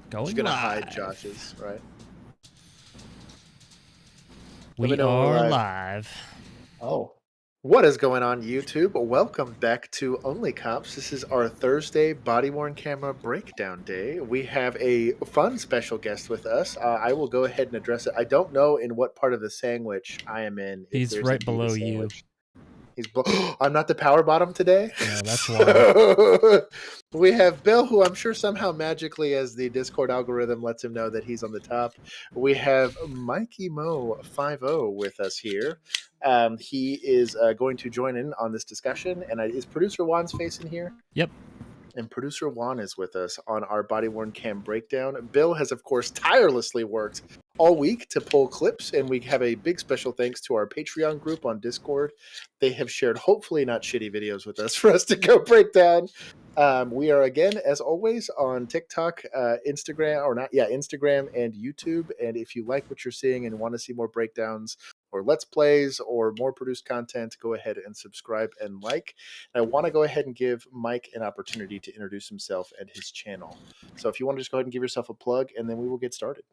Going Just gonna hide live. Josh's, right? We me know when we're are live. live. Oh, What is going on, YouTube? Welcome back to Only Cops. This is our Thursday body-worn camera breakdown day. We have a fun special guest with us. I will go ahead and address it. I don't know in what part of the sandwich I am in. If He's there's right indeed a below you. sandwich. I'm not the power bottom today? No, that's why. We have Bill, who I'm sure somehow magically, as the Discord algorithm lets him know that he's on the top. We have Mikey Mo 50 with us here. He is going to join in on this discussion. And is producer Juan's face in here? Yep. And producer Juan is with us on our body-worn cam breakdown. Bill has, of course, tirelessly worked all week to pull clips, and we have a big special thanks to our Patreon group on Discord. They have shared hopefully not shitty videos with us for us to go break down. We are, again, as always, on TikTok, Instagram and YouTube. And if you like what you're seeing and want to see more breakdowns or Let's Plays or more produced content, go ahead and subscribe and like. And I want to go ahead and give Mike an opportunity to introduce himself and his channel. So if you want to just go ahead and give yourself a plug, and then we will get started.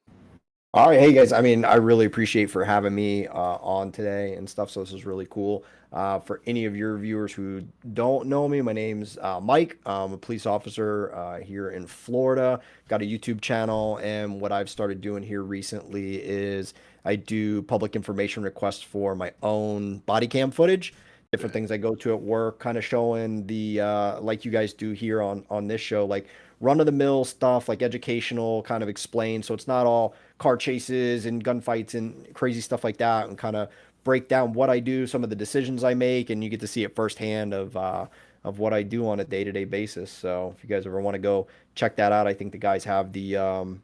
all right. Hey, guys. I mean, I really appreciate for having me on today and stuff. So this is really cool. For any of your viewers who don't know me, my name's Mike. I'm a police officer here in Florida. Got a YouTube channel. And what I've started doing here recently is I do public information requests for my own body cam footage. Different things I go to at work, kind of showing the like you guys do here on this show, like run-of-the-mill stuff, like educational, kind of explain. So it's not all car chases and gunfights and crazy stuff like that, and kind of break down what I do, some of the decisions I make, and you get to see it firsthand of what I do on a day-to-day basis. So if you guys ever want to go check that out, I think the guys have my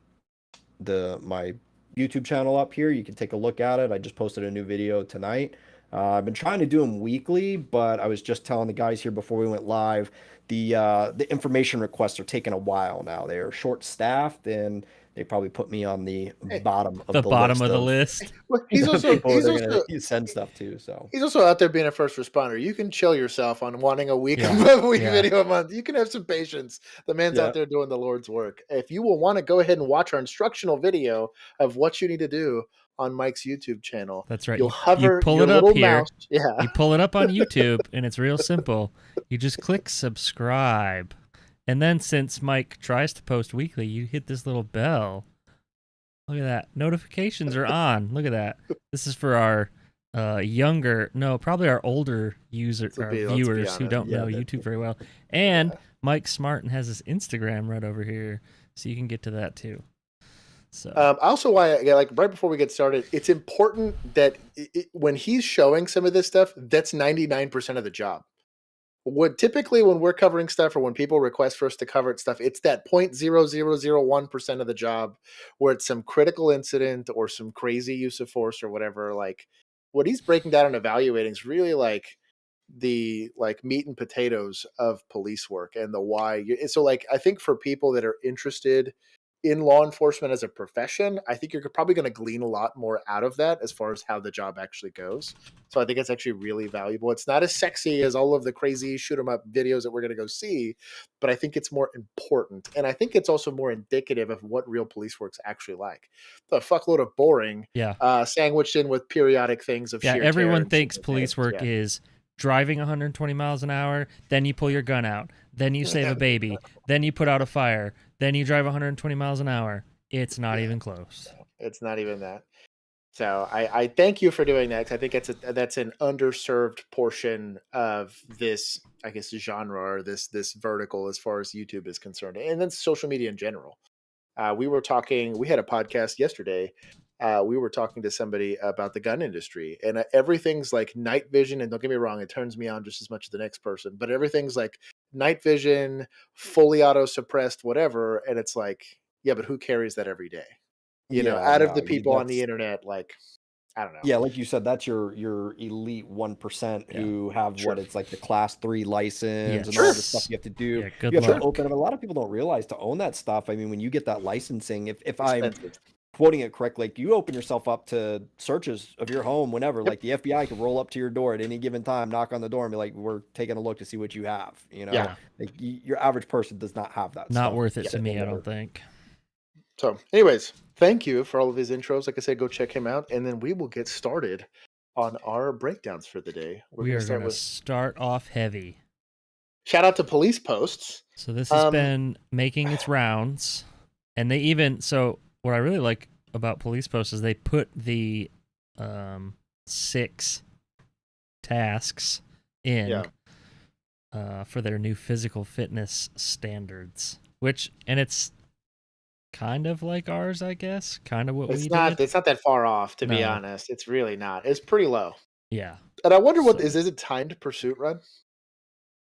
YouTube channel up here. You can take a look at it. I just posted a new video tonight. I've been trying to do them weekly, but I was just telling the guys here before we went live, the information requests are taking a while now. They're short-staffed, and they probably put me on the bottom of The bottom list of the list. Well, he's also gonna send stuff to. So he's also out there being a first responder. You can chill yourself on wanting a week Yeah. video a month. You can have some patience. The man's out there doing the Lord's work. If you will want to go ahead and watch our instructional video of what you need to do on Mike's YouTube channel, That's right. you'll You hover pull your it up little here. mouse. Yeah. You pull it up on YouTube, and it's real simple. You just click subscribe. And then since Mike tries to post weekly, you hit this little bell. Look at that. Notifications are on. Look at that. This is for our probably our older viewers who don't know YouTube very well. And Mike Smartin has his Instagram right over here, so you can get to that too. So also, like right before we get started, it's important that when he's showing some of this stuff, that's 99% of the job. Typically when we're covering stuff or when people request for us to cover stuff, it's that 0.0001% of the job where it's some critical incident or some crazy use of force or whatever. Like what he's breaking down and evaluating is really like the meat and potatoes of police work and the why. So like I think for people that are interested in law enforcement as a profession, I think you're probably going to glean a lot more out of that as far as how the job actually goes. So I think it's actually really valuable. It's not as sexy as all of the crazy shoot 'em up videos that we're going to go see, but I think it's more important. And I think it's also more indicative of what real police work's actually like. The fuckload of boring, sandwiched in with periodic things of sheer everyone terror thinks police work is driving 120 miles an hour, then you pull your gun out, then you save a baby, then you put out a fire, then you drive 120 miles an hour. It's not even close. It's not even that. So I thank you for doing that, because I think that's an underserved portion of this, I guess, genre or this vertical as far as YouTube is concerned, and then social media in general. We had a podcast yesterday. We were talking to somebody about the gun industry, and everything's like night vision. And don't get me wrong, it turns me on just as much as the next person, but everything's like night vision, fully auto suppressed, whatever. And it's like, yeah, but who carries that every day? Out of the people on the internet, like, I don't know. Yeah, like you said, that's your elite 1% who have what it's like the class 3 license and all the stuff you have to do. Yeah, you have to open up. A lot of people don't realize to own that stuff. I mean, when you get that licensing, if I'm quoting it correctly, like you open yourself up to searches of your home whenever, like the FBI could roll up to your door at any given time, knock on the door and be like, we're taking a look to see what you have. Like your average person does not have that. Not stuff worth it to me, I don't think. So, anyways, thank you for all of his intros. Like I said, go check him out, and then we will get started on our breakdowns for the day. We're We going to are start going to with start off heavy. shout out to police posts. So this has been making its rounds, and they even what I really like about police posts is they put the 6 tasks in for their new physical fitness standards, and it's kind of like ours, I guess. Kind of what we did. It's not that far off, to be honest. It's really not. It's pretty low. Yeah. And I wonder is it timed pursuit run?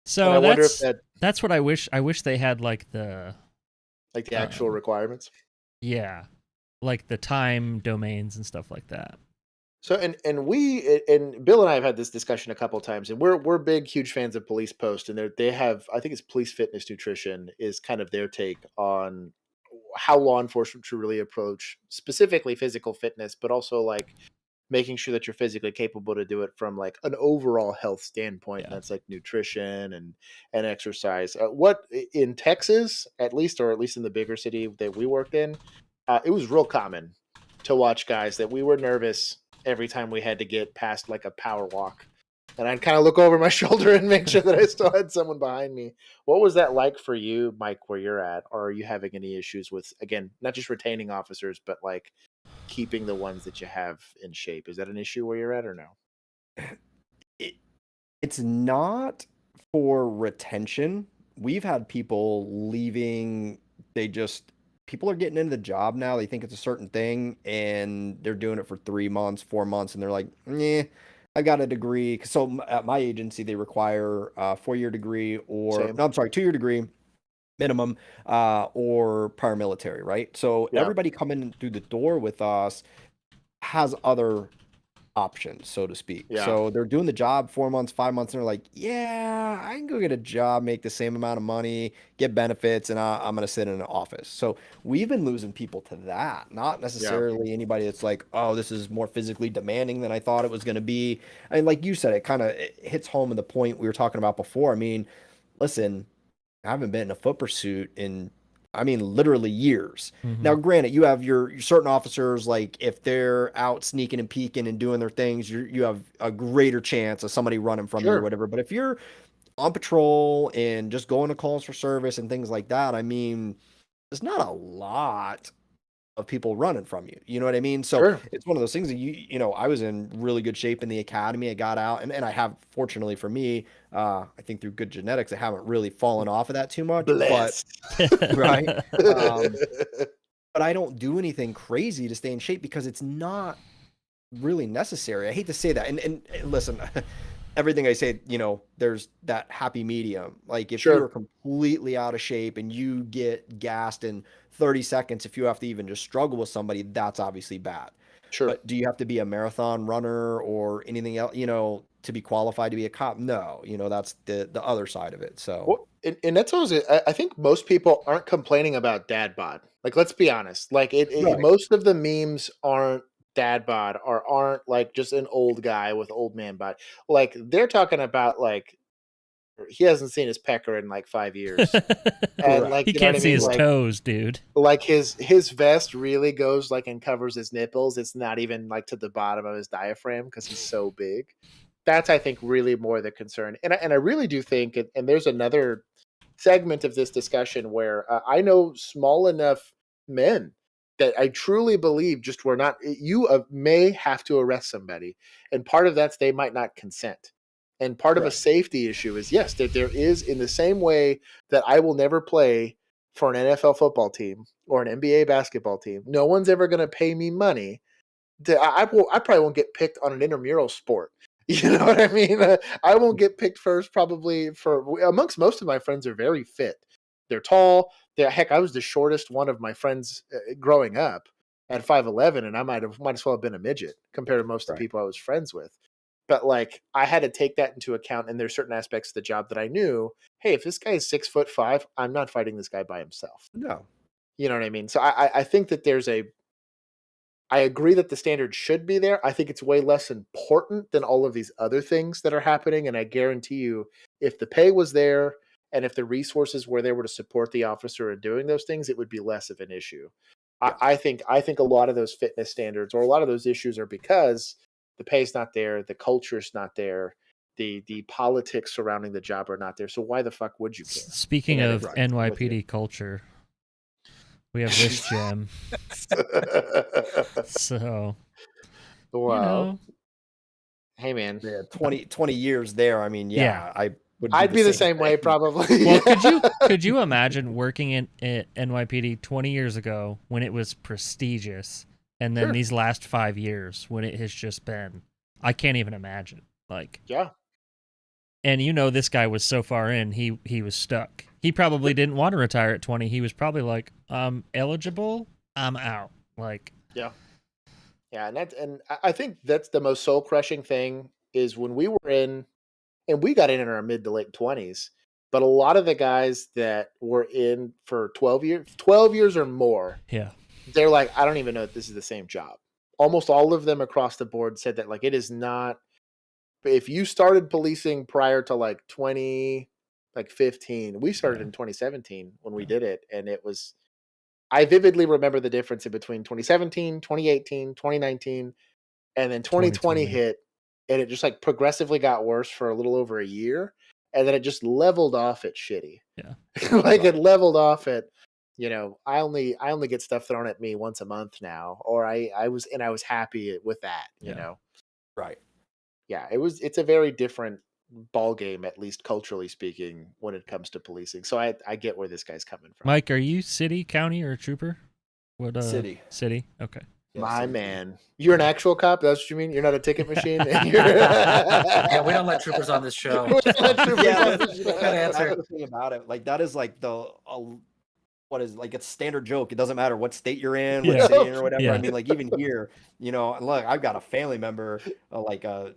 So I wonder if that's what I wish. I wish they had like the actual requirements. Yeah, like the time domains and stuff like that. So and Bill and I have had this discussion a couple times, and we're big, huge fans of Police Post, and they have, I think it's Police Fitness Nutrition is kind of their take on how law enforcement should really approach specifically physical fitness, but also like making sure that you're physically capable to do it from like an overall health standpoint. And that's like nutrition and exercise. What in Texas, at least in the bigger city that we worked in, it was real common to watch guys that we were nervous every time we had to get past like a power walk. And I'd kind of look over my shoulder and make sure that I still had someone behind me. What was that like for you, Mike, where you're at? Or are you having any issues with, again, not just retaining officers, but like keeping the ones that you have in shape? Is that an issue where you're at or no? It's not for retention. We've had people leaving. People are getting into the job now. They think it's a certain thing and they're doing it for 3 months, 4 months. And they're like, I got a degree. So at my agency, they require a 4-year degree no, I'm sorry, 2-year degree minimum, or paramilitary, right? So everybody coming through the door with us has other options, so to speak. So they're doing the job 4 months, 5 months, and they're like, yeah, I can go get a job, make the same amount of money, get benefits, and I'm going to sit in an office. So we've been losing people to that, not necessarily anybody that's like, oh, this is more physically demanding than I thought it was going to be. And like you said, it hits home in the point we were talking about before. I mean, listen, I haven't been in a foot pursuit in, literally years. Mm-hmm. Now, granted, you have your certain officers, like if they're out sneaking and peeking and doing their things, you have a greater chance of somebody running from you or whatever. But if you're on patrol and just going to calls for service and things like that, there's not a lot of people running from you. You know what I mean? So it's one of those things that I was in really good shape in the academy. I got out and I have, fortunately for me, I think through good genetics, I haven't really fallen off of that too much. Bless. But right. But I don't do anything crazy to stay in shape because it's not really necessary. I hate to say that. And listen, everything I say, there's that happy medium. Like if you're completely out of shape and you get gassed in 30 seconds, if you have to even just struggle with somebody, that's obviously bad. But do you have to be a marathon runner or anything else, to be qualified to be a cop? No, that's the other side of it. So, and that's always, I think most people aren't complaining about dad bod. Like, let's be honest. Like most of the memes aren't dad bod or aren't like just an old guy with old man bod. Like they're talking about like he hasn't seen his pecker in like 5 years, and like he can't see his toes, dude. Like his vest really goes like and covers his nipples. It's not even like to the bottom of his diaphragm because he's so big. That's, I think, really more the concern, and I really do think, and there's another segment of this discussion where I know small enough men that I truly believe just were not. You may have to arrest somebody, and part of that's they might not consent. And part of a safety issue is, yes, that there is, in the same way that I will never play for an NFL football team or an NBA basketball team. No one's ever going to pay me money. I probably won't get picked on an intramural sport. You know what I mean? I won't get picked first probably amongst most of my friends are very fit. They're tall. Heck, I was the shortest one of my friends growing up at 5'11", and I might as well have been a midget compared to most of the people I was friends with. But like I had to take that into account, and there's certain aspects of the job that I knew, hey, if this guy is 6'5", I'm not fighting this guy by himself. No. You know what I mean? So I think that I agree that the standard should be there. I think it's way less important than all of these other things that are happening. And I guarantee you, if the pay was there and if the resources were there to support the officer in doing those things, it would be less of an issue. I think a lot of those fitness standards or a lot of those issues are because the pay's not there, the culture's not there, the politics surrounding the job are not there. So why the fuck would you care? Speaking And of it's- I'm with you. NYPD culture, we have this gem. So, Wow. Hey man, Yeah, 20 years there. I mean, Yeah. I would. I'd be the same way thing. probably. well, could you imagine working at NYPD 20 years ago when it was prestigious, and then Sure. these last 5 years when it has just been? I can't even imagine. Like, Yeah. and this guy was so far in, he was stuck. He probably didn't want to retire at 20. He was probably like, I'm eligible, I'm out. Like, Yeah, and I think that's the most soul crushing thing is when we were in, and we got in our mid to late 20s, but a lot of the guys that were in for 12 years or more, yeah, they're like, I don't even know if this is the same job. Almost all of them across the board said that like it is not. If you started policing prior to like 15, we started in 2017 when we did it, and it was. I vividly remember the difference in between 2017, 2018, 2019, and then 2020 hit, and it just like progressively got worse for a little over a year, and then it just leveled off at shitty. Yeah. Like it leveled off at, I only get stuff thrown at me once a month now, or I was happy with that, Right. Yeah, it's a very different ball game, at least culturally speaking, when it comes to policing. So I get where this guy's coming from. Mike, are you city, county, or trooper? What City. City. Okay. Yeah, My city. Man, you're an actual cop. That's what you mean. You're not a ticket machine. Yeah, we don't let troopers on this show. We don't let troopers Yeah, on that's the show. answer. the thing about it. Like that is like what is like it's a standard joke. It doesn't matter what state you're in, what Yeah. city you're in or whatever. Yeah. I mean, like even here, look, I've got a family member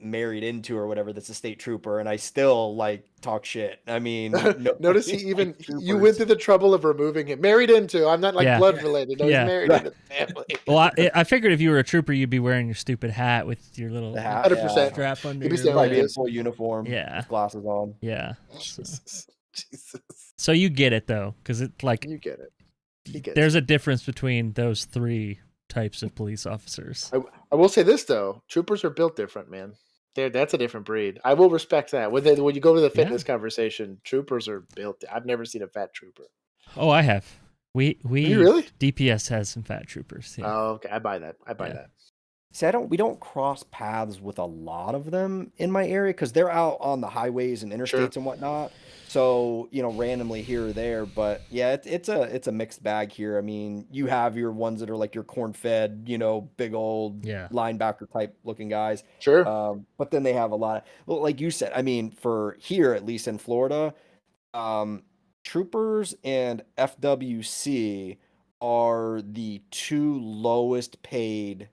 married into or whatever that's a state trooper, and I still like talk shit. I mean, Notice he even you went through the trouble of removing him. Married into. I'm not like Yeah. blood related. No, Yeah. he's married into the family. Well, I figured if you were a trooper, you'd be wearing your stupid hat with your little The hat, 100%. strap under He'd be your saying like Probably in this. full uniform, Yeah. with glasses on. Yeah. Jesus. So you get it though, because it's like You get it. He gets there's a difference between those three types of police officers. I will say this though, troopers are built different, man. That's a different breed. I will respect that. When you go to the fitness conversation, troopers are built. I've never seen a fat trooper. Oh, I have. We You really? DPS has some fat troopers. Yeah. Oh, okay. I buy that. that. See, we don't cross paths with a lot of them in my area because they're out on the highways and interstates and whatnot. So, randomly here or there, but yeah, it's a mixed bag here. I mean, you have your ones that are like your corn-fed, big old linebacker type looking guys. Sure. But then they have a lot of, like you said, I mean, for here, at least in Florida, troopers and FWC are the two lowest paid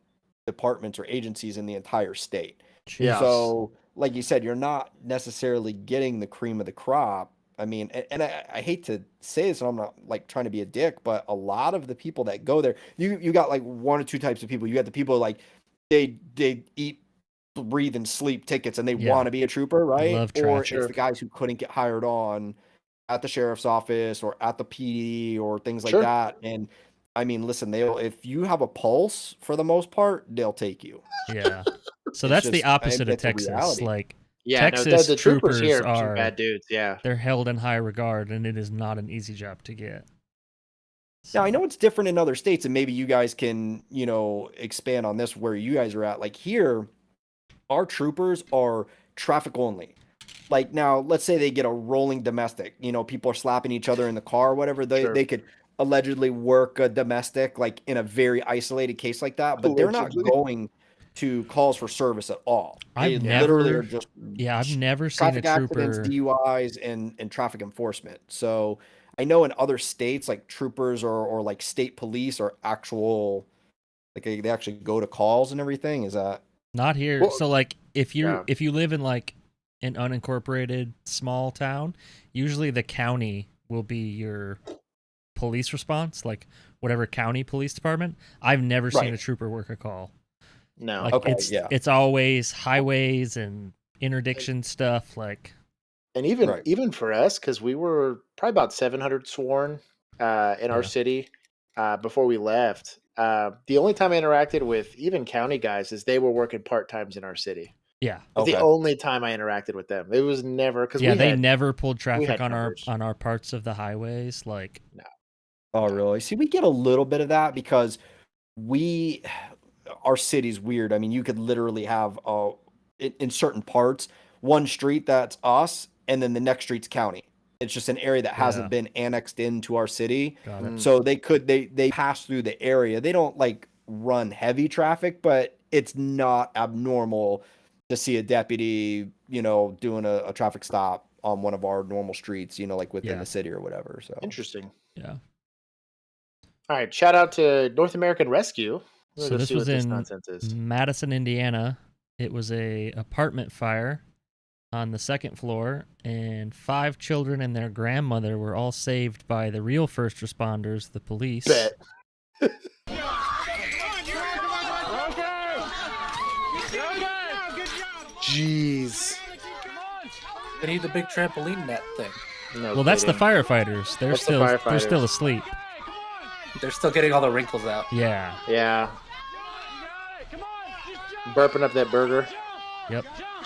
departments or agencies in the entire state. Yeah. So, like you said, you're not necessarily getting the cream of the crop. I mean, and I hate to say this, and I'm not like trying to be a dick, but a lot of the people that go there, you got like one or two types of people. You got the people like they eat, breathe, and sleep tickets, and they want to be a trooper, right? Love Or traffic. it's the guys who couldn't get hired on at the sheriff's office or at the PD or things like that. And I mean, listen, if you have a pulse, for the most part, they'll take you. Yeah. So that's the opposite of it's a Texas. reality. Like Yeah, Texas the troopers here troopers are some are bad dudes. Yeah. they're held in high regard, and it is not an easy job to get. Now, I know it's different in other states, and maybe you guys can, expand on this where you guys are at. Like here, our troopers are traffic only. Like now, let's say they get a rolling domestic, people are slapping each other in the car or whatever. They could allegedly work a domestic, like in a very isolated case like that, but they're not going to calls for service at all. I've literally never, are just I've never seen a traffic accidents, trooper. DUIs, and traffic enforcement. So I know in other states, like troopers or like state police are actual, like they actually go to calls and everything. Is that Not here. Well, So like if you live in like an unincorporated small town, usually the county will be your police response, like whatever county police department. I've never seen a trooper work a call. No. Like it's always highways and interdiction stuff, like. And even for us, because we were probably about 700 sworn in our city. before we left. The only time I interacted with even county guys is they were working part-times in our city. Yeah. It's the Okay. only time I interacted with them. It was never because Yeah, they never pulled traffic had on numbers. our parts of the highways. Like, Oh, really? See, we get a little bit of that because our city's weird. I mean, you could literally have in certain parts one street that's us, and then the next street's county. It's just an area that hasn't been annexed into our city. got it. So they pass through the area. They don't like run heavy traffic, but it's not abnormal to see a deputy, doing a traffic stop on one of our normal streets, like within the city or whatever. So Interesting. Yeah. All right, shout out to North American Rescue. So this was in Madison, Indiana. It was a apartment fire on the second floor, and 5 children and their grandmother were all saved by the real first responders, the police. Bet. Jeez. They need the big trampoline net thing. No Well, that's the kidding. firefighters. They're That's the they're still firefighters. asleep. They're still getting all the wrinkles out. Yeah. Yeah. Burping up that burger. Yep.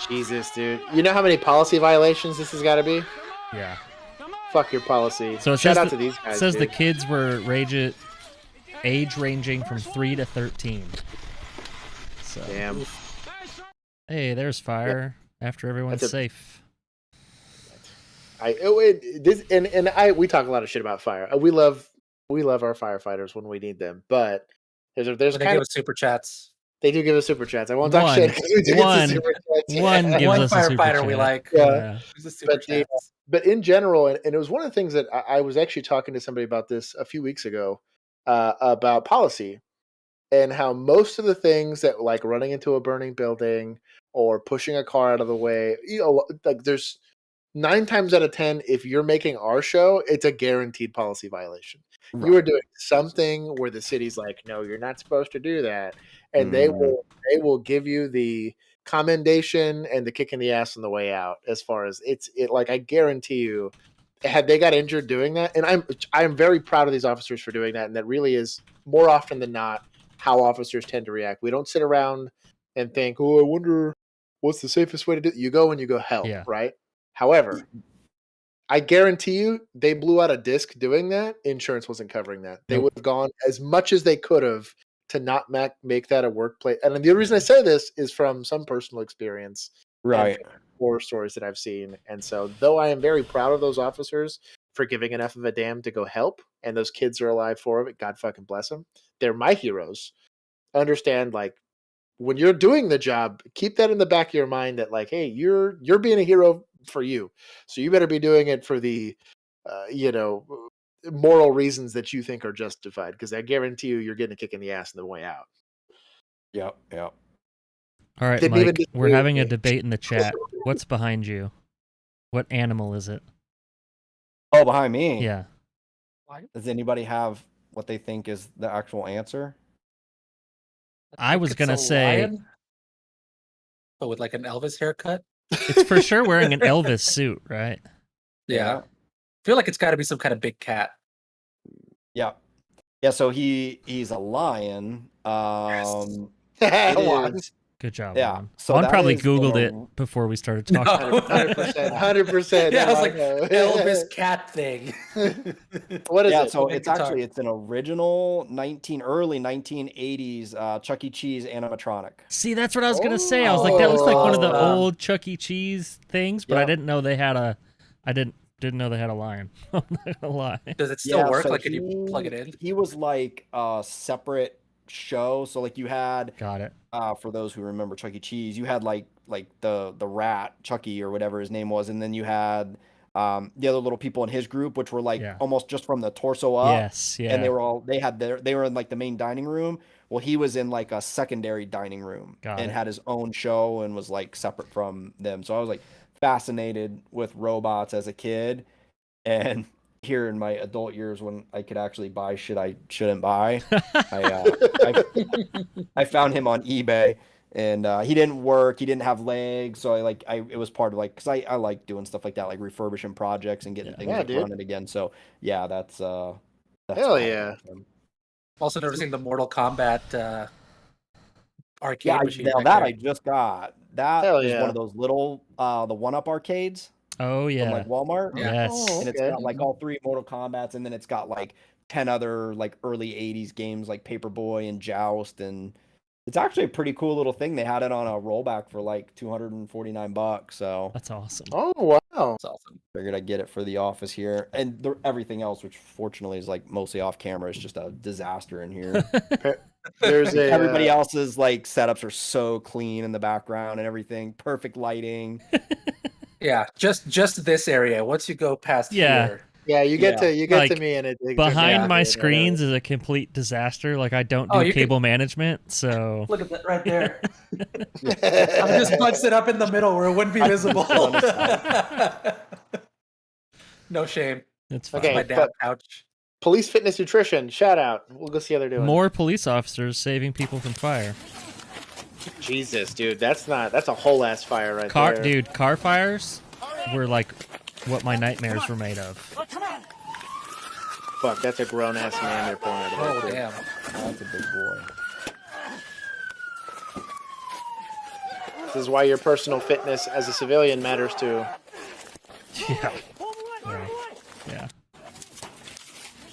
Jesus, dude. You know how many policy violations this has got to be? Yeah. Fuck your policy. So it Shout says out to these guys. It says the dude. kids were age ranging from 3 to 13. So Damn. hey, there's fire after everyone's That's a- safe. We talk a lot of shit about fire. We love our firefighters when we need them, but there's When they kind give of us super chats. they do give us super chats. I won't talk shit. 'Cause we do get One. some super chats. One gives One us a super firefighter we chat. like. Yeah. Who's the super But the- chats? But in general, and it was one of the things that I was actually talking to somebody about this a few weeks ago about policy and how most of the things that like running into a burning building or pushing a car out of the way, like there's 9 times out of 10, if you're making our show, it's a guaranteed policy violation. Right. You are doing something where the city's like, no, you're not supposed to do that, and they will give you the commendation and the kick in the ass on the way out. As far as like I guarantee you, had they got injured doing that, and I'm very proud of these officers for doing that, and that really is more often than not how officers tend to react. We don't sit around and think, oh, I wonder what's the safest way to do it. You go and you go help, right? However, I guarantee you they blew out a disc doing that. Insurance wasn't covering that. They would have gone as much as they could have to not make that a workplace. And the reason I say this is from some personal experience. Right. Horror stories that I've seen. And so though I am very proud of those officers for giving enough of a damn to go help, and those kids are alive for it, God fucking bless them. They're my heroes. Understand, like, when you're doing the job, keep that in the back of your mind that like, hey, you're being a hero for you. So you better be doing it for the, moral reasons that you think are justified. Because I guarantee you're getting a kick in the ass on the way out. Yep. All right, Didn't even Mike, disagree we're with having a me. debate in the chat. What's behind you? What animal is it? Oh, behind me. Yeah. Does anybody have what they think is the actual answer? I was It's going to a say lion, but with like an Elvis haircut. it's for sure wearing an Elvis suit, right? Yeah. I feel like it's got to be some kind of big cat. Yeah. So he's a lion. It Juan. is- Good job. Yeah, Juan. so Juan that probably is Googled a- it before we started talking. 100%. Yeah, I was like, know. Elvis cat thing. What is Yeah, it? so Make it's guitar. actually an original early 1980s Chuck E. Cheese animatronic. See, that's what I was going to say. I was like, that looks like one of the Oh. old Chuck E. Cheese things, but I Yep. didn't know they had a didn't know they had a lion. I'm not gonna lie. Does it still Yeah, work? so Like, can you plug it in? He was like a separate show. So like you had Got it. for those who remember Chuck E. Cheese, you had like the rat Chucky or whatever his name was, and then you had the other little people in his group, which were like almost just from the torso up. Yes, yeah. And they were in like the main dining room. Well, he was in like a secondary dining room and had his own show and was like separate from them. So I was like fascinated with robots as a kid, and here in my adult years when I could actually buy shit I shouldn't buy, I found him on eBay, and he didn't work. He didn't have legs, so it was part of like, because I like doing stuff like that, like refurbishing projects and getting things like running again. So yeah, that's Hell yeah. Also noticing the Mortal Kombat arcade Yeah, machine. now back that there. I just got. That Hell is yeah. one of those little, the 1-Up arcades Oh from yeah. like Walmart. Yeah. Yes. Oh, And it's okay. got like all 3 Mortal Kombats, and then it's got like 10 other like early 80s games like Paperboy and Joust, and it's actually a pretty cool little thing. They had it on a rollback for like $249, so That's awesome. Oh wow. That's awesome. figured I'd get it for the office here. And everything else, which fortunately is like mostly off camera, is just a disaster in here. There's a Everybody else's like setups are so clean in the background and everything, perfect lighting. Yeah, just this area. Once you go past Yeah. here, Yeah, you get Yeah. to you get to Like, me and it Behind Yeah. my screens is a complete disaster. Like I don't do Oh, you can- cable management, so look at that right there. I just punched it up in the middle where it wouldn't be visible. No shame. it's fine. Okay. My dad couch. Police Fitness Nutrition, shout out. We'll go see how they're doing. More police officers saving people from fire. Jesus, dude, that's a whole ass fire right Car there. dude, car fires were like what my nightmares were made of. Fuck, that's a grown ass man they're pulling out of Oh there, too. damn. That's a big boy. This is why your personal fitness as a civilian matters too. Yeah. Yeah.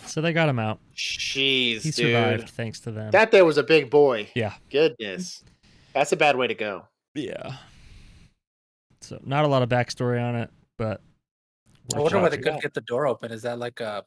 So they got him out. Jeez, He dude. survived thanks to them. That there was a big boy. Yeah. Goodness. That's a bad way to go. Yeah. So not a lot of backstory on it, but I wonder why they Yeah. couldn't get the door open. Is that like a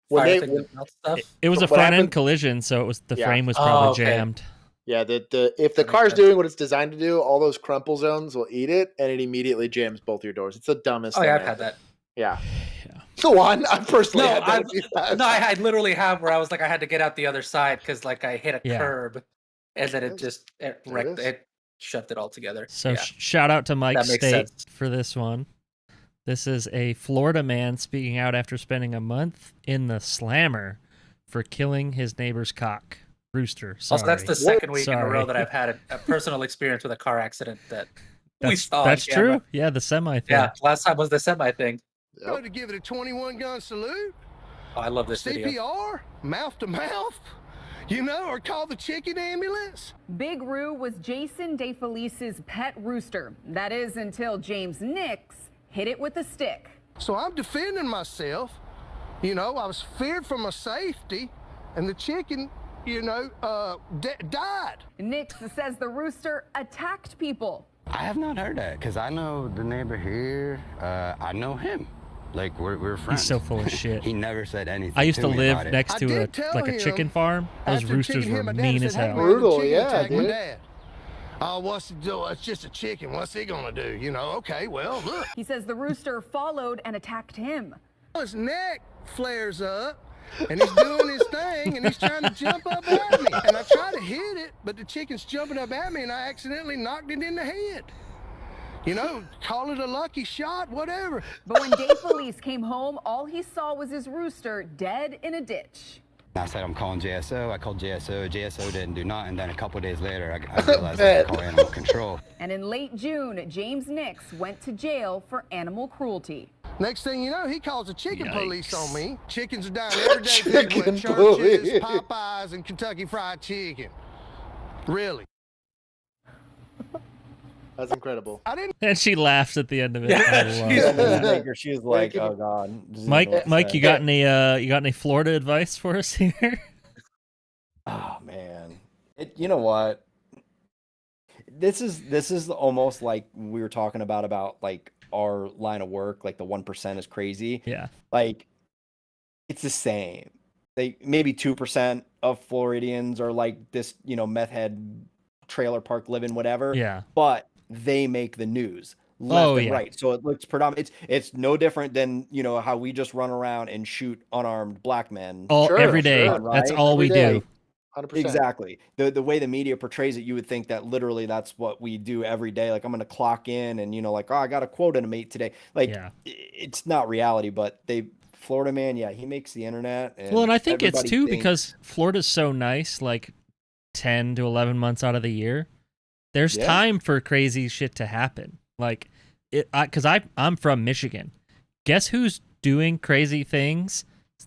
When fire they- thing when- that melts stuff? it was a What front end happened- collision, so it was the Yeah. frame was Oh, probably okay. jammed. Yeah, if the That makes car's sense. doing what it's designed to do, all those crumple zones will eat it, and it immediately jams both your doors. It's the dumbest Oh thing yeah, I've ever. had that. Yeah. Yeah. Go on. I personally No, had that a few times. No, I literally have where I was like I had to get out the other side because like I hit a Yeah. curb, and then Yes. it There wrecked it is. it, shoved it all together. So yeah. shout out to Mike That makes State sense. for this one. This is a Florida man speaking out after spending a month in the slammer for killing his neighbor's cock. Rooster. Sorry. Also, that's the second week in a row Sorry. that I've had a personal experience with a car accident that we saw. That's on camera. true. Yeah, the semi thing. Yeah, last time was the semi thing. Yep. To give it a 21 gun salute, Oh, I love this video. CPR, mouth to mouth, or call the chicken ambulance. Big Roo was Jason DeFelice's pet rooster. That is until James Nix hit it with a stick. So I'm defending myself. I was feared for my safety, and the chicken, died. Nix says the rooster attacked people. I have not heard that because I know the neighbor here. I know him. Like we're friends. He's so full of shit. He never said anything. I used to me live about it. next I to did tell a him chicken farm. Those After roosters chicken were hit my dad, mean I as said, "Hey, hell. man, the Brutal, chicken yeah, attacked my dude. dad." Oh, what's the deal? It's just a chicken. What's he gonna do? Okay, well, look. He says the rooster followed and attacked him. His neck flares up, and he's doing his thing, and he's trying to jump up at me. And I try to hit it, but the chicken's jumping up at me, and I accidentally knocked it in the head. Call it a lucky shot, whatever. But when DeFelice came home, all he saw was his rooster dead in a ditch. I said I'm calling JSO. I called JSO. JSO didn't do nothing. Then a couple days later, I realized I had to call animal control. And in late June, James Nix went to jail for animal cruelty. Next thing you know, he calls the chicken police Yikes. on me. Chickens are dying every day. People Chicken at Church's, police. Popeyes, and Kentucky Fried Chicken. Really? That's incredible. I didn't. And she laughs at the end of it. Yeah, I love she's- it. She was like, "Oh God." Just Mike, didn't know what to Mike, say. you got any Florida advice for us here? Oh man, you know what? This is almost like we were talking about like our line of work. Like the 1% is crazy. Yeah. Like it's the same. They maybe 2% of Floridians are like this, meth head trailer park living whatever. Yeah. But they make the news left Oh, and yeah. right. So it looks predominant. It's no different than how we just run around and shoot unarmed black men. Sure, Every day. sure, That's right? all we Every day. do. 100%. Exactly. The way the media portrays it, you would think that literally that's what we do every day. Like I'm going to clock in and I got a quota to make today. Like Yeah. it's not reality, but Florida man, yeah, he makes the internet. And Well, and I think it's everybody too thinks- because Florida's so nice, like 10 to 11 months out of the year. There's Yeah. time for crazy shit to happen. Like because I'm from Michigan. Guess who's doing crazy things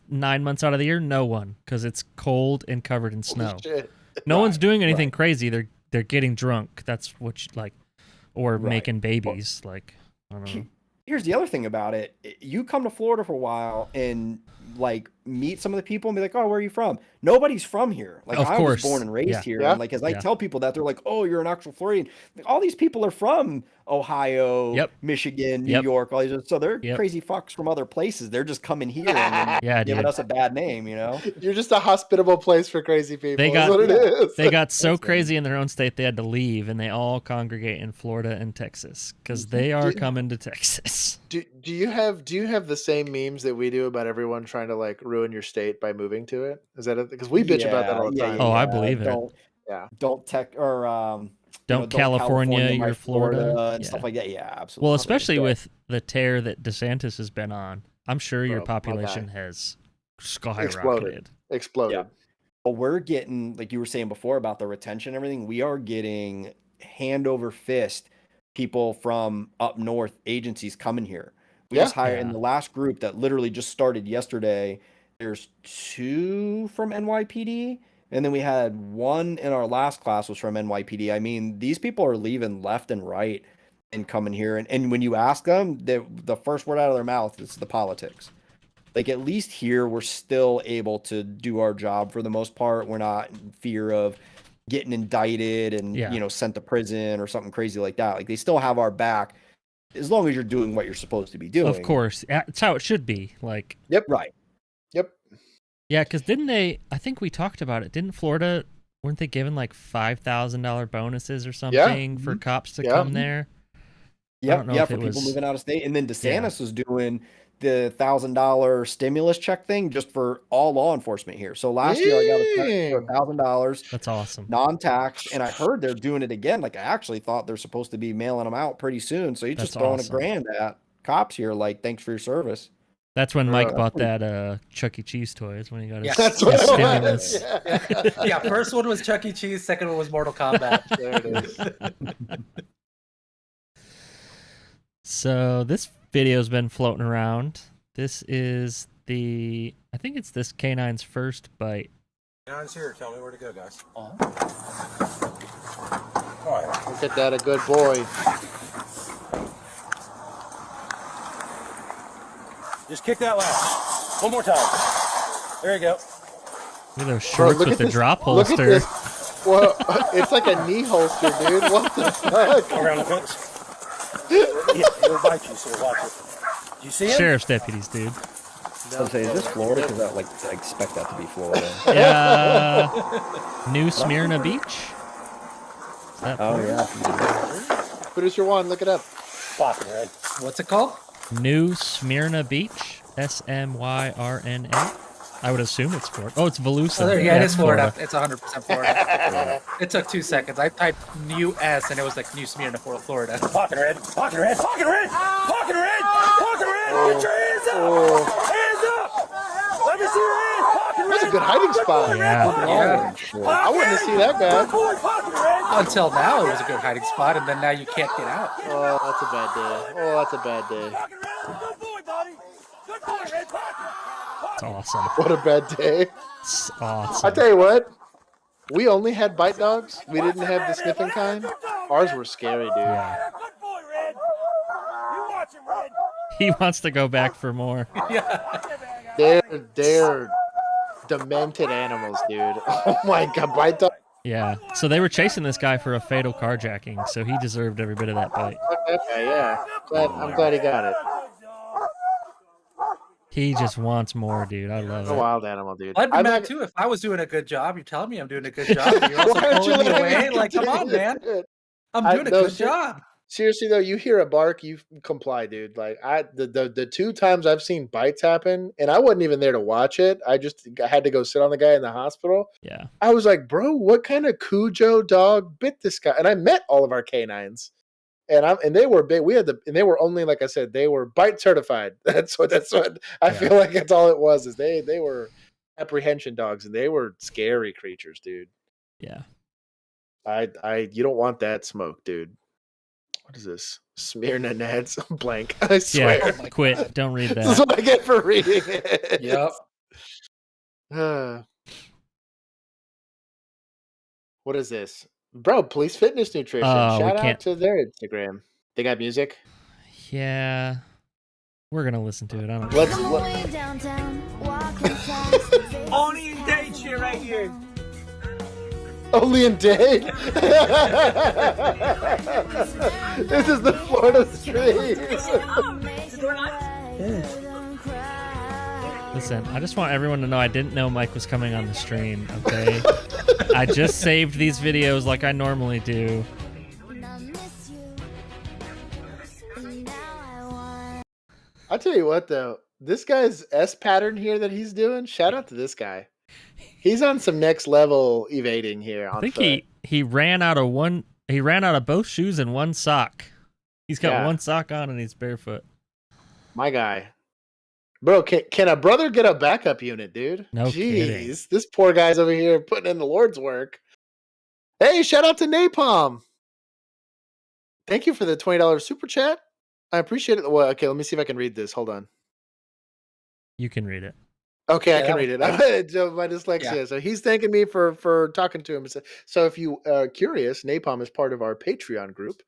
9 months out of the year? No one, because it's cold and covered in snow. Holy shit. No one's doing anything crazy. They're getting drunk. That's what you, like, or making babies. Like, I don't know. Here's the other thing about it. You come to Florida for a while and like meet some of the people and be like, oh, where are you from? Nobody's from here. Like Of I course. was born and raised here. Yeah. And like, as I tell people that, they're like, oh, you're an actual Floridian. Like, all these people are from Ohio, Michigan, New York, all these. So they're crazy fucks from other places. They're just coming here and then giving us a bad name, you know? You're just a hospitable place for crazy people. They got, is what it is. They got so crazy in their own state they had to leave, and they all congregate in Florida and Texas because they are coming to Texas. Do you have the same memes that we do about everyone trying to like ruin your state by moving to it? Is that it? Because we bitch about that all the time. Oh, I believe it. Don't California your Florida and stuff like that. Yeah, absolutely. Well, especially with the tear that DeSantis has been on, I'm sure your population has skyrocketed. Exploded. Yeah. But we're getting, like you were saying before about the retention and everything, we are getting hand over fist people from up north agencies coming here. We just hired in the last group that literally just started yesterday. There's 2 from NYPD, and then we had 1 in our last class was from NYPD. I mean, these people are leaving left and right and coming here. And when you ask them, the first word out of their mouth is the politics. Like, at least here, we're still able to do our job for the most part. We're not in fear of getting indicted and, you know, sent to prison or something crazy like that. Like, they still have our back as long as you're doing what you're supposed to be doing. Of course. That's how it should be. Like, Right. Yeah, because didn't they, I think we talked about it, didn't Florida, weren't they given like $5,000 bonuses or something for cops to come there? Yeah, for people moving out of state. And then DeSantis was doing the $1,000 stimulus check thing just for all law enforcement here. So last year I got a check for $1,000. That's awesome. Non-tax, and I heard they're doing it again. Like, I actually thought they're supposed to be mailing them out pretty soon. So he's just throwing $1,000 at cops here, like, thanks for your service. That's when Mike bought that Chuck E. Cheese toys when he got his, that's his what stimulus. Yeah, first one was Chuck E. Cheese, second one was Mortal Kombat. There it is. So this video's been floating around. This is I think it's this canine's first bite. Canine's here. Tell me where to go, guys. All right. Look at that, a good boy. Just kick that last. One more time. There you go. Look at those shorts with the drop holster. Look at this. Well, it's like a knee holster, dude. What the fuck? Around the fence. It'll bite you, so watch it. Do you see him? Sheriff's deputies, dude. I was saying, is this Florida? Because I expect that to be Florida. New Smyrna Beach? Is that yeah. Producer Juan, look it up. Fucking red. What's it called? New Smyrna Beach? Smyrna. I would assume it's Florida. Oh, it's Volusia. Oh, it is Florida. It's 100% Florida. It took 2 seconds. I typed New S and it was like New Smyrna, Florida. Pocket red. Pocket red. Pocket red. Pocket red. Pocket red. Get your hands up. Hands up. Let me see your hands. Pocket red. That's a good hiding spot. Yeah. I wouldn't see that bad. Until now, it was a good hiding spot, and then now you can't get out. Oh, that's a bad day. Oh, that's a bad day. Pocket red. Good boy, buddy. Good boy, red. Pocket. It's awesome. What a bad day. It's awesome. I tell you what, we only had bite dogs. We didn't have the sniffing kind. Ours were scary, dude. Yeah. Good boy, red. You watch him, red. He wants to go back for more. They're demented animals, dude. Oh my god, bite dog. Yeah. So they were chasing this guy for a fatal carjacking, so he deserved every bit of that bite. Okay, yeah. I'm glad he got it. He just wants more, dude. I love A it. wild animal, dude. I'd be I'm mad not- too if I was doing a good job. You're telling me I'm doing a good job. And you're also Why aren't you pulling me letting away. me Like, come on, continue? man. I'm doing a No, good job. Seriously though, you hear a bark, you comply, dude. Like the 2 times I've seen bites happen, and I wasn't even there to watch it. I had to go sit on the guy in the hospital. Yeah. I was like, bro, what kind of Cujo dog bit this guy? And I met all of our canines, and they were big. And they were only, like I said, they were bite certified. That's what I feel like that's all it was. Is they were apprehension dogs, and they were scary creatures, dude. Yeah. You don't want that smoke, dude. What is this? Smyrna Neds blank. I swear. Yeah. Quit. Don't read This is that. what I get for reading it. Yep. What is this? Bro, Police Fitness Nutrition. Oh, we Shout out can't- to their Instagram. They got music? Yeah. We're going to listen to it. I don't know. Let's Only in date shit right here. Only in day. This is the Florida streets. Listen, I just want everyone to know I didn't know Mike was coming on the stream, okay? I just saved these videos like I normally do. I'll tell you what, though. This guy's S pattern here that he's doing, shout out to this guy. He's on some next level evading here on I think foot. he ran out of one. He ran out of both shoes and one sock. He's got one sock on and he's barefoot. My guy. Bro, can a brother get a backup unit, dude? No kidding. This poor guy's over here putting in the Lord's work. Hey, shout out to Napalm. Thank you for the $20 super chat. I appreciate it. Well, okay, let me see if I can read this. Hold on. You can read it. Okay, I can read it. My dyslexia. Yeah. So he's thanking me for talking to him. So if you are curious, Napalm is part of our Patreon group.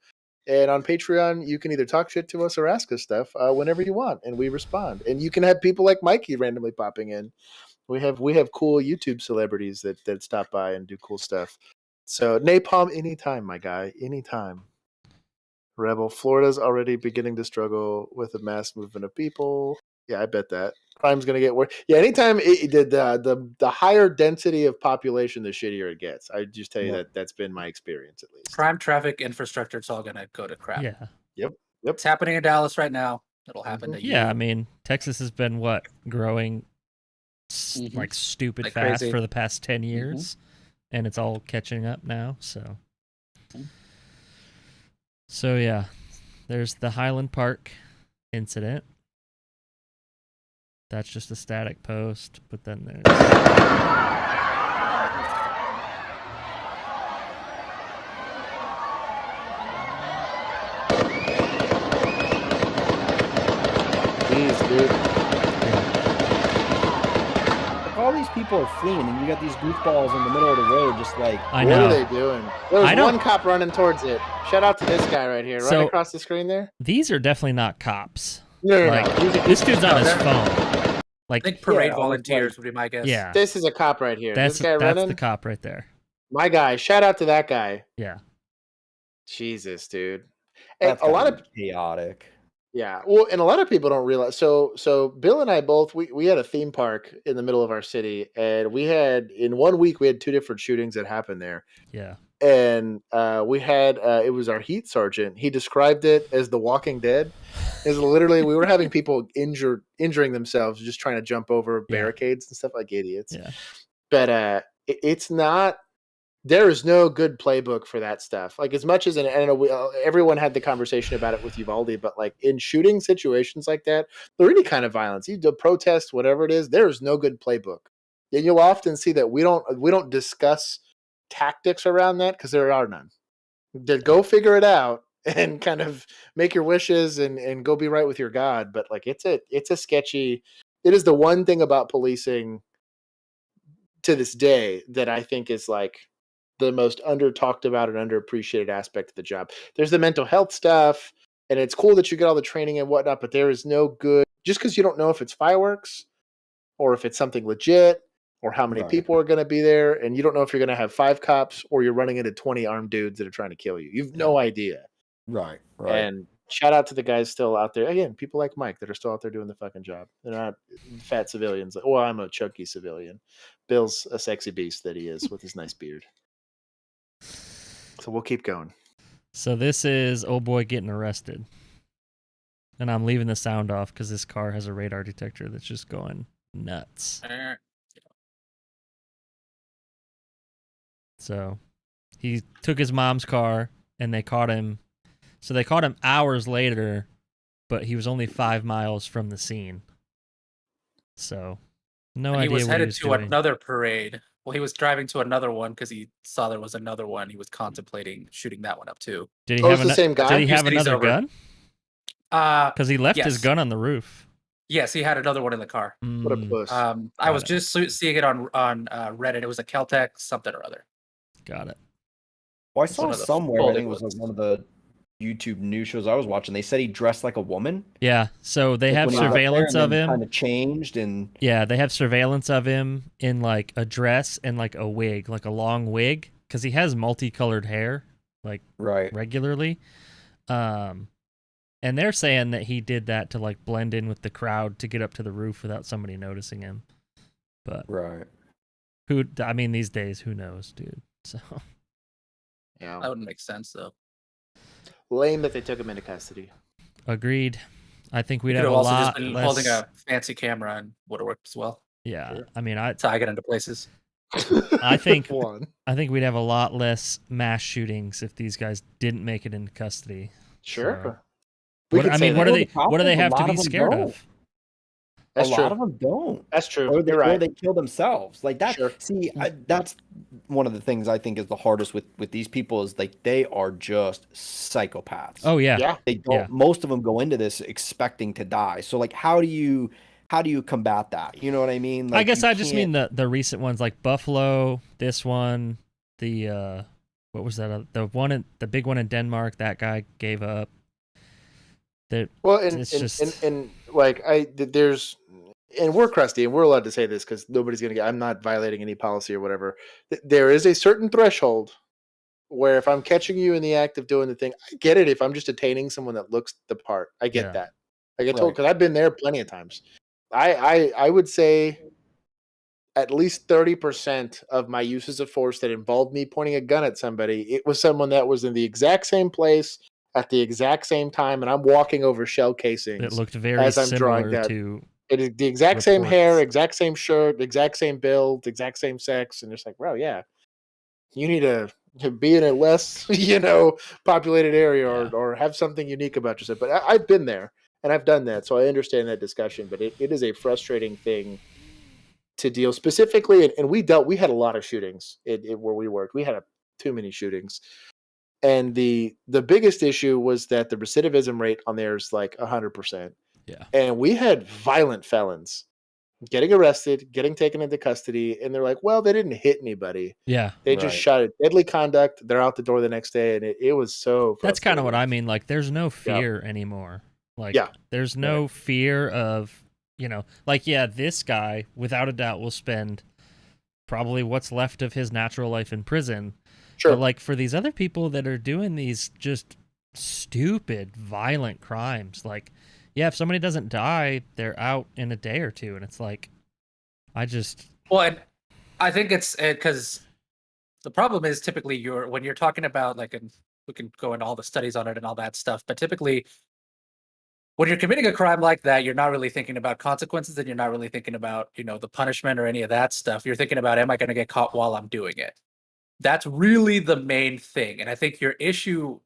And on Patreon, you can either talk shit to us or ask us stuff whenever you want, and we respond. And you can have people like Mikey randomly popping in. We have cool YouTube celebrities that stop by and do cool stuff. So Napalm, anytime, my guy, anytime. Rebel, Florida's already beginning to struggle with a mass movement of people. Yeah, I bet that crime's gonna get worse. Yeah, anytime the higher density of population, the shittier it gets. I just tell you that's been my experience at least. Crime, traffic, infrastructure, it's all gonna go to crap. Yeah. Yep. It's happening in Dallas right now. It'll happen to you. Yeah, I mean, Texas has been growing like stupid Like fast crazy. for the past 10 years, and it's all catching up now. So yeah, there's the Highland Park incident. That's just a static post, but then there's Jeez, dude. All these people are fleeing, and you got these goofballs in the middle of the road, just like. I What know. are they doing? There was one cop running towards it. Shout out to this guy right here, right across the screen there. These are definitely not cops. No. Like, this dude's on his phone. Like, I think parade volunteers would be my guess. yeah, This is a cop right here. that's This guy running. the cop right there. My guy. Shout out to that guy. Yeah. Jesus, dude. And That's a lot of chaotic. Yeah, well, and a lot of people don't realize. So Bill and I both we had a theme park in the middle of our city, and we had in 1 week we had 2 different shootings that happened there. Yeah. And we had it was our heat sergeant. He described it as The Walking Dead. Is literally we were having people injuring themselves just trying to jump over barricades and stuff like idiots. Yeah. But it's not. There is no good playbook for that stuff. Like as much as, and I know everyone had the conversation about it with Uvalde, but like in shooting situations like that, or any kind of violence, you do protest, whatever it is, there is no good playbook. And you'll often see that we don't discuss tactics around that because there are none. Go figure it out and kind of make your wishes and go be right with your God. But like it's a sketchy. It is the one thing about policing to this day that I think is like the most under talked about and underappreciated aspect of the job. There's the mental health stuff, and it's cool that you get all the training and whatnot, but there is no good, just because you don't know if it's fireworks or if it's something legit or how many people are going to be there, and you don't know if you're going to have 5 cops or you're running into 20 armed dudes that are trying to kill you. You've no idea. Right. And shout out to the guys still out there. Again, people like Mike that are still out there doing the fucking job. They're not fat civilians. Like, well, I'm a chunky civilian. Bill's a sexy beast that he is with his nice beard. So we'll keep going. So this is old boy getting arrested. And I'm leaving the sound off because this car has a radar detector that's just going nuts. So he took his mom's car and they caught him. So they caught him hours later, but he was only 5 miles from the scene. So no idea He was what headed he was to doing. another parade. Well, he was driving to another one because he saw there was another one. He was contemplating shooting that one up too. Did he have the same guy? Did he have He's another over. gun? Because he left his Yes. gun on the roof. Yes, he had another one in the car. What a puss. I was it. just seeing it on Reddit. It was a Caltech something or other. Got it. Well, I It's saw one of the somewhere, I folded think it was like ones. one of the YouTube news shows I was watching. They said he dressed like a woman. Yeah. So they Like have when he was up there, surveillance and of then him. kind of changed and Yeah, they have surveillance of him in like a dress and like a wig, like a long wig, because he has multicolored hair, like right. regularly. And they're saying that he did that to like blend in with the crowd to get up to the roof without somebody noticing him. But Right. I mean, these days, who knows, dude? So Yeah. That wouldn't make sense though. Lame that they took him into custody. agreed. I think We we'd could have have a also just lot been less. holding a fancy camera and would have worked as well. Yeah, Sure. I mean, That's how I get into places. I think One. I think we'd have a lot less mass shootings if these guys didn't make it into custody. Sure. So, We what, could I say mean, what that. do they? What do they A have to lot be of them scared don't. of? That's a true. lot of them don't. That's true. Or You're right. they kill themselves. Like that. Sure. See, that's one of the things I think is the hardest with these people is like they are just psychopaths. Oh yeah, Yeah. They don't. Yeah. Most of them go into this expecting to die. So like, how do you combat that? You know what I mean? Like, I guess you I just mean can't- the recent ones like Buffalo. This one, the what was that? The big one in Denmark. That guy gave up. That Well, and it's just like there's, and we're crusty, and we're allowed to say this because nobody's gonna get. I'm not violating any policy or whatever. There is a certain threshold where if I'm catching you in the act of doing the thing, I get it. If I'm just detaining someone that looks the part, I get Yeah. that. I get told Right. because I've been there plenty of times. I would say at least 30% of my uses of force that involved me pointing a gun at somebody, it was someone that was in the exact same place at the exact same time, and I'm walking over shell casings it looked very as I'm drawing similar that. to It is the exact same hair, reports. exact same shirt, exact same build, exact same sex, and it's like, well, yeah, you need to be in a less, populated area Yeah. or have something unique about yourself. But I've been there and I've done that, so I understand that discussion. But it is a frustrating thing to deal specifically, and we had a lot of shootings where we worked. We had too many shootings, and the biggest issue was that the recidivism rate on there is like 100%. Yeah. And we had violent felons getting arrested, getting taken into custody, and they're like, well, they didn't hit anybody. Yeah. They just Right. shot at deadly conduct. They're out the door the next day, and it was so That's kind of what I frustrating. mean. Like, there's no fear anymore. Like, Yeah. there's no fear of, like, yeah, this guy, without a doubt, will spend probably what's left of his natural life in prison. Sure. But, like, for these other people that are doing these just stupid, violent crimes, like, yeah, if somebody doesn't die, they're out in a day or two. And it's like, Well, and I think it's because the problem is typically when you're talking about like, and we can go into all the studies on it and all that stuff, but typically when you're committing a crime like that, you're not really thinking about consequences and you're not really thinking about, the punishment or any of that stuff. You're thinking about, am I going to get caught while I'm doing it? That's really the main thing. And I think your issue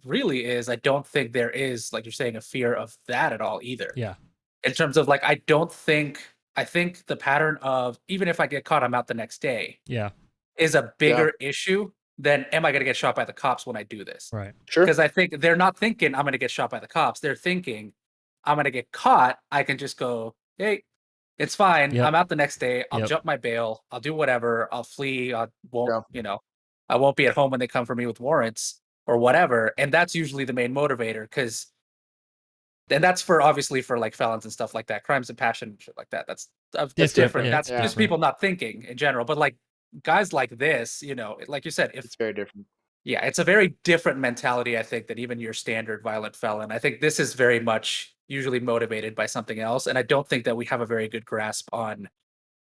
really is, I don't think there is, like you're saying, a fear of that at all either. Yeah. In terms of like, I think the pattern of, even if I get caught, I'm out the next day, yeah, is a bigger issue than, am I going to get shot by the cops when I do this? right. Sure. Because I think they're not thinking I'm going to get shot by the cops. They're thinking I'm going to get caught. I can just go, hey, it's fine. Yep. I'm out the next day. I'll Yep. jump my bail. I'll do whatever. I'll flee. I won't, Yeah. I won't be at home when they come for me with warrants or whatever. And that's usually the main motivator, because then that's obviously for like felons and stuff like that, crimes of passion and shit like that. That's different. Yeah, That's it's just different. people not thinking in general. But like guys like this, like you said, if It's very different. yeah, it's a very different mentality, I think, than even your standard violent felon. I think this is very much usually motivated by something else. And I don't think that we have a very good grasp on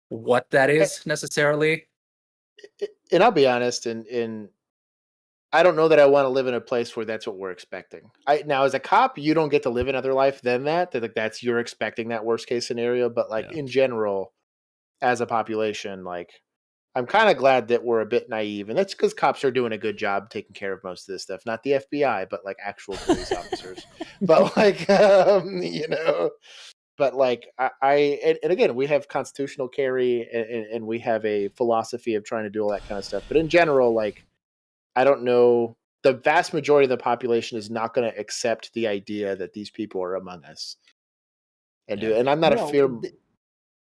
what that is necessarily. And I'll be honest, and I don't know that I want to live in a place where that's what we're expecting. Now, as a cop, you don't get to live another life than that. Like that's, you're expecting that worst case scenario. But like Yeah. in general, as a population, like I'm kind of glad that we're a bit naive, and that's because cops are doing a good job taking care of most of this stuff. Not the FBI, but like actual police officers. But like, But like and again, we have constitutional carry, and we have a philosophy of trying to do all that kind of stuff. But in general, like I don't know, the vast majority of the population is not going to accept the idea that these people are among us. and do it. And I'm not a fear.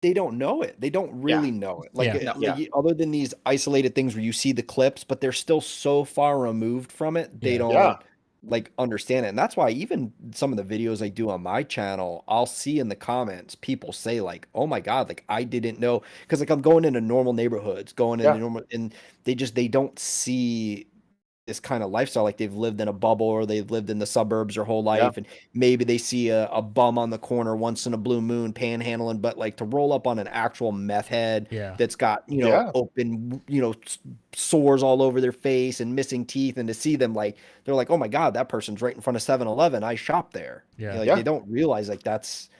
They don't know it. They don't really know it. Like, other than these isolated things where you see the clips, but they're still so far removed from it, they don't like understand it. And that's why even some of the videos I do on my channel, I'll see in the comments people say like, "Oh my God, like I didn't know," because like I'm going into normal neighborhoods, going into normal, and they don't see this kind of lifestyle. Like they've lived in a bubble or they've lived in the suburbs their whole life, and maybe they see a bum on the corner once in a blue moon panhandling, but like to roll up on an actual meth head that's got open sores all over their face and missing teeth, and to see them like they're like, oh my God, that person's right in front of 7-Eleven, I shop there. They don't realize like that's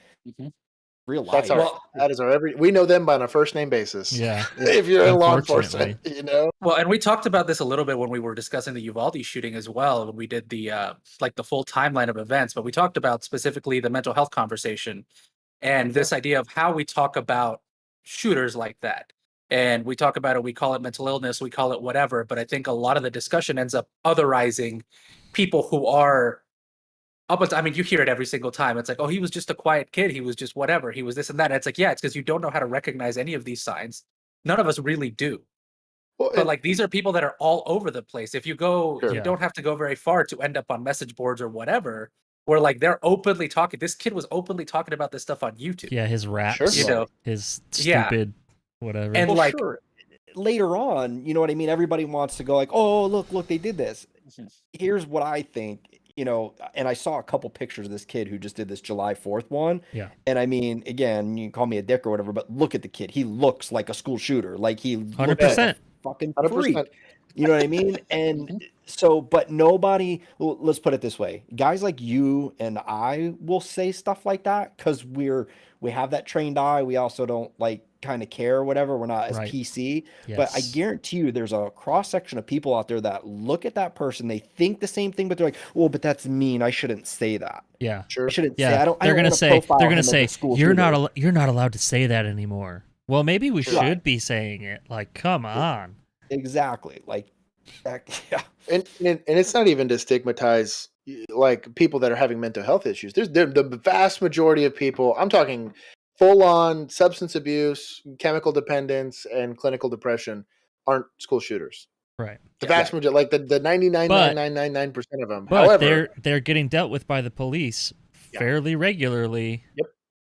real life. That is our we know them on a first name basis. If you're in law enforcement, Well, and we talked about this a little bit when we were discussing the Uvalde shooting as well, when we did the like the full timeline of events, but we talked about specifically the mental health conversation and this idea of how we talk about shooters like that. And we talk about it, we call it mental illness, we call it whatever, but I think a lot of the discussion ends up otherizing people who are I mean, you hear it every single time. It's like, oh, he was just a quiet kid. He was just whatever. He was this and that. And it's like, yeah, it's because you don't know how to recognize any of these signs. None of us really do. Well, but like, these are people that are all over the place. If you go, you don't have to go very far to end up on message boards or whatever, where like they're openly talking. This kid was openly talking about this stuff on YouTube. Yeah, his raps, his stupid whatever. And like later on, you know what I mean? Everybody wants to go like, oh, look, they did this. Here's what I think. And I saw a couple pictures of this kid who just did this July 4th one. Yeah. And I mean, again, you can call me a dick or whatever, but look at the kid. He looks like a school shooter. Like he 100%. Fucking 100%. You know what I mean? And so, but nobody, let's put it this way. Guys like you and I will say stuff like that because we have that trained eye. We also don't like kind of care or whatever. We're not as PC. But I guarantee you there's a cross section of people out there that look at that person, they think the same thing, but they're like, well, but that's mean. I shouldn't say that. Yeah. Sure. I shouldn't say they're gonna say you're not allowed to say that anymore. Well, maybe we should be saying it. Like, come on. Exactly. Like, yeah. And it's not even to stigmatize like people that are having mental health issues. There's the vast majority of people. I'm talking full on substance abuse, chemical dependence, and clinical depression aren't school shooters. Right. The vast majority, like the 99.9999% of them. But However, they're getting dealt with by the police fairly regularly.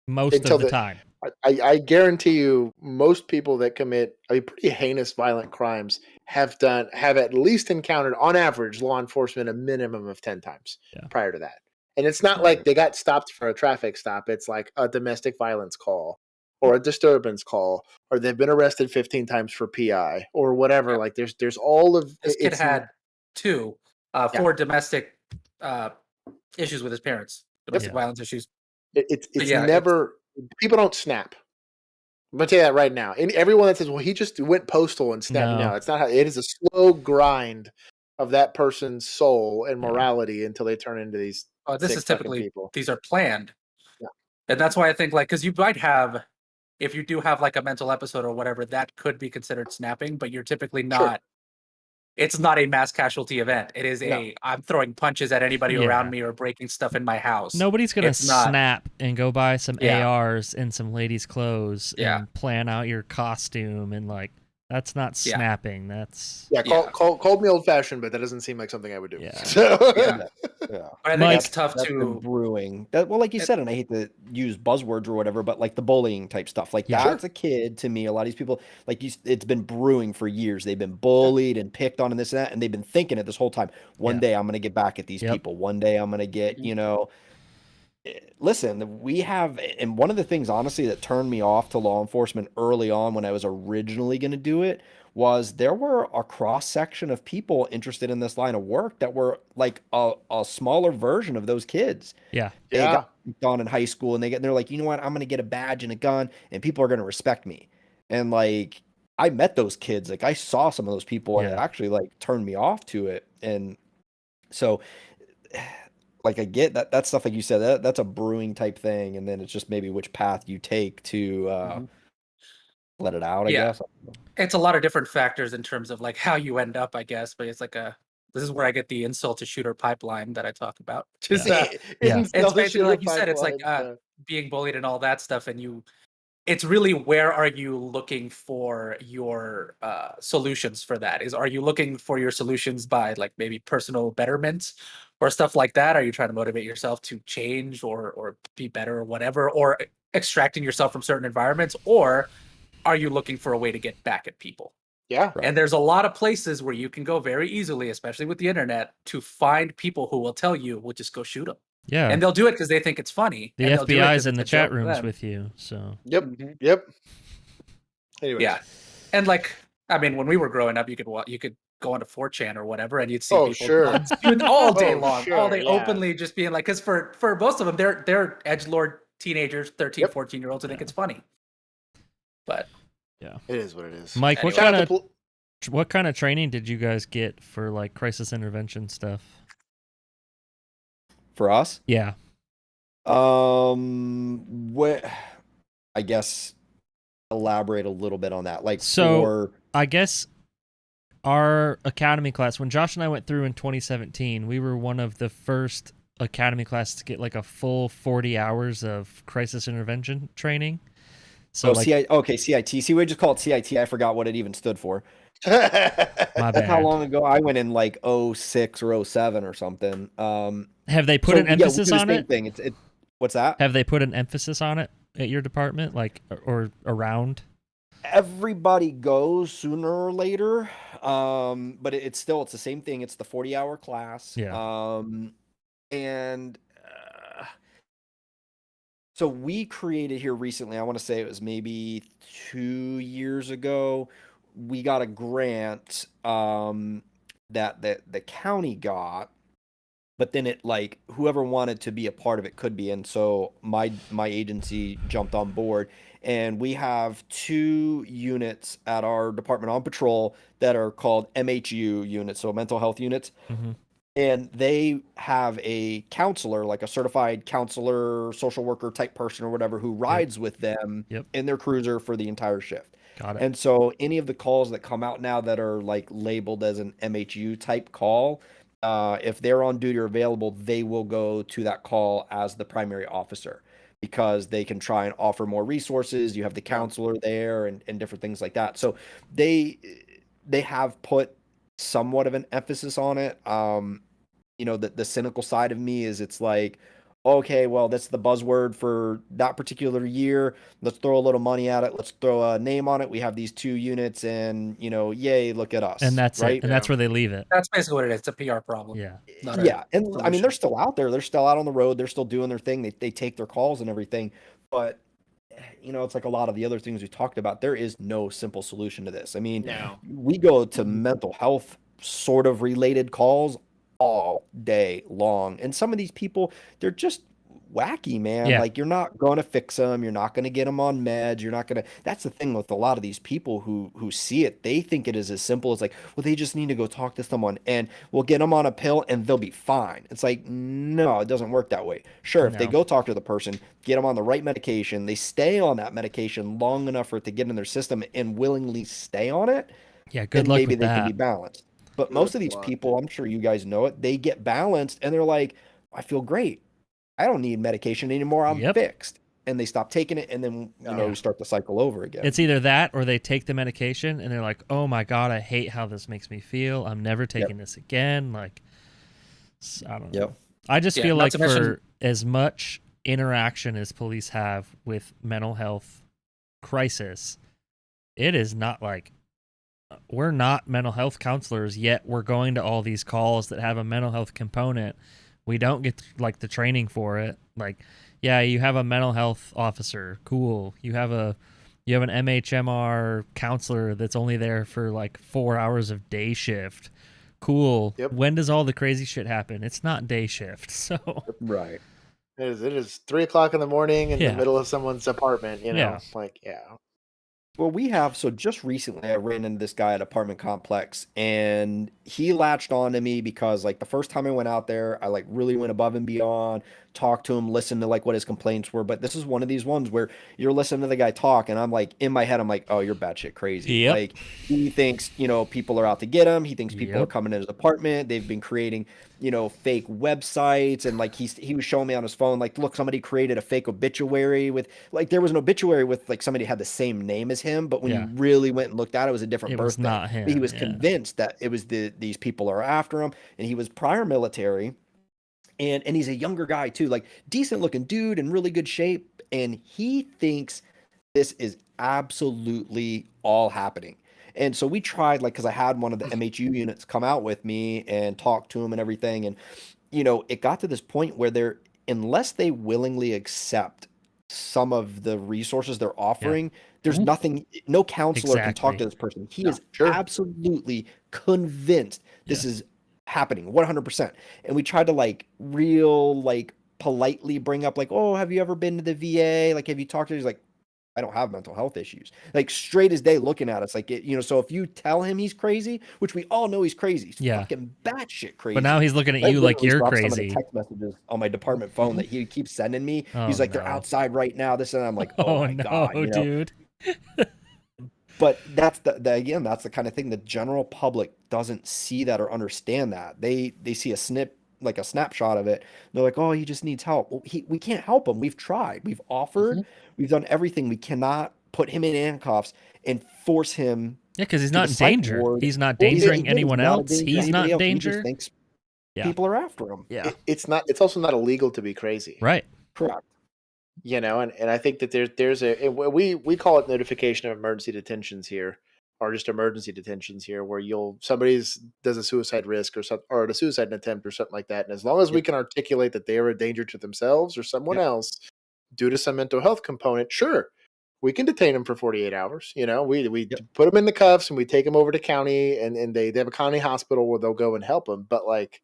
Most of the time. I guarantee you, most people that commit pretty heinous violent crimes have at least encountered, on average, law enforcement a minimum of 10 times prior to that. And it's not like they got stopped for a traffic stop. It's like a domestic violence call or a disturbance call, or they've been arrested 15 times for PI or whatever. Yeah. Like there's all of this kid had 4 domestic issues with his parents, domestic violence issues. It's never. People don't snap. I'm gonna tell you that right now. And everyone that says, "Well, he just went postal and snapped," no, it's not how. It is a slow grind of that person's soul and morality until they turn into these. This is typically people. These are planned, and that's why I think because you might have, if you do have like a mental episode or whatever, that could be considered snapping, but you're typically not. Sure. It's not a mass casualty event. It is I'm throwing punches at anybody around me or breaking stuff in my house. Nobody's going to snap and go buy some ARs and some ladies' clothes and plan out your costume and like, that's not snapping. That's call me old fashioned, but that doesn't seem like something I would do. Yeah. So, I think it's tough to brewing. Well, like you said, and I hate to use buzzwords or whatever, but like the bullying type stuff, like that's a kid to me. A lot of these people, like it's been brewing for years. They've been bullied and picked on and this and that, and they've been thinking it this whole time. One day I'm going to get back at these people. One day I'm going to get, Listen, we have, and one of the things, honestly, that turned me off to law enforcement early on when I was originally going to do it was there were a cross section of people interested in this line of work that were like a smaller version of those kids. Yeah. They got gone in high school and they're like, you know what, I'm going to get a badge and a gun and people are going to respect me. And like, I met those kids, like I saw some of those people and it actually like turned me off to it. And so like I get that stuff, like you said, that's a brewing type thing, and then it's just maybe which path you take to let it out. I guess it's a lot of different factors in terms of like how you end up, I guess. But it's like this is where I get the insult to shooter pipeline that I talk about. Just it's basically like you said. It's like being bullied and all that stuff, and it's really where are you looking for your solutions for that? Are you looking for your solutions by like maybe personal betterment or stuff like that? Are you trying to motivate yourself to change or be better or whatever, or extracting yourself from certain environments, or are you looking for a way to get back at people? Yeah. Right. And there's a lot of places where you can go very easily, especially with the internet, to find people who will tell you, "We'll just go shoot them." Yeah. And they'll do it because they think it's funny. The and they'll do it 'cause FBI's in it's the a chat joke for rooms them. with you, so. Yep. Mhm. Yep. Anyways. Yeah, and like, I mean, when we were growing up, you could go onto 4chan or whatever, and you'd see Oh, people sure. doing all day Oh, long, sure, all day yeah. openly just being like, because for most of them, they're edgelord teenagers, 13, Yep. 14-year-olds, who think it's funny. But It is what it is. Mike, Anyway. what kind of training did you guys get for like crisis intervention stuff? For us? Yeah. What? I guess elaborate a little bit on that. Like, So I guess our academy class, when Josh and I went through in 2017, we were one of the first academy classes to get like a full 40 hours of crisis intervention training. So CIT. See, we just call it CIT. I forgot what it even stood for. my That's how bad. long ago I went in, like 06 or 07 or something. Have they put an emphasis on it? Thing. It's what's that? Have they put an emphasis on it at your department, like or around? Everybody goes sooner or later, but it's the same thing. It's the 40-hour class. Yeah. And so we created here recently, I want to say it was maybe 2 years ago, we got a grant that the county got, but then it, like, whoever wanted to be a part of it could be, and so my agency jumped on board, and we have 2 units at our department on patrol that are called MHU units, so mental health units. Mm-hmm. And they have a counselor, like a certified counselor, social worker type person or whatever, who rides with them in their cruiser for the entire shift. Got it. And so any of the calls that come out now that are like labeled as an MHU type call, if they're on duty or available, they will go to that call as the primary officer, because they can try and offer more resources. You have the counselor there and different things like that. So they have put somewhat of an emphasis on it. The cynical side of me is, it's like, okay, well, that's the buzzword for that particular year. Let's throw a little money at it. Let's throw a name on it. We have these 2 units, and yay, look at us. And that's right? it. And that's where they leave it. that's basically what it is. It's a PR problem. Yeah. And I mean, they're still out there. They're still out on the road. They're still doing their thing. They take their calls and everything. But it's like a lot of the other things we talked about. There is no simple solution to this. I mean, we go to mental health sort of related calls all day long. And some of these people, they're just wacky, man. Yeah. Like, you're not going to fix them. You're not going to get them on meds. You're not going to, that's the thing with a lot of these people who see it. They think it is as simple as like, well, they just need to go talk to someone and we'll get them on a pill and they'll be fine. It's like, no, it doesn't work that way. Sure. If they go talk to the person, get them on the right medication, they stay on that medication long enough for it to get in their system and willingly stay on it. Yeah. Good luck maybe with they that. can be balanced. But most of these people, I'm sure you guys know it, they get balanced and they're like, I feel great. I don't need medication anymore. I'm fixed. And they stop taking it, and then, we start the cycle over again. It's either that or they take the medication and they're like, oh my God, I hate how this makes me feel. I'm never taking this again. Like, I don't know. I just feel like for as much interaction as police have with mental health crisis, it is not like, we're not mental health counselors, yet we're going to all these calls that have a mental health component. We don't get like the training for it. Like, yeah, you have a mental health officer, cool. You have an MHMR counselor that's only there for like 4 hours of day shift, cool. When does all the crazy shit happen? It's not day shift, so right. It is 3 o'clock in the morning in the middle of someone's apartment. Well, we have. So just recently, I ran into this guy at apartment complex, and he latched on to me because, like, the first time I went out there, I like really went above and beyond, talked to him, listened to like what his complaints were. But this is one of these ones where you're listening to the guy talk, and I'm like, in my head, I'm like, oh, you're batshit crazy. Yep. Like, he thinks, people are out to get him. He thinks people are Yep. coming in his apartment. They've been creating, fake websites, and like he was showing me on his phone, like, look, somebody created a fake obituary with, like, there was an obituary with like somebody had the same name as him, but when Yeah. you really went and looked at it, it was a different It was birthday. not But he him, was yeah. convinced that it was these people are after him, and he was prior military, and he's a younger guy too, like decent looking dude in really good shape, and he thinks this is absolutely all happening. And so we tried, like, because I had one of the MHU units come out with me and talk to him and everything, and it got to this point where unless they willingly accept some of the resources they're offering, there's nothing, no counselor can talk Exactly. to this person. He No, is sure. absolutely convinced this Yeah. is happening 100%. And we tried to like real, like politely bring up like, oh, have you ever been to the VA? Like, have you talked to, he's like, I don't have mental health issues. Like straight as day looking at us. Like, so if you tell him he's crazy, which we all know he's crazy, he's Yeah. fucking batshit crazy. But now he's looking at I you like literally you're stopped some of the crazy. text messages on my department phone that he keeps sending me. Oh, He's like, they're no. outside right now. This and that. I'm like, oh, Oh my no, God, dude. But that's again, that's the kind of thing the general public doesn't see that or understand that. They see a snapshot of it. They're like, oh, he just needs help. Well, we can't help him. We've tried. We've offered. We've done everything. We cannot put him in handcuffs and force him. Yeah, because he's to not the in psych danger. ward. He's not Well, endangering again, anyone not a else. danger to He's not anybody in else. He danger. just thinks Yeah. people are after him. Yeah. It's also not illegal to be crazy. Right. Correct. And I think that there's we call it notification of emergency detentions here, or just emergency detentions here, where somebody does a suicide risk or a suicide attempt or something like that, and as long as we can articulate that they are a danger to themselves or someone else due to some mental health component, sure, we can detain them for 48 hours. We put them in the cuffs and we take them over to county, and they have a county hospital where they'll go and help them, but like.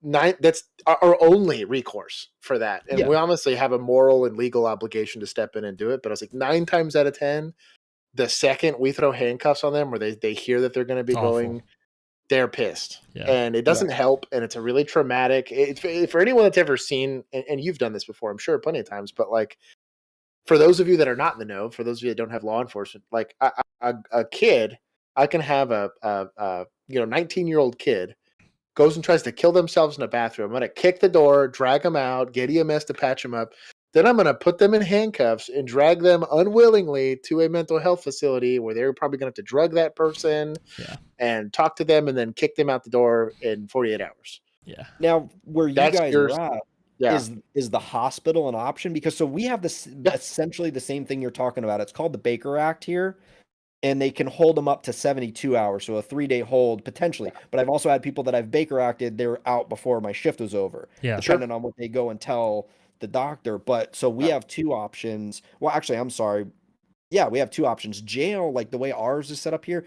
That's our only recourse for that, and we honestly have a moral and legal obligation to step in and do it. But I was like, 9 times out of 10, the second we throw handcuffs on them, or they hear that they're going to be going, they're pissed, and it doesn't help, and it's a really traumatic. For anyone that's ever seen, and you've done this before, I'm sure, plenty of times, but like for those of you that are not in the know, for those of you that don't have law enforcement, like a kid, I can have a 19-year-old kid goes and tries to kill themselves in a bathroom. I'm going to kick the door, drag them out, get EMS to patch them up. Then I'm going to put them in handcuffs and drag them unwillingly to a mental health facility where they're probably going to have to drug that person and talk to them and then kick them out the door in 48 hours. Yeah. Now, where you That's guys yours. are at, Yeah. is the hospital an option? Because so we have this essentially the same thing you're talking about. It's called the Baker Act here. And they can hold them up to 72 hours, so a 3-day hold potentially. But I've also had people that I've Baker acted, they're out before my shift was over, depending on what they go and tell the doctor. But so we have 2 options. Well, actually, I'm sorry. Yeah, we have 2 options. Jail, like the way ours is set up here,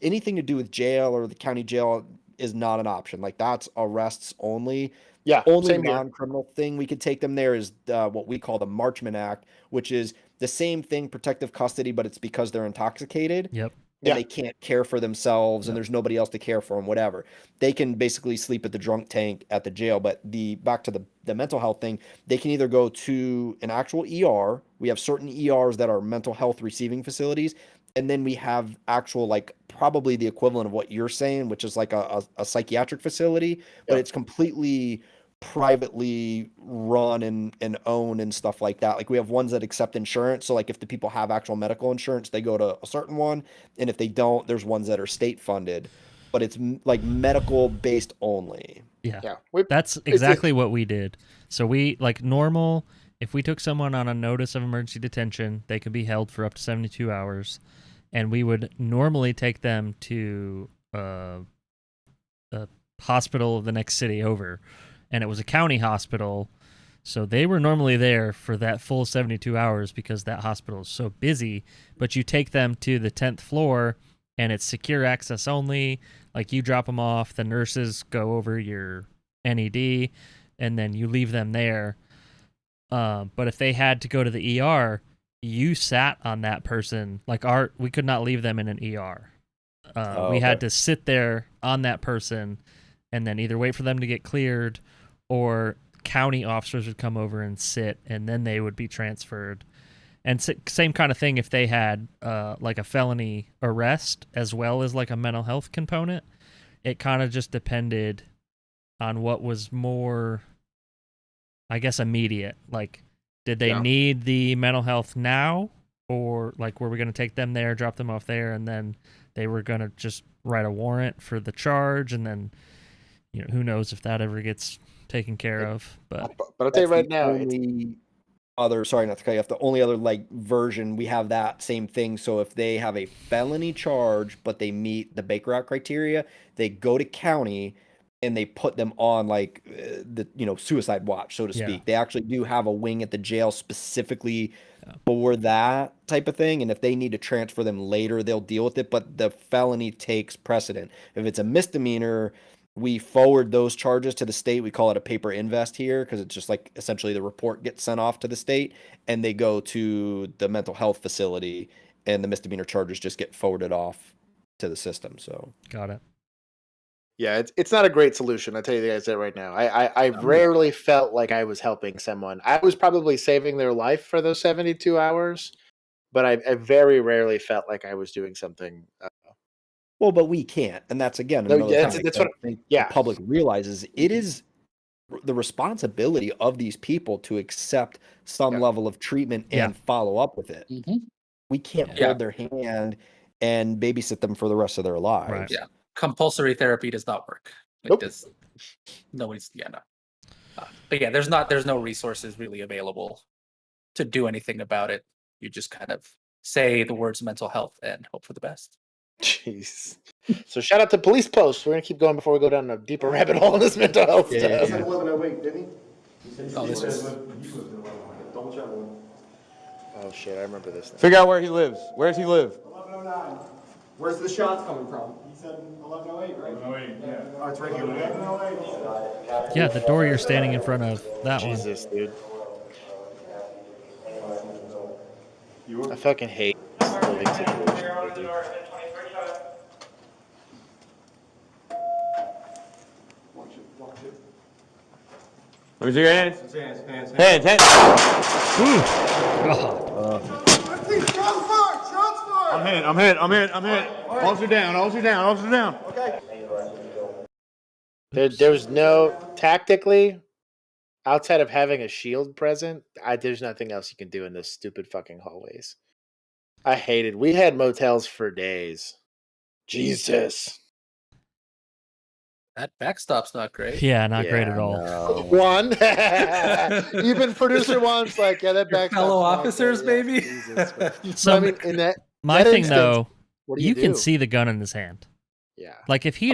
anything to do with jail or the county jail is not an option. Like that's arrests only. Yeah, only same here. non-criminal thing we could take them there is what we call the Marchman Act, which is the same thing, protective custody, but it's because they're intoxicated. Yep. And they can't care for themselves, and there's nobody else to care for them, whatever. They can basically sleep at the drunk tank at the jail. But back to the mental health thing, they can either go to an actual ER. We have certain ERs that are mental health receiving facilities. And then we have actual, like, probably the equivalent of what you're saying, which is like a psychiatric facility, but it's completely privately run and owned and stuff like that. Like we have ones that accept insurance. So like if the people have actual medical insurance, they go to a certain one. And if they don't, there's ones that are state funded, but it's like medical based only. Yeah. That's exactly what we did. So we, like normal, if we took someone on a notice of emergency detention, they could be held for up to 72 hours. And we would normally take them to a hospital of the next city over. And it was a county hospital, so they were normally there for that full 72 hours because that hospital is so busy. But you take them to the 10th floor, and it's secure access only. Like you drop them off, the nurses go over your NED, and then you leave them there. But if they had to go to the ER, you sat on that person. Like we could not leave them in an ER. We had to sit there on that person and then either wait for them to get cleared or county officers would come over and sit and then they would be transferred. And same kind of thing if they had like a felony arrest as well as like a mental health component. It kind of just depended on what was more, I guess, immediate. Like, did they need the mental health now? Or like, were we going to take them there, drop them off there, and then they were going to just write a warrant for the charge? And then, you know, who knows if that ever gets taken care of. But I'll tell you right now, sorry not to cut you off, the only other like version we have that same thing. So if they have a felony charge but they meet the Baker Act criteria, they go to county and they put them on like the suicide watch, so to speak. They actually do have a wing at the jail specifically for that type of thing, and if they need to transfer them later, they'll deal with it, but the felony takes precedent. If it's a misdemeanor, we forward those charges to the state. We call it a paper invest here because it's just like essentially the report gets sent off to the state and they go to the mental health facility and the misdemeanor charges just get forwarded off to the system. So got it. Yeah, it's not a great solution. I'll tell you guys that right now. I rarely felt like I was helping someone. I was probably saving their life for those 72 hours, but I very rarely felt like I was doing something. Well, but we can't, and that's again another thing that's what the public realizes. It is the responsibility of these people to accept some level of treatment and follow up with it. Mm-hmm. We can't hold their hand and babysit them for the rest of their lives. Right. Yeah, compulsory therapy does not work. Like this, nobody's no. But yeah, there's no resources really available to do anything about it. You just kind of say the words mental health and hope for the best. Jeez. So shout out to police posts. We're gonna keep going before we go down a deeper rabbit hole in this mental health stuff. He said 1108, didn't he? Oh, this is. Double check one. Oh shit, I remember this now. Figure out where he lives. Where does he live? 1109. Where's the shots coming from? He said 1108, right? 1108, yeah. Oh, it's right here. 1108. Yeah, the door you're standing in front of, that one. Jesus, dude. I fucking hate this living situation. Let me see your hands. Hands. Hands. God. I'm hit. Officer down. Okay. There's no tactically outside of having a shield present. There's nothing else you can do in those stupid fucking hallways. I hated. We had motels for days. Jesus. That backstop's not great. Yeah, not great at all. No. One. Even producer one's like, yeah, that back. Fellow officers, maybe. So I mean, in that my thing instance, though, what do you can do? see the gun in his hand. Yeah. Like if he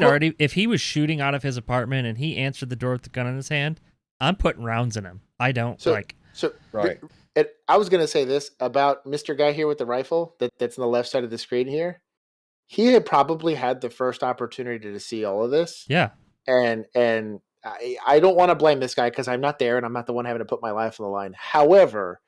was shooting out of his apartment and he answered the door with the gun in his hand, I'm putting rounds in him. I don't So Right. I was gonna say this about Mr. Guy here with the rifle that's on the left side of the screen here. He had probably had the first opportunity to see all of this. Yeah. And I don't want to blame this guy because I'm not there and I'm not the one having to put my life on the line. However,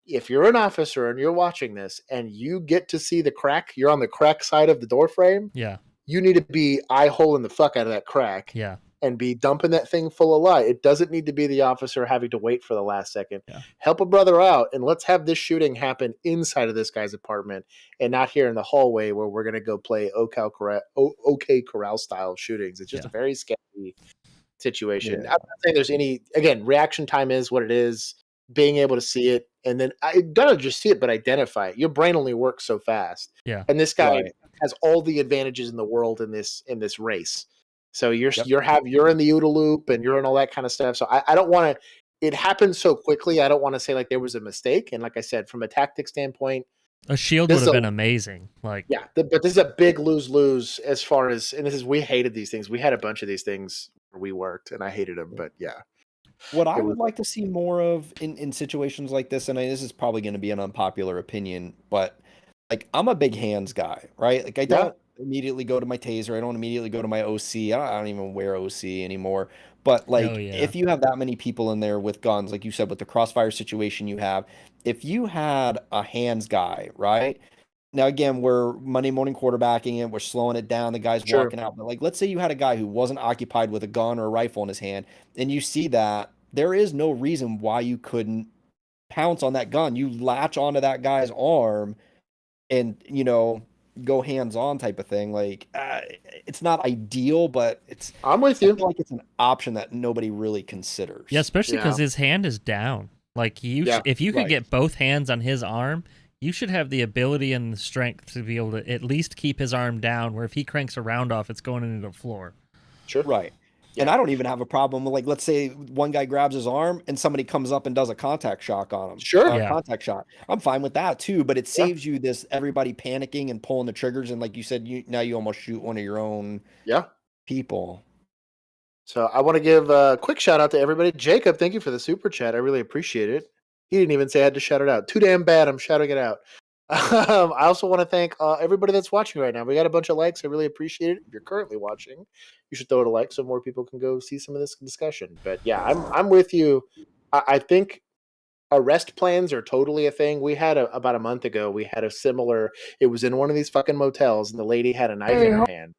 if you're an officer and you're watching this and you get to see the crack, you're on the crack side of the door frame. Yeah. You need to be eye holing the fuck out of that crack. Yeah. And be dumping that thing full of light. It doesn't need to be the officer having to wait for the last second. Yeah. Help a brother out, and let's have this shooting happen inside of this guy's apartment and not here in the hallway where we're going to go play OK Corral style shootings. It's just a very sketchy situation. I'm not saying there's any, again, reaction time is what it is, being able to see it, and then I don't just see it, but identify it. Your brain only works so fast. Yeah. And this guy has all the advantages in the world in this race. So you're in the OODA loop and you're in all that kind of stuff. So I don't want to. It happened so quickly. I don't want to say like there was a mistake. And like I said, from a tactic standpoint, a shield would have been amazing. Like but this is a big lose as far as. And we hated these things. We had a bunch of these things where we worked, and I hated them. But yeah, what I would like to see more of in situations like this, and this is probably going to be an unpopular opinion, but like I'm a big hands guy, right? Like I don't immediately go to my taser. I don't immediately go to my OC. I don't even wear OC anymore. But like, Oh, yeah. if you have that many people in there with guns, like you said, with the crossfire situation you have, if you had a hands guy, right? Now again, we're Monday morning quarterbacking it, we're slowing it down, the guy's Sure. walking out. But like, let's say you had a guy who wasn't occupied with a gun or a rifle in his hand, and you see that, there is no reason why you couldn't pounce on that gun. You latch onto that guy's arm and, go hands on type of thing. Like, it's not ideal, but I'm with I you. feel like it's an option that nobody really considers. Yeah, especially because Yeah. his hand is down. Like Yeah, if you could right. get both hands on his arm, you should have the ability and the strength to be able to at least keep his arm down. Where if he cranks a round off, it's going into the floor. Sure. Right. And Yeah. I don't even have a problem with, like, let's say one guy grabs his arm and somebody comes up and does a contact shock on him. Sure. Yeah. Contact shot. I'm fine with that too, but it saves you this everybody panicking and pulling the triggers. And like you said, now you almost shoot one of your own Yeah. people. So I want to give a quick shout out to everybody. Jacob, thank you for the super chat. I really appreciate it. He didn't even say I had to shout it out. Too damn bad. I'm shouting it out. I also want to thank everybody that's watching right now. We got a bunch of likes. I really appreciate it. If you're currently watching, you should throw it a like so more people can go see some of this discussion. But yeah, I'm with you. I think arrest plans are totally a thing. We had about a month ago. We had a similar. It was in one of these fucking motels, and the lady had a knife in her hand.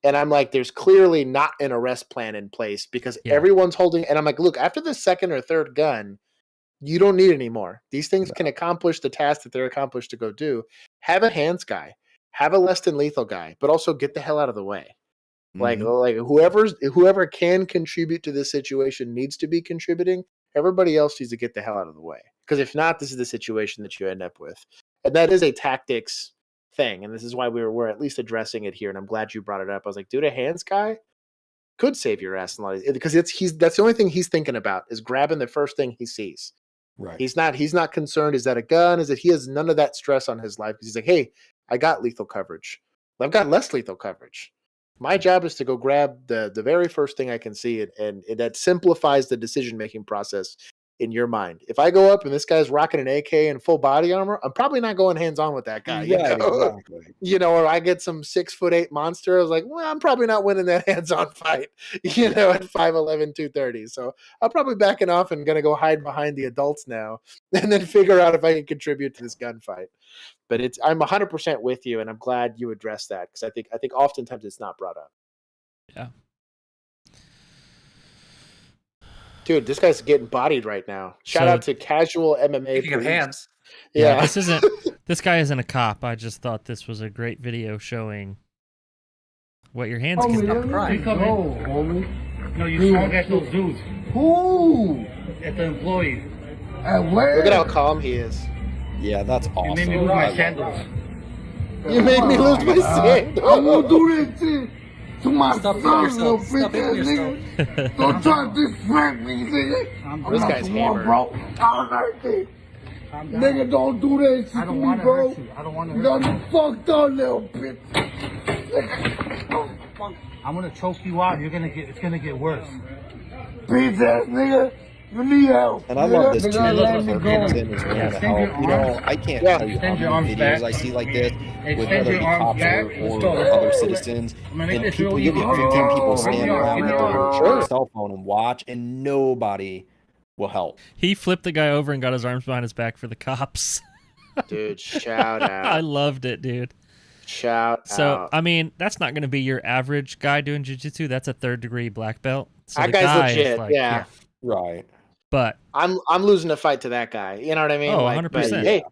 And I'm like, there's clearly not an arrest plan in place because Yeah. everyone's holding. And I'm like, look, after the second or third gun, you don't need any more. These things can accomplish the task that they're accomplished to go do. Have a hands guy, have a less than lethal guy, but also get the hell out of the way. Like whoever can contribute to this situation needs to be contributing. Everybody else needs to get the hell out of the way. Because if not, this is the situation that you end up with. And that is a tactics thing. And this is why we're at least addressing it here. And I'm glad you brought it up. I was like, dude, a hands guy could save your ass in a lot of, because that's the only thing he's thinking about is grabbing the first thing he sees. Right. He's not concerned. Is that a gun? Is it? He has none of that stress on his life because he's like, hey, I got lethal coverage. I've got less lethal coverage. My job is to go grab the very first thing I can see, and that simplifies the decision making process in your mind. If I go up and this guy's rocking an AK and full body armor, I'm probably not going hands on with that guy. Right, exactly. Or I get some 6'8" monster. I was like, well, I'm probably not winning that hands on fight. At 5'11", 230. So I'm probably backing off and gonna go hide behind the adults now, and then figure out if I can contribute to this gunfight. But I'm 100% with you, and I'm glad you addressed that because I think oftentimes it's not brought up. Yeah. Dude, this guy's getting bodied right now. Shout out to Casual MMA. Speaking of hands. Yeah. This guy isn't a cop. I just thought this was a great video showing what your hands can do. Homie. No, you shot at those dudes. Who? At the employees. At where? Look at how calm he is. Yeah, that's awesome. You made me lose my sandals. You made me lose my sandals. I won't do that shit to my Stop son, hitting little yourself. Stop bitch hitting ass yourself. nigga. Don't try to distract me, nigga. I'm This not guy's the one, hammered. bro. I'm hurt it. Nigga, don't do that shit to me, bro. I don't want to You hurt got you. me fucked up, little bitch. I'm gonna choke you out. It's gonna get worse. Bitch ass nigga. You need help. And I love this Nigga, too. let me For go. him is willing to Extend your help. arms. I can't Yeah. tell you how Extend your many arms videos back. I see like this with Extend whether it your be arms cops back. or Let's go. other citizens. I'm gonna make And this people, real you get easy. 15 people Give me standing your arm. around Give with me your their arm. cell phone and watch, and nobody will help. He flipped the guy over and got his arms behind his back for the cops. Dude, shout I out. loved it, dude. Shout So, out. I mean, that's not going to be your average guy doing jiu-jitsu. That's a third-degree black belt. So That the guy's guy is legit. like, Yeah. Right. But I'm losing a fight to that guy. You know what I mean? Oh, Like, 100%. But, hey,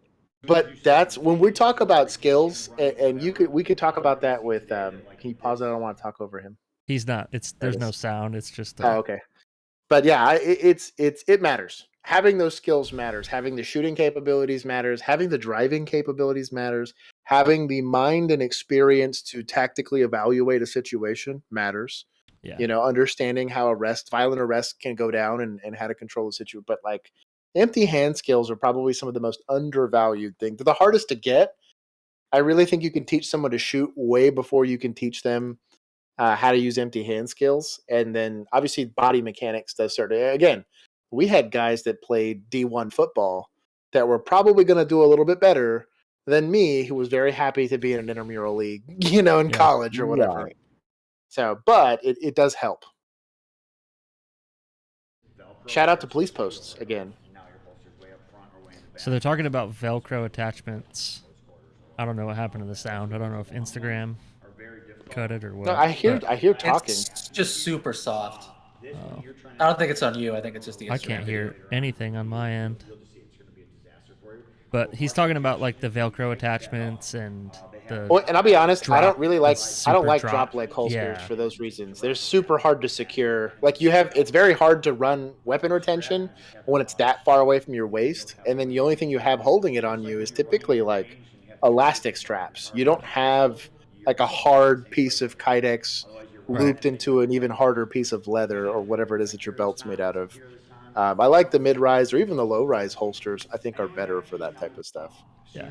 but that's when we talk about skills, and we could talk about that with. Can you pause it? I don't want to talk over him. he's not. There's no is- sound. It's just. Oh, okay. But yeah, it matters. Having those skills matters. Having the shooting capabilities matters. Having the driving capabilities matters. Having the mind and experience to tactically evaluate a situation matters. Yeah. Understanding how violent arrest can go down and how to control the situation. But like empty hand skills are probably some of the most undervalued things. They're the hardest to get. I really think you can teach someone to shoot way before you can teach them how to use empty hand skills. And then obviously body mechanics does certain. Again, we had guys that played D1 football that were probably going to do a little bit better than me, who was very happy to be in an intramural league, you know, in college or whatever. Right. So, but it does help. Shout out to police posts again. So they're talking about Velcro attachments. I don't know what happened to the sound. I don't know if Instagram cut it or what. No, I hear talking. It's just super soft. Oh. I don't think it's on you. I think it's just the Instagram I can't video. hear anything on my end. But he's talking about like the Velcro attachments and the. Well, and I'll be honest, I don't really like. the I don't super like drop. drop leg holsters Yeah. for those reasons. They're super hard to secure. Like it's very hard to run weapon retention when it's that far away from your waist, and then the only thing you have holding it on you is typically like elastic straps. You don't have like a hard piece of Kydex looped into an even harder piece of leather or whatever it is that your belt's made out of. I like the mid-rise or even the low-rise holsters. I think are better for that type of stuff. Yeah.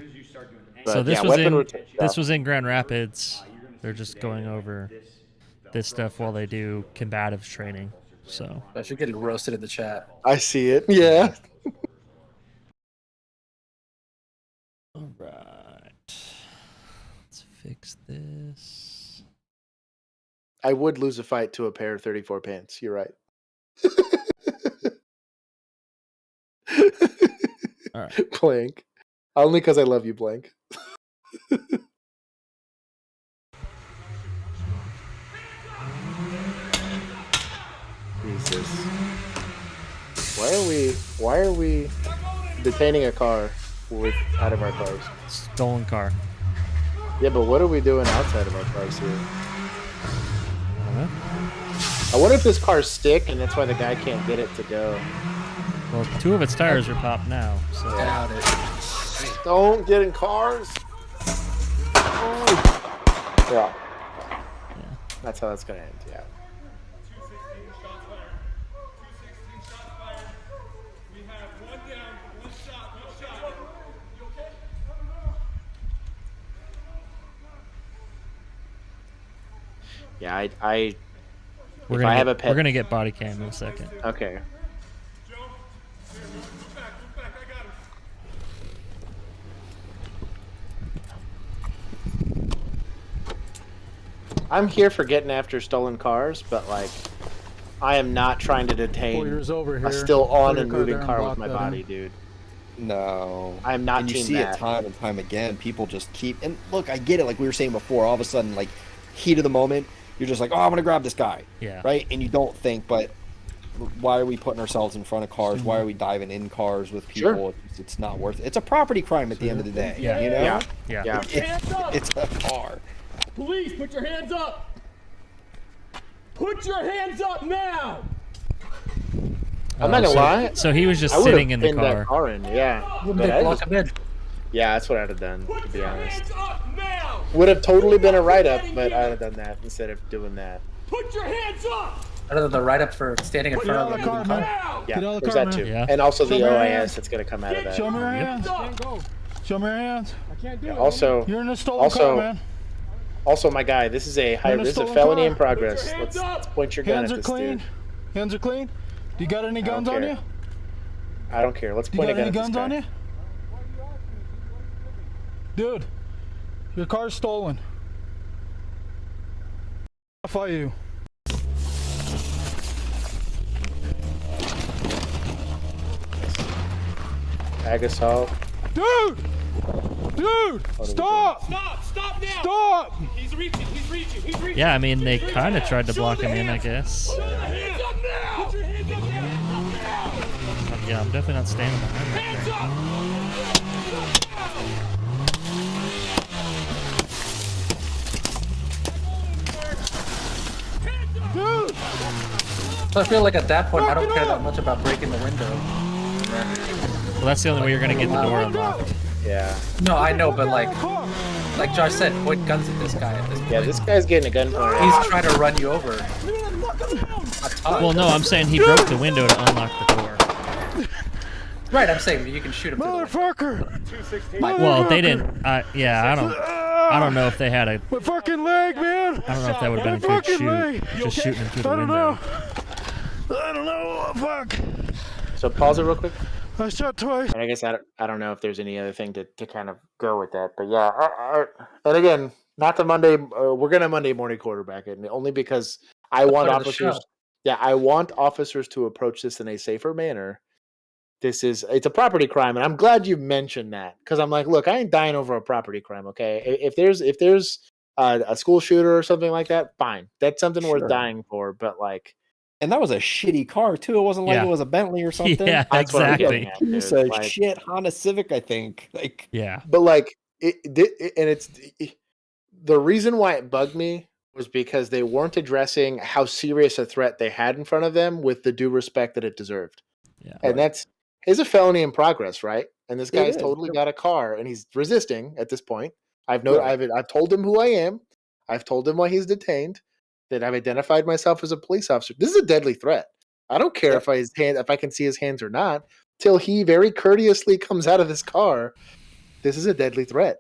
But, So this yeah, was weapon this was in Grand Rapids. They're just going over this stuff while they do combatives training. So I should get roasted in the chat. I see it. Yeah. all right, let's fix this. I would lose a fight to a pair of 34 pants. You're right. All right. Blank. Only because I love you, Blank. Jesus. Why are we detaining a car out of our cars? Stolen car. Yeah, but what are we doing outside of our cars here? Uh-huh. I wonder if this car's stick and that's why the guy can't get it to go. Well, 2 of its tires are popped now. So Doubt it. Don't get in cars. Oh. Yeah. That's how that's gonna end. Yeah. Yeah, we're if gonna I have get, a pet, we're gonna get body cam in a second. Okay. I'm here for getting after stolen cars, but like, I am not trying to detain a still on and moving car with my body, dude. No. I'm not and you team see that. it time and time again. People just keep, and look, I get it. Like we were saying before, all of a sudden, like heat of the moment, you're just like, oh, I'm gonna grab this guy. Yeah. Right? And you don't think, but why are we putting ourselves in front of cars? Why are we diving in cars with people? Sure. It's not worth it. It's a property crime at the end of the day. Yeah. You know? Yeah. It's a car. Police, put your hands up! Put your hands up now! I'm not gonna lie. So he was just I would've sitting in the pinned car. that car in, yeah. Wouldn't But they I block just- him in? yeah, that's what I'd have done, to be honest. Hands up now! Would have totally been a write-up, but I'd have done that instead of doing that. Put your hands up! Other than the write-up for standing in front of the moving car. Now! Yeah, Get out of the there's car, that man. too. Yeah. And also the Show me your OIS hands. that's gonna come out of that. Show me your hands. Show me your hands. Also, You're in a stolen car, man. Also, my guy, this is a in a this is a stolen felony car. in progress. Put your hands Let's up. point your gun Hands at are this clean. dude. Hands are clean. Do you got any guns on care. you? I don't care. Let's Do you point a got gun any at this guns on guy. you? Dude, your car's stolen. Off are you? Agasol. Dude! Dude! Stop! Stop now! Stop! He's reaching! Yeah, I mean they kind of tried to block him in, I guess. Put your hands up now! Put your hands up now! Yeah, I'm definitely not standing behind that Hands thing. up! Dude! So I feel like at that point, I don't care that much about breaking the window. Well, that's the only way you're gonna get the door unlocked. Yeah. No, I know, but like Josh said, point guns at this guy at this point. Yeah, this guy's getting a gun pointed. He's trying to run you over. Well, no, I'm saying he broke the window to unlock the door. Right, I'm saying you can shoot him through the window. Motherfucker! Well, they didn't. Yeah, I don't know if they had a. My fucking leg, man! I don't know if that would have been a good shoot. Just shooting him through the I don't window. know. I don't know. Fuck. So pause it real quick. I shot twice. And I guess I don't know if there's any other thing to kind of go with that. But yeah, and again, not the Monday. We're gonna Monday morning quarterback it, only because I want part of the show. officers. Yeah, I want officers to approach this in a safer manner. It's a property crime, and I'm glad you mentioned that because I'm like, look, I ain't dying over a property crime. Okay, if there's a school shooter or something like that, fine, that's something Sure. worth dying for. But like, And that was a shitty car too. It wasn't like Yeah. it was a Bentley or something. Yeah, that's what I'm exactly. getting at, Piece dude. of Like, shit Honda Civic, I think. Like, Yeah. but like and it's the reason why it bugged me was because they weren't addressing how serious a threat they had in front of them with the due respect that it deserved. Yeah. And it's a felony in progress, right? And this guy's is. totally got a car and he's resisting at this point. I've told him who I am. I've told him why he's detained. That I've identified myself as a police officer. This is a deadly threat. I don't care if I can see his hands or not. Till he very courteously comes out of this car. This is a deadly threat.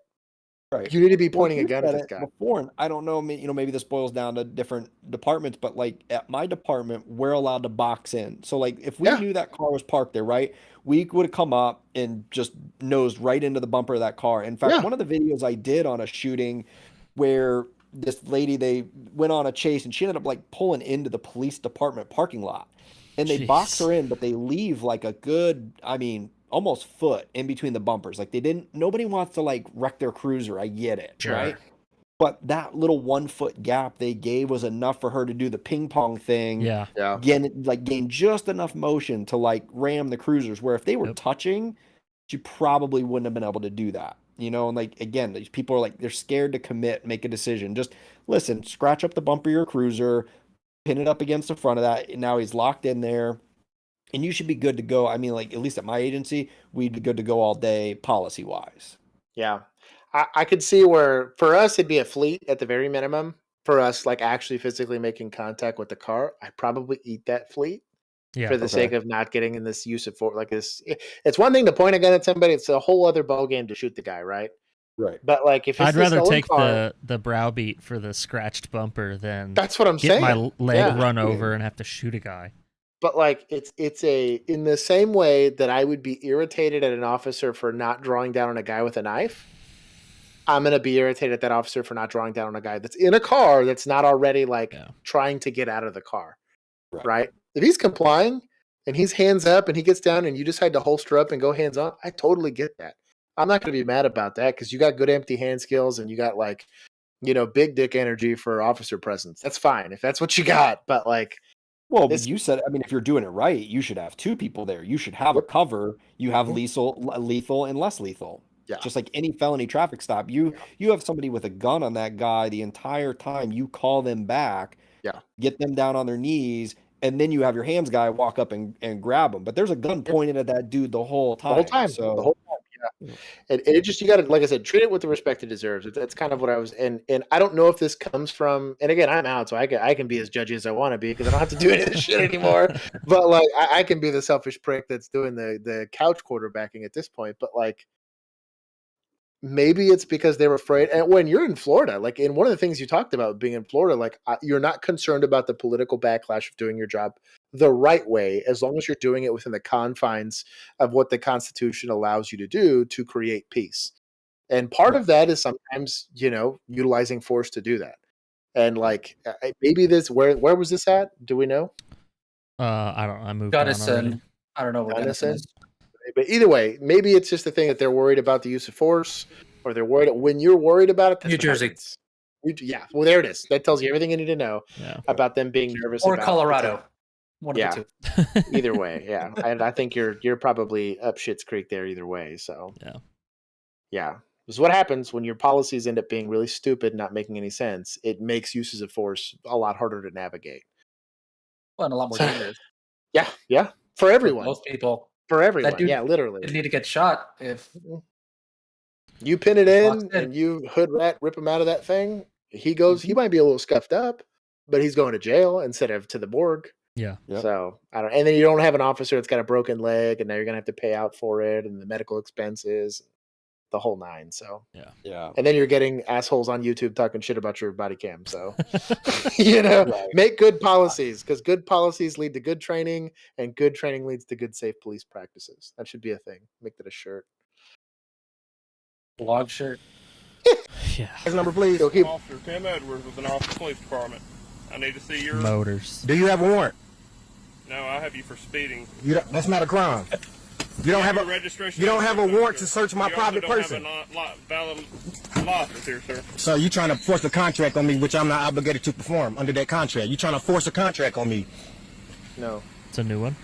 Right. You need to be pointing a gun at said this it guy. before, and I don't know, maybe this boils down to different departments, but like at my department, we're allowed to box in. So like if we knew that car was parked there, right, we would have come up and just nosed right into the bumper of that car. In fact, one of the videos I did on a shooting where this lady, they went on a chase and she ended up like pulling into the police department parking lot. And they box her in, but they leave like a good, almost foot in between the bumpers. Like nobody wants to like wreck their cruiser. I get it. Sure. Right. But that little 1 foot gap they gave was enough for her to do the ping pong thing. Yeah. Gain just enough motion to like ram the cruisers, where if they were touching, she probably wouldn't have been able to do that. And like, again, these people are like, they're scared to commit, make a decision. Just listen, scratch up the bumper of your cruiser, pin it up against the front of that. And now he's locked in there. And you should be good to go. I mean, like, at least at my agency, we'd be good to go all day policy-wise. Yeah. I could see where, for us, it'd be a fleet at the very minimum. For us, like, actually physically making contact with the car, I'd probably eat that fleet for the sake of not getting in this use of force. Like, it's one thing to point a gun at somebody. It's a whole other ballgame to shoot the guy, right? Right. But, like, if it's I'd rather take car, the browbeat for the scratched bumper than that's what I'm get saying. my leg run over and have to shoot a guy. But like it's in the same way that I would be irritated at an officer for not drawing down on a guy with a knife, I'm gonna be irritated at that officer for not drawing down on a guy that's in a car that's not already like trying to get out of the car. Right? If he's complying and he's hands up and he gets down and you decide to holster up and go hands on, I totally get that. I'm not gonna be mad about that because you got good empty hand skills and you got like, big dick energy for officer presence. That's fine if that's what you got. But like, well, you said, if you're doing it right, you should have two people there. You should have a cover. You have lethal and less lethal. Yeah. Just like any felony traffic stop. You have somebody with a gun on that guy the entire time. You call them back. Yeah. Get them down on their knees, and then you have your hands guy walk up and grab them. But there's a gun pointed at that dude the whole time. So the whole time. Yeah. And it just, you got to, like I said, treat it with the respect it deserves. That's kind of what I was, and I don't know if this comes from, and again, I'm out, so I can be as judgy as I want to be because I don't have to do any of this shit anymore. But like, I can be the selfish prick that's doing the couch quarterbacking at this point. But like, maybe it's because they were afraid. And when you're in Florida, like, in one of the things you talked about being in Florida, like, you're not concerned about the political backlash of doing your job the right way, as long as you're doing it within the confines of what the Constitution allows you to do to create peace. And part of that is sometimes, utilizing force to do that. And like, maybe this, where was this at? Do we know? I don't know. I moved Gunnison. I don't know where Gunnison is. But either way, maybe it's just the thing that they're worried about the use of force, or they're worried. When you're worried about it, that's New Jersey. Yeah, well, there it is. That tells you everything you need to know about them being nervous. Or about Colorado. One of the two. Either way, yeah. And I think you're probably up Schitt's Creek there either way. So yeah. This is what happens when your policies end up being really stupid, not making any sense. It makes uses of force a lot harder to navigate. Well, and a lot more dangerous. Yeah. For everyone. For most people. For everyone. Yeah, literally. You need to get shot if you pin it in and you hood rat rip him out of that thing. He might be a little scuffed up, but he's going to jail instead of to the morgue. Yeah. So I don't, and then you don't have an officer that's got a broken leg, and now you're gonna have to pay out for it, and the medical expenses, the whole nine. So yeah. And then you're getting assholes on YouTube talking shit about your body cam. So make good policies, because good policies lead to good training, and good training leads to good safe police practices. That should be a thing. Make that a shirt. Log shirt. Yeah. His number, please. You'll keep. Officer Tim Edwards with the Norfolk Police Department. I need to see your... Motors. Do you have a warrant? No, I have you for speeding. That's not a crime. You don't have a registration. You don't have a warrant to search my private person. You also don't have a valid license here, sir. So you trying to force a contract on me, which I'm not obligated to perform under that contract. You trying to force a contract on me. No. It's a new one.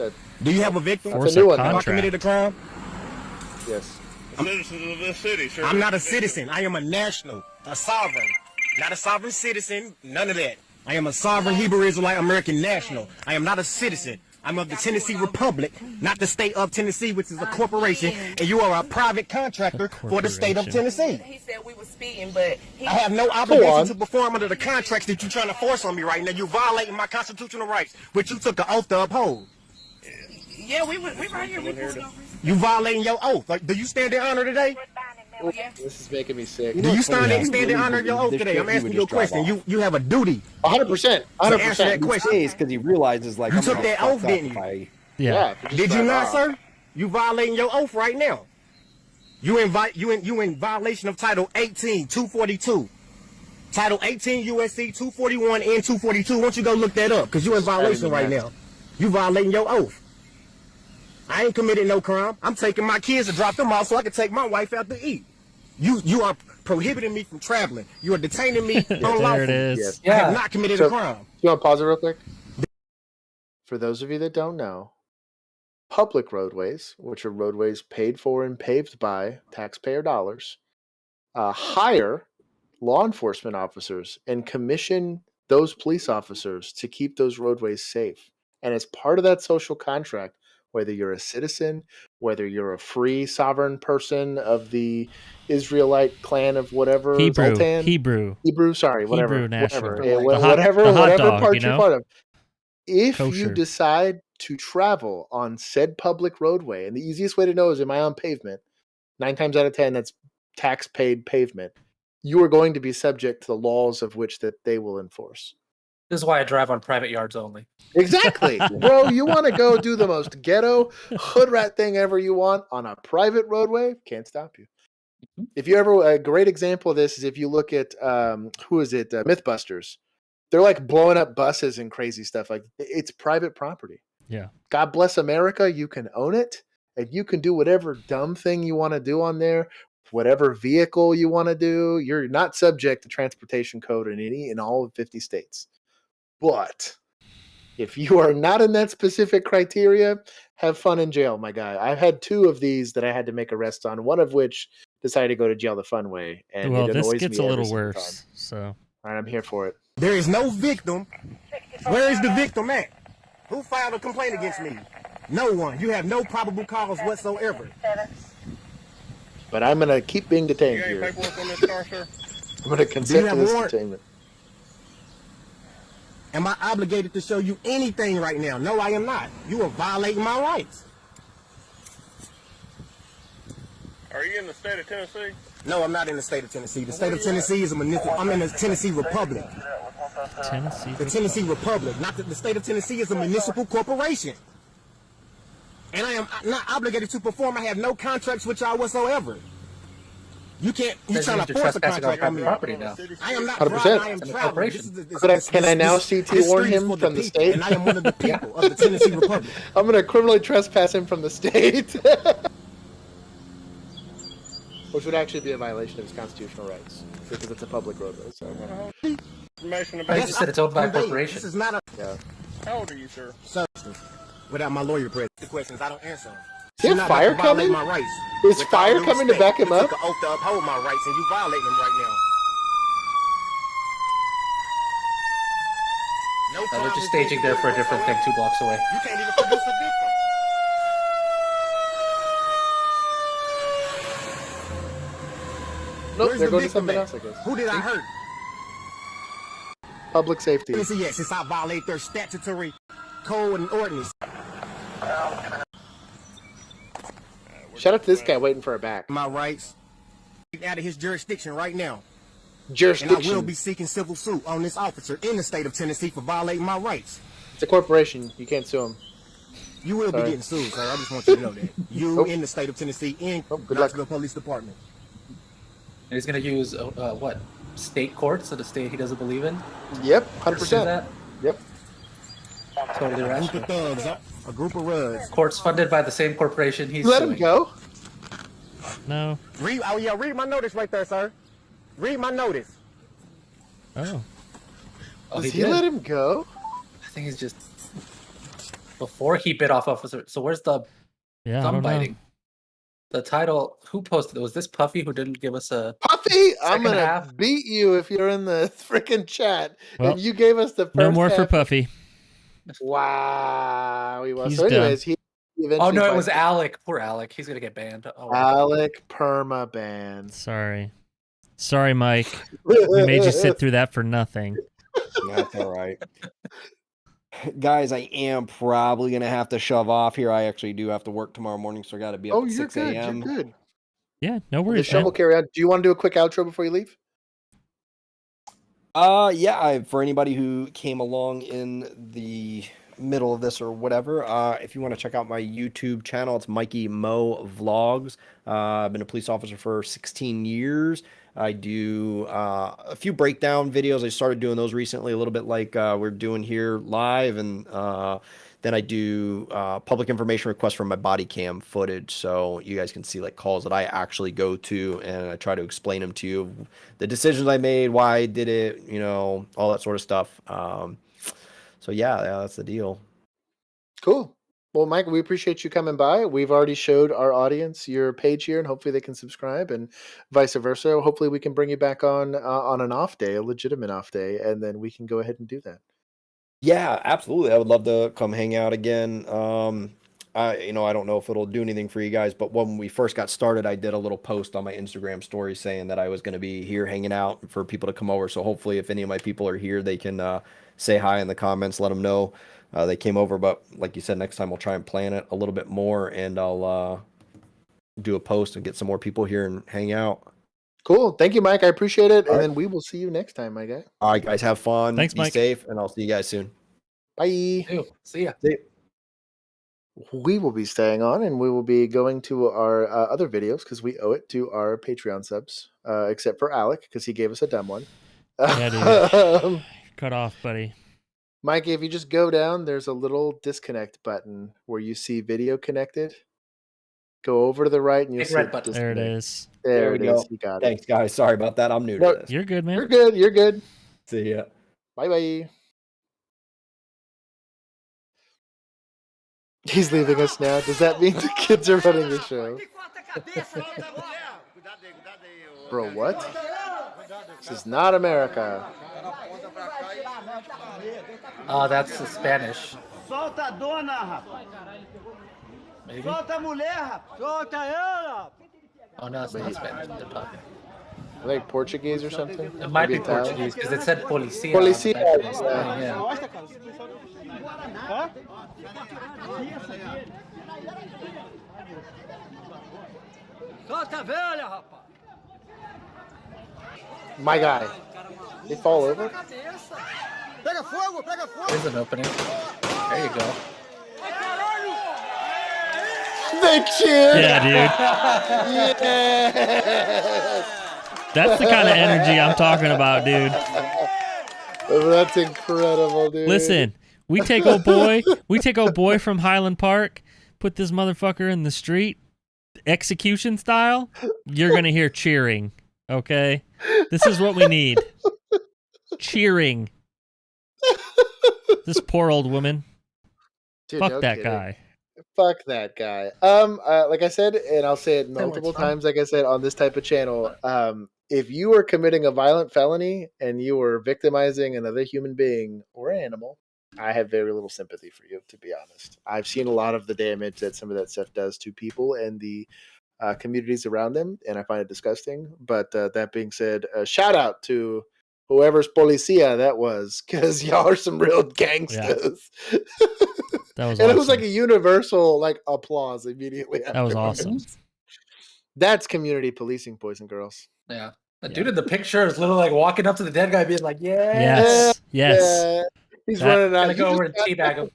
Do you have a victim? Force a new a one. Have I contract. committed a crime? Yes. Citizens of this city, sir. I'm not a citizen. I am a national, a sovereign. Not a sovereign citizen, none of that. I am a sovereign Hebrew Israelite American national. I am not a citizen. I'm of the Tennessee Republic, not the state of Tennessee, which is a corporation, and you are a private contractor for the state of Tennessee. He said we were speeding, but I have no obligation to perform under the contracts that you're trying to force on me right now. You're violating my constitutional rights, which you took an oath to uphold. yeah, we right here. We pulled over. You violating your oath. Like, do you stand in honor today? This is making me sick. Do you stand in honor of your oath today? I'm asking you a question. You have a duty 100%. to answer that 100%. question. Because he realizes, like, You I'm took gonna that fuck oath, up didn't if you? I- Yeah. Did you not, sir? You violating your oath right now. You in violation of Title 18, 242. Title 18 USC 241 and 242. Why don't you go look that up? Because you're in violation right now. You violating your oath. I ain't committed no crime. I'm taking my kids to drop them off so I can take my wife out to eat. You are prohibiting me from traveling. You are detaining me unlawfully. There it is. Yes. I have not committed a crime. You want to pause it real quick? For those of you that don't know, public roadways, which are roadways paid for and paved by taxpayer dollars, hire law enforcement officers and commission those police officers to keep those roadways safe. And as part of that social contract, whether you're a citizen, whether you're a free sovereign person of the Israelite clan of whatever, Zoltan, Hebrew, sorry, whatever, Hebrew national. whatever, The hot whatever dog, part you you're know? part of. If Kosher. you decide to travel on said public roadway, and the easiest way to know is, am I on pavement? 9 times out of 10, that's tax-paid pavement. You are going to be subject to the laws of which that they will enforce. This is why I drive on private yards only. Exactly. Bro, you want to go do the most ghetto hood rat thing ever you want on a private roadway? Can't stop you. If you ever, a great example of this is if you look at, who is it? Mythbusters. They're like blowing up buses and crazy stuff. Like, it's private property. Yeah. God bless America. You can own it and you can do whatever dumb thing you want to do on there, whatever vehicle you want to do. You're not subject to transportation code in all of 50 states. But if you are not in that specific criteria, have fun in jail, my guy. I've had 2 of these that I had to make arrests on, one of which decided to go to jail the fun way. And Well, it this annoys gets me a every little single worse. time. So All right, I'm here for it. There is no victim. Where is the victim at? Who filed a complaint against me? No one. You have no probable cause whatsoever. But I'm going to keep being detained You got any here. paperwork on this car, sir? I'm going to consent to have a this warrant? detainment. Am I obligated to show you anything right now? No, I am not. You are violating my rights. Are you in the state of Tennessee? No, I'm not in the state of Tennessee. The state of Tennessee is a municipal. I'm in the Tennessee Republic. Tennessee. The Tennessee Republic. Not the state of Tennessee is a municipal corporation. And I am not obligated to perform. I have no contracts with y'all whatsoever. You can't. You Says trying to you're force a trespassing on contract on private me? property now. I am not 100%. driving. I am It's an traveling. corporation. Can I now CT warn him for from the people, state? And I am one of the people of the Tennessee Republic. I'm going to criminally trespass him from the state. Which would actually be a violation of his constitutional rights. Because it's a public roadway. So. Information I about just said it's owned by a I'm being- corporation. This is not a Yeah. How old are you, sir? substance. Without my lawyer present, the questions I don't answer. Is there fire coming? My rights. Is With fire all due coming to respect, back him you up? took an oath to uphold my rights, and you violating them right now. No They're crime just is staging there for a different thing 2 blocks away. You can't even produce a victim. Nope, Where's they're the going to victim something at? else, I guess. Who did I hurt? Public safety. Tennessee, yes, since I violate their statutory code and ordinance. Shout out to this guy waiting for a back. My rights out of his jurisdiction right now. And I Jurisdiction. will be seeking civil suit on this officer in the state of Tennessee for violating my rights. It's a corporation. You can't sue him. You will Sorry. be getting sued, sir. I just want you to know that. You Oh. in the state of Tennessee in Oh, good luck. Knoxville Police Department. He's gonna use what? State courts of the state he doesn't believe in. Yep, Pursue 100%. that. Yep. Totally rational. A group of rugs. Courts funded by the same corporation he's Let suing. him go. No. Read my notice right there, sir. Read my notice. Oh. Oh, Does he did. let him go? I think he's just before he bit off officer. So where's the Yeah, I thumb don't know. biting? The title. Who posted it? Was this Puffy who didn't give us a Puffy, I'm second gonna half? beat you if you're in the freaking chat. Well, and you gave us the first No more for half. Puffy. Wow. He was. He's So anyways, he Oh eventually no, it was bites Alec. Poor Alec. He's gonna get banned. Oh, well. Alec permaban. Sorry, Mike. We made you sit through that for nothing. That's all right. Guys, I am probably going to have to shove off here. I actually do have to work tomorrow morning, so I got to be up Oh, at you're 6 good. a.m. You're good. Yeah, no The worries, show will man. carry on. Do you want to do a quick outro before you leave? Yeah, for anybody who came along in the middle of this or whatever, if you want to check out my YouTube channel, it's Mikey Mo Vlogs. I've been a police officer for 16 years. I do a few breakdown videos. I started doing those recently, a little bit like we're doing here live, and then I do public information requests from my body cam footage, so you guys can see like calls that I actually go to, and I try to explain them to you, the decisions I made, why I did it, you know, all that sort of stuff. So yeah, that's the deal. Cool. Well, Mike, we appreciate you coming by. We've already showed our audience your page here, and hopefully they can subscribe, and vice versa. Hopefully we can bring you back on an off day, a legitimate off day, and then we can go ahead and do that. Yeah, absolutely. I would love to come hang out again. I don't know if it'll do anything for you guys, but when we first got started, I did a little post on my Instagram story saying that I was going to be here hanging out for people to come over. So hopefully if any of my people are here, they can say hi in the comments, let them know they came over. But like you said, next time we'll try and plan it a little bit more, and I'll do a post and get some more people here and hang out. Cool. Thank you, Mike. I appreciate it. All And right. then we will see you next time, my guy. All right, guys, have fun. Thanks, Be Mike. safe, and I'll see you guys soon. Bye. Ew, see ya. We will be staying on, and we will be going to our other videos because we owe it to our Patreon subs, except for Alec because he gave us a dumb one. Yeah, dude. Cut off, buddy. Mike, if you just go down, there's a little disconnect button where you see video connected. Go over to the right, and you'll Big see red it button. There it disconnect. is. There we it go. is. You got it. Thanks, guys. Sorry about that. I'm new No, to this. You're good, man. You're good. You're good. See ya. Bye bye. He's leaving us now. Does that mean the kids are running the show? Bro, what? This is not America. Oh, that's the Spanish. Solta a dona, rapaz. Maybe? Solta a mulher, rapaz. Solta ela. Oh no, it's not Spanish. They're talking. Like Portuguese or something? It might be Maybe Italian? Portuguese because it said policia. Policia, on the back of the yeah. thing, yeah. Hã? Solta a velha, rapaz. My guy. They fall over? Pega fogo, pega fogo. There's an opening. There you go. They cheered! Yeah, dude. Yes! That's the kind of energy I'm talking about, dude. That's incredible, dude. Listen, we take old boy from Highland Park, put this motherfucker in the street, execution style. You're gonna hear cheering. Okay, this is what we need. Cheering. This poor old woman. Dude, Fuck no that kidding. guy. Fuck that guy. Like I said, and I'll say it multiple times, like I said on this type of channel, if you are committing a violent felony and you are victimizing another human being or animal, I have very little sympathy for you, to be honest. I've seen a lot of the damage that some of that stuff does to people and the communities around them, and I find it disgusting. But that being said, shout out to whoever's policia that was, because y'all are some real gangsters. Yeah. That was and awesome. It was like a universal like applause immediately. That was awesome. That's community policing, boys and girls. Yeah. The dude in the picture is literally like walking up to the dead guy being like, yeah. Yes. Yes. Yeah. He's running out. Gonna go over and teabag him.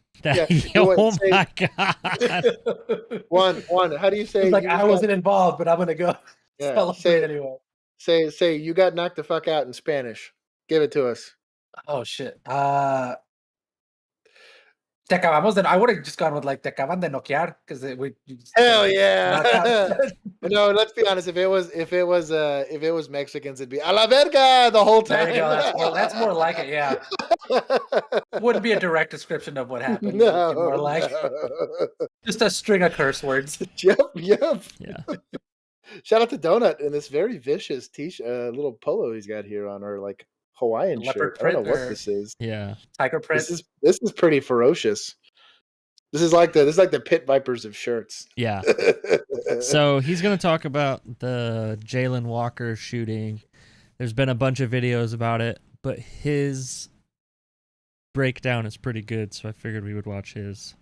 Oh my God. One. How do you say? He's like, I wasn't involved, but I'm gonna go celebrate anyway. Say you got knocked the fuck out in Spanish. Give it to us. Oh shit. Te acabamos de. I would have just gone with like te acaban de noquear because we. Hell yeah! Knockout. No, let's be honest. If it was Mexicans, it'd be a la verga the whole time. There you go. That's more like it. Yeah. Wouldn't be a direct description of what happened. No, More like just a string of curse words. Yep. Yeah. Shout out to Donut and this very vicious t-shirt, little polo he's got here on her like Hawaiian Leopard shirt. I don't know print what or- this is. Yeah. Tiger print. This is pretty ferocious. This is like the pit vipers of shirts. Yeah. So he's going to talk about the Jalen Walker shooting. There's been a bunch of videos about it, but his breakdown is pretty good, so I figured we would watch his.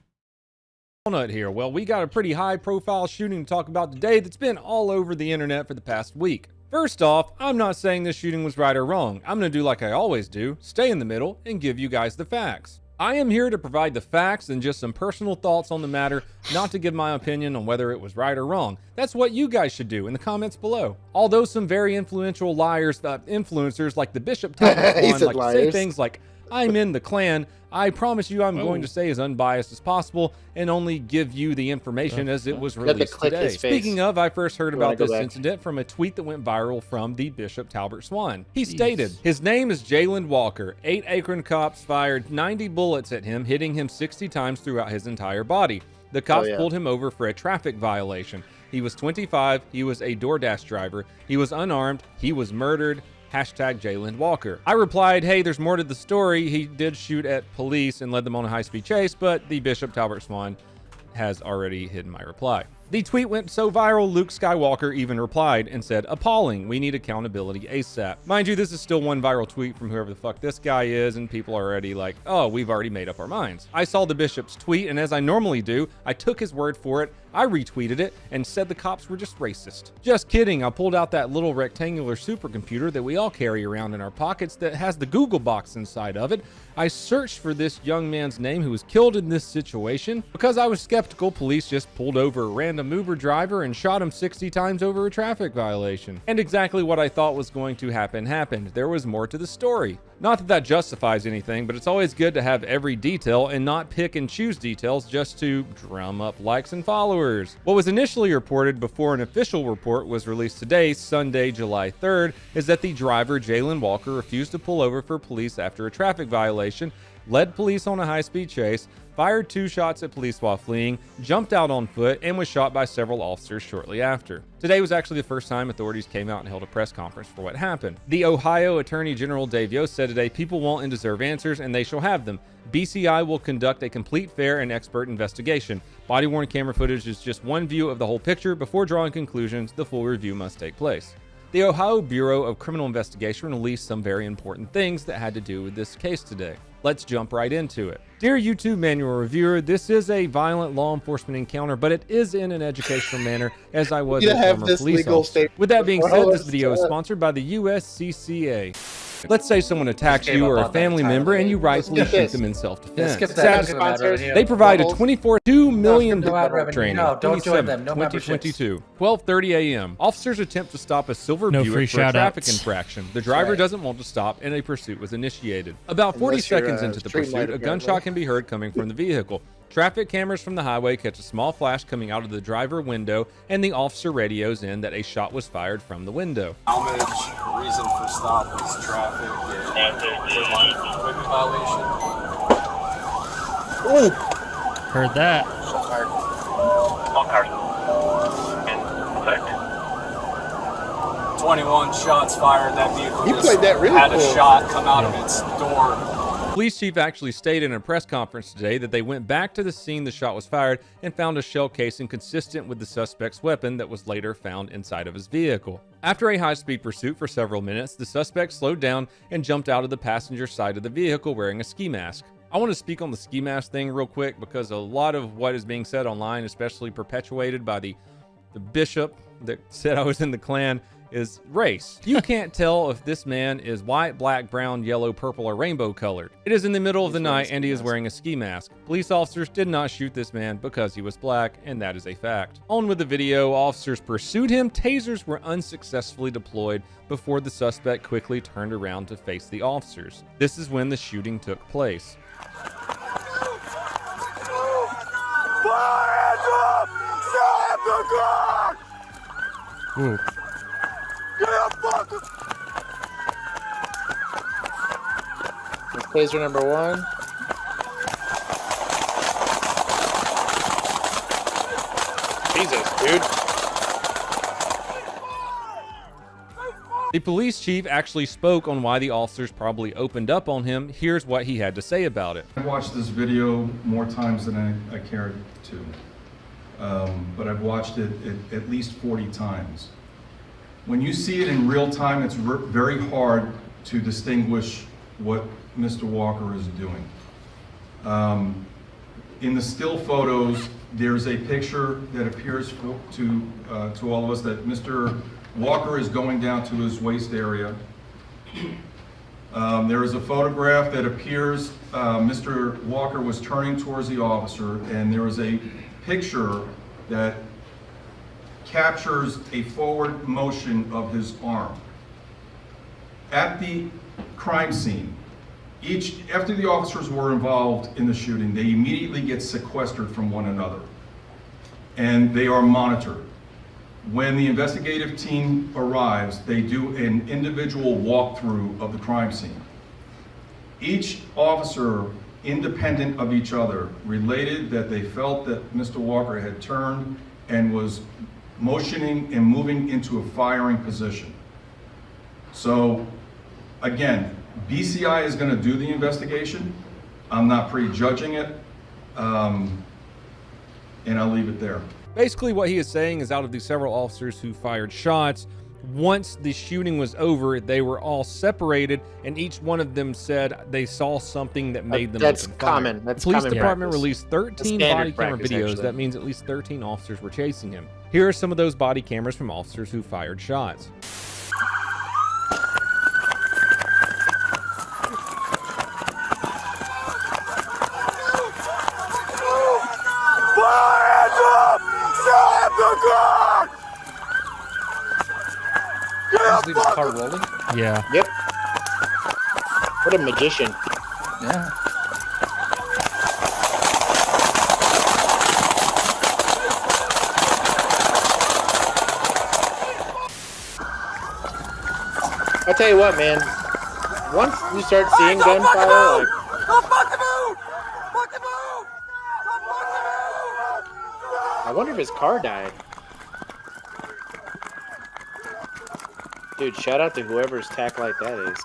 Donut here. Well, we got a pretty high-profile shooting to talk about today that's been all over the internet for the past week. First off, I'm not saying this shooting was right or wrong. I'm going to do like I always do, stay in the middle, and give you guys the facts. I am here to provide the facts and just some personal thoughts on the matter, not to give my opinion on whether it was right or wrong. That's what you guys should do in the comments below. Although some very influential influencers like the Bishop Talbot one like to say things like, I'm in the Klan, I promise you I'm going to stay as unbiased as possible and only give you the information as it was released today. Speaking of, I first heard about this incident from a tweet that went viral from the Bishop Talbot Swan. He stated, his name is Jalen Walker. 8 Akron cops fired 90 bullets at him, hitting him 60 times throughout his entire body. The cops pulled him over for a traffic violation. He was 25, he was a DoorDash driver, he was unarmed, he was murdered. Hashtag Jalen Walker. I replied, hey, there's more to the story. He did shoot at police and led them on a high-speed chase, but the Bishop Talbot Swan has already hidden my reply. The tweet went so viral, Luke Skywalker even replied and said, appalling, we need accountability ASAP. Mind you, this is still one viral tweet from whoever the fuck this guy is, and people are already like, oh, we've already made up our minds. I saw the bishop's tweet, and as I normally do, I took his word for it, I retweeted it, and said the cops were just racist. Just kidding, I pulled out that little rectangular supercomputer that we all carry around in our pockets that has the Google box inside of it. I searched for this young man's name who was killed in this situation. Because I was skeptical, police just pulled over a random Uber driver and shot him 60 times over a traffic violation. And exactly what I thought was going to happen happened. There was more to the story. Not that that justifies anything, but it's always good to have every detail and not pick and choose details just to drum up likes and followers. What was initially reported before an official report was released today, Sunday, July 3rd, is that the driver, Jalen Walker, refused to pull over for police after a traffic violation, led police on a high-speed chase, fired 2 shots at police while fleeing, jumped out on foot, and was shot by several officers shortly after. Today was actually the first time authorities came out and held a press conference for what happened. The Ohio Attorney General Dave Yost said today, people want and deserve answers, and they shall have them. BCI will conduct a complete, fair, and expert investigation. Body-worn camera footage is just one view of the whole picture. Before drawing conclusions, the full review must take place. The Ohio Bureau of Criminal Investigation released some very important things that had to do with this case today. Let's jump right into it. Dear YouTube manual reviewer, this is a violent law enforcement encounter, but it is in an educational manner, as I was a former police officer. With that being said, this video is sponsored by the USCCA. Let's say someone attacks you or a family member and you rightfully shoot them in self-defense. They provide a $2 million training. No, don't join them. No 2022, 12:30 a.m. Officers attempt to stop a silver Buick for a traffic infraction. The driver doesn't want to stop and a pursuit was initiated. About 40 seconds into the pursuit, a gunshot can be heard coming from the vehicle. Traffic cameras from the highway catch a small flash coming out of the driver window, and the officer radios in that a shot was fired from the window. Salvage, reason for stop was traffic and equipment violation. Ooh. Heard that. Shot fired. All cars in effect. 21 shots fired. That vehicle had a shot come out of its door. Police chief actually stated in a press conference today that they went back to the scene the shot was fired and found a shell casing consistent with the suspect's weapon that was later found inside of his vehicle. After a high-speed pursuit for several minutes, the suspect slowed down and jumped out of the passenger side of the vehicle wearing a ski mask. I want to speak on the ski mask thing real quick because a lot of what is being said online, especially perpetuated by the bishop that said I was in the Klan, is race. You can't tell if this man is white, black, brown, yellow, purple, or rainbow colored. It is in the middle of the night and he is wearing a ski mask. Police officers did not shoot this man because he was black, and that is a fact. On with the video, officers pursued him. Tasers were unsuccessfully deployed before the suspect quickly turned around to face the officers. This is when the shooting took place. Ooh. That's taser number 1. Jesus, dude. The police chief actually spoke on why the officers probably opened up on him. Here's what he had to say about it. I've watched this video more times than I cared to. But I've watched it at least 40 times. When you see it in real time, it's very hard to distinguish what Mr. Walker is doing. In the still photos, there's a picture that appears to all of us that Mr. Walker is going down to his waist area. There is a photograph that appears Mr. Walker was turning towards the officer, and there is a picture that captures a forward motion of his arm. At the crime scene, after the officers were involved in the shooting, they immediately get sequestered from one another, and they are monitored. When the investigative team arrives, they do an individual walkthrough of the crime scene. Each officer, independent of each other, related that they felt that Mr. Walker had turned and was motioning and moving into a firing position. So again, BCI is going to do the investigation. I'm not prejudging it, and I'll leave it there. Basically what he is saying is, out of the several officers who fired shots, once the shooting was over, they were all separated, and each one of them said they saw something that made them That's open fire. common. That's Police common department practice. released 13 Standard body camera practice, videos. actually. That means at least 13 officers were chasing him. Here are some of those body cameras from officers who fired shots. Just leave his car rolling? Yeah. Yep. What a magician. Yeah. I tell you what, man. Once you start seeing gunfire, like, I wonder if his car died. Dude, shout out to whoever's tack light that is.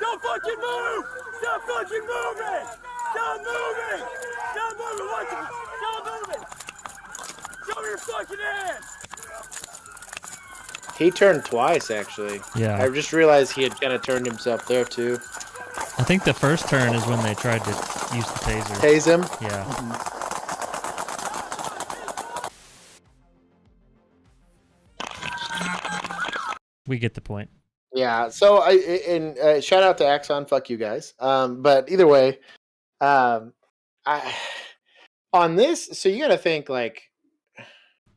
Don't fucking move! Stop fucking moving! Stop moving! Stop moving! Watch it! Stop moving! Show me your fucking hands! He turned twice, actually. Yeah. I just realized he had kind of turned himself there, too. I think the first turn is when they tried to use the taser. Tase him? Yeah. We get the point. Yeah, so shout out to Axon, fuck you guys. But either way, on this, so you gotta think like,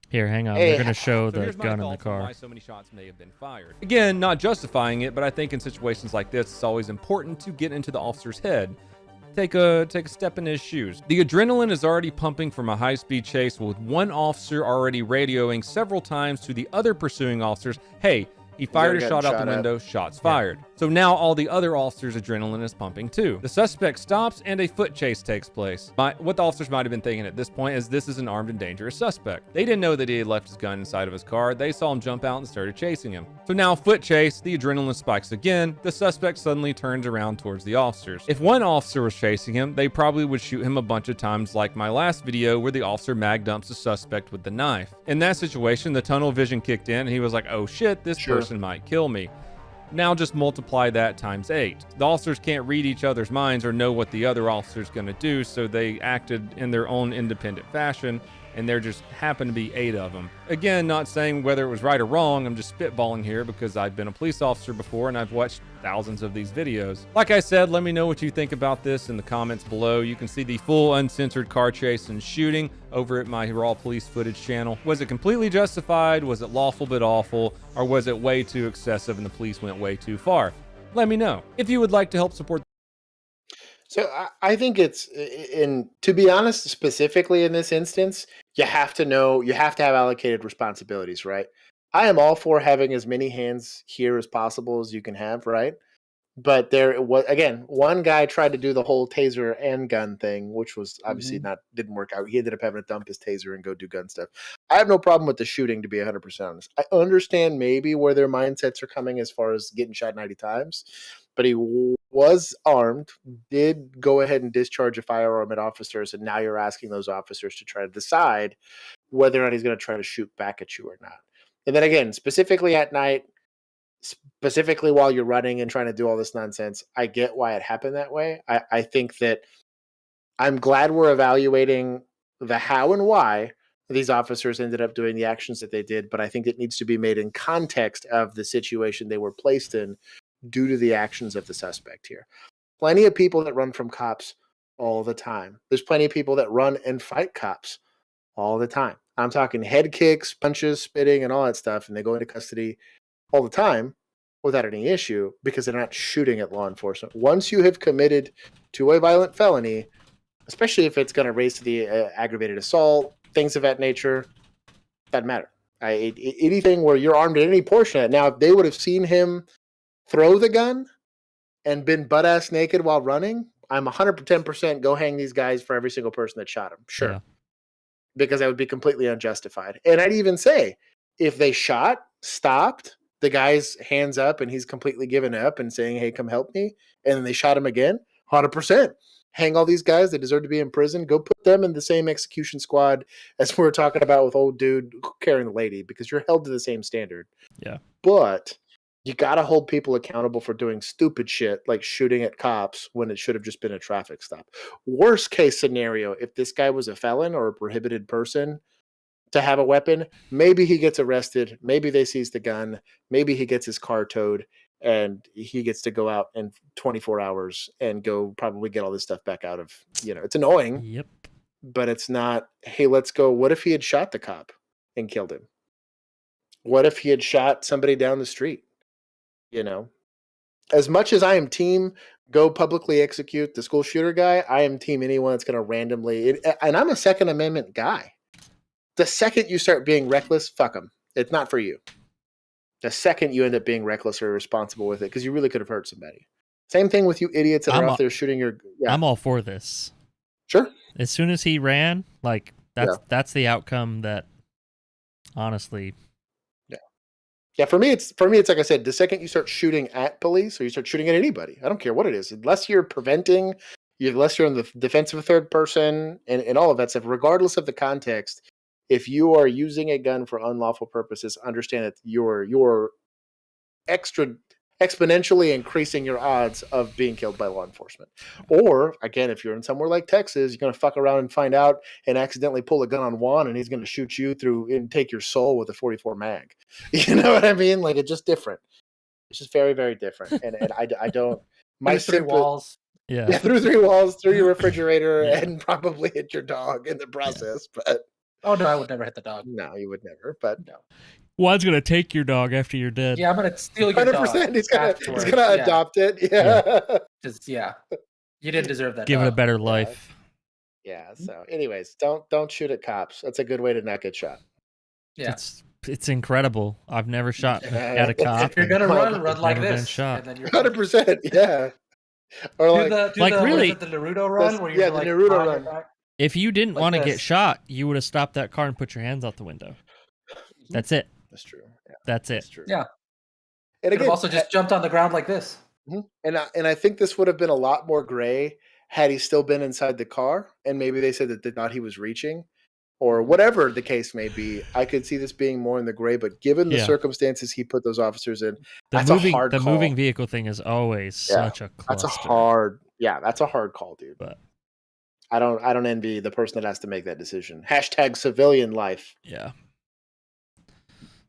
Here, hang on. Hey, We're gonna show So the here's my gun in the thoughts on car. why so many shots may have been fired. Again, not justifying it, but I think in situations like this, it's always important to get into the officer's head. Take a step in his shoes. The adrenaline is already pumping from a high-speed chase, with one officer already radioing several times to the other pursuing officers, hey, he fired a already shot gotten out the shot at. window, shots fired. So now all the other officers' adrenaline is pumping too. The suspect stops and a foot chase takes place. What the officers might have been thinking at this point is this is an armed and dangerous suspect. They didn't know that he had left his gun inside of his car. They saw him jump out and started chasing him. So now foot chase, the adrenaline spikes again. The suspect suddenly turns around towards the officers. If one officer was chasing him, they probably would shoot him a bunch of times, like my last video where the officer mag dumps the suspect with the knife. In that situation, the tunnel vision kicked in and he was like, oh shit, this person might kill me. Now just multiply that times 8. The officers can't read each other's minds or know what the other officer's going to do, so they acted in their own independent fashion, and there just happened to be 8 of them. Again, not saying whether it was right or wrong, I'm just spitballing here because I've been a police officer before and I've watched thousands of these videos. Like I said, let me know what you think about this in the comments below. You can see the full uncensored car chase and shooting over at my Raw Police Footage channel. Was it completely justified? Was it lawful but awful? Or was it way too excessive and the police went way too far? Let me know. If you would like to help support. So I think it's, to be honest, specifically in this instance, you have to have allocated responsibilities, right? I am all for having as many hands here as possible as you can have, right? But there was, again, one guy tried to do the whole taser and gun thing, which was obviously didn't work out. He ended up having to dump his taser and go do gun stuff. I have no problem with the shooting, to be 100% honest. I understand maybe where their mindsets are coming as far as getting shot 90 times, but he was armed, did go ahead and discharge a firearm at officers, and now you're asking those officers to try to decide whether or not he's going to try to shoot back at you or not. And then again, specifically at night, specifically while you're running and trying to do all this nonsense, I get why it happened that way. I think that I'm glad we're evaluating the how and why these officers ended up doing the actions that they did, but I think it needs to be made in context of the situation they were placed in due to the actions of the suspect here. Plenty of people that run from cops all the time. There's plenty of people that run and fight cops all the time. I'm talking head kicks, punches, spitting, and all that stuff, and they go into custody all the time without any issue because they're not shooting at law enforcement. Once you have committed to a violent felony, especially if it's going to raise to the aggravated assault, things of that nature, doesn't matter. Anything where you're armed at any portion of it. Now, if they would have seen him throw the gun and been butt-ass naked while running, I'm 110% go hang these guys for every single person that shot him. Sure. Yeah. Because that would be completely unjustified. And I'd even say, if they stopped, the guy's hands up and he's completely given up and saying, hey, come help me, and then they shot him again, 100%. Hang all these guys that deserve to be in prison. Go put them in the same execution squad as we were talking about with old dude carrying the lady, because you're held to the same standard. Yeah. But you got to hold people accountable for doing stupid shit like shooting at cops when it should have just been a traffic stop. Worst case scenario, if this guy was a felon or a prohibited person to have a weapon, maybe he gets arrested, maybe they seize the gun, maybe he gets his car towed, and he gets to go out in 24 hours and go probably get all this stuff back out of, it's annoying. Yep. But it's not, hey, let's go. What if he had shot the cop and killed him? What if he had shot somebody down the street? As much as I am team go publicly execute the school shooter guy, I am team anyone that's going to randomly, and I'm a Second Amendment guy. The second you start being reckless, fuck them. It's not for you. The second you end up being reckless or irresponsible with it, because you really could have hurt somebody. Same thing with you idiots that are out there shooting your... Yeah. I'm all for this. Sure. As soon as he ran, that's the outcome that, honestly... Yeah, for me, it's like I said, the second you start shooting at police or you start shooting at anybody, I don't care what it is, unless you're preventing, unless you're in the defense of a third person and all of that stuff, regardless of the context, if you are using a gun for unlawful purposes, understand that you're exponentially increasing your odds of being killed by law enforcement. Or, again, if you're in somewhere like Texas, you're going to fuck around and find out and accidentally pull a gun on Juan, and he's going to shoot you through and take your soul with a 44 mag. You know what I mean? Like, it's just different. It's just very, very different. And I don't... My through 3 walls. Yeah, through 3 walls, through your refrigerator, and probably hit your dog in the process. But oh, no, I would never hit the dog. No, you would never, but... No. Juan's going to take your dog after you're dead. Yeah, I'm going to steal your 100%. Dog. He's gonna adopt it. Yeah. Just, you didn't deserve that. Give it a better life. Yeah. So, anyways, don't shoot at cops. That's a good way to not get shot. Yeah. It's incredible. I've never shot at a cop. If you're gonna run like this. Been shot. And then you're 100%. Yeah. Or really the Naruto run where you're the Naruto run. If you didn't want to get shot, you would have stopped that car and put your hands out the window. That's it. That's true. Yeah. That's it. That's true. Yeah. And again, also just jumped on the ground like this. And I think this would have been a lot more gray had he still been inside the car, and maybe they said that they thought he was reaching. or whatever the case may be, I could see this being more in the gray. But given the circumstances he put those officers in, that's a hard call. The moving vehicle thing is always such a cluster. That's a hard call, dude. But I don't envy the person that has to make that decision. # civilian life. Yeah.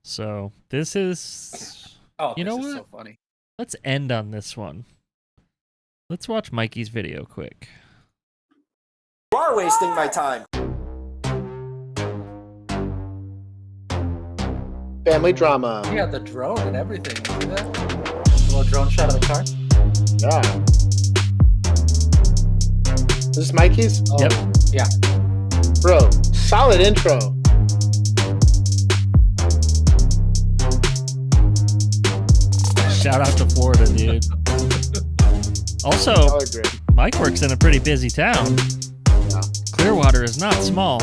So this is. You know what? So funny. Let's end on this one. Let's watch Mikey's video quick. You are wasting my time. Family drama. Yeah, the drone and everything. See that? A little drone shot of the car. Yeah. This is Mikey's? Oh, yep. Yeah. Bro, solid intro. Shout out to Florida, dude. Also, Mike works in a pretty busy town. Yeah. Clearwater is not small.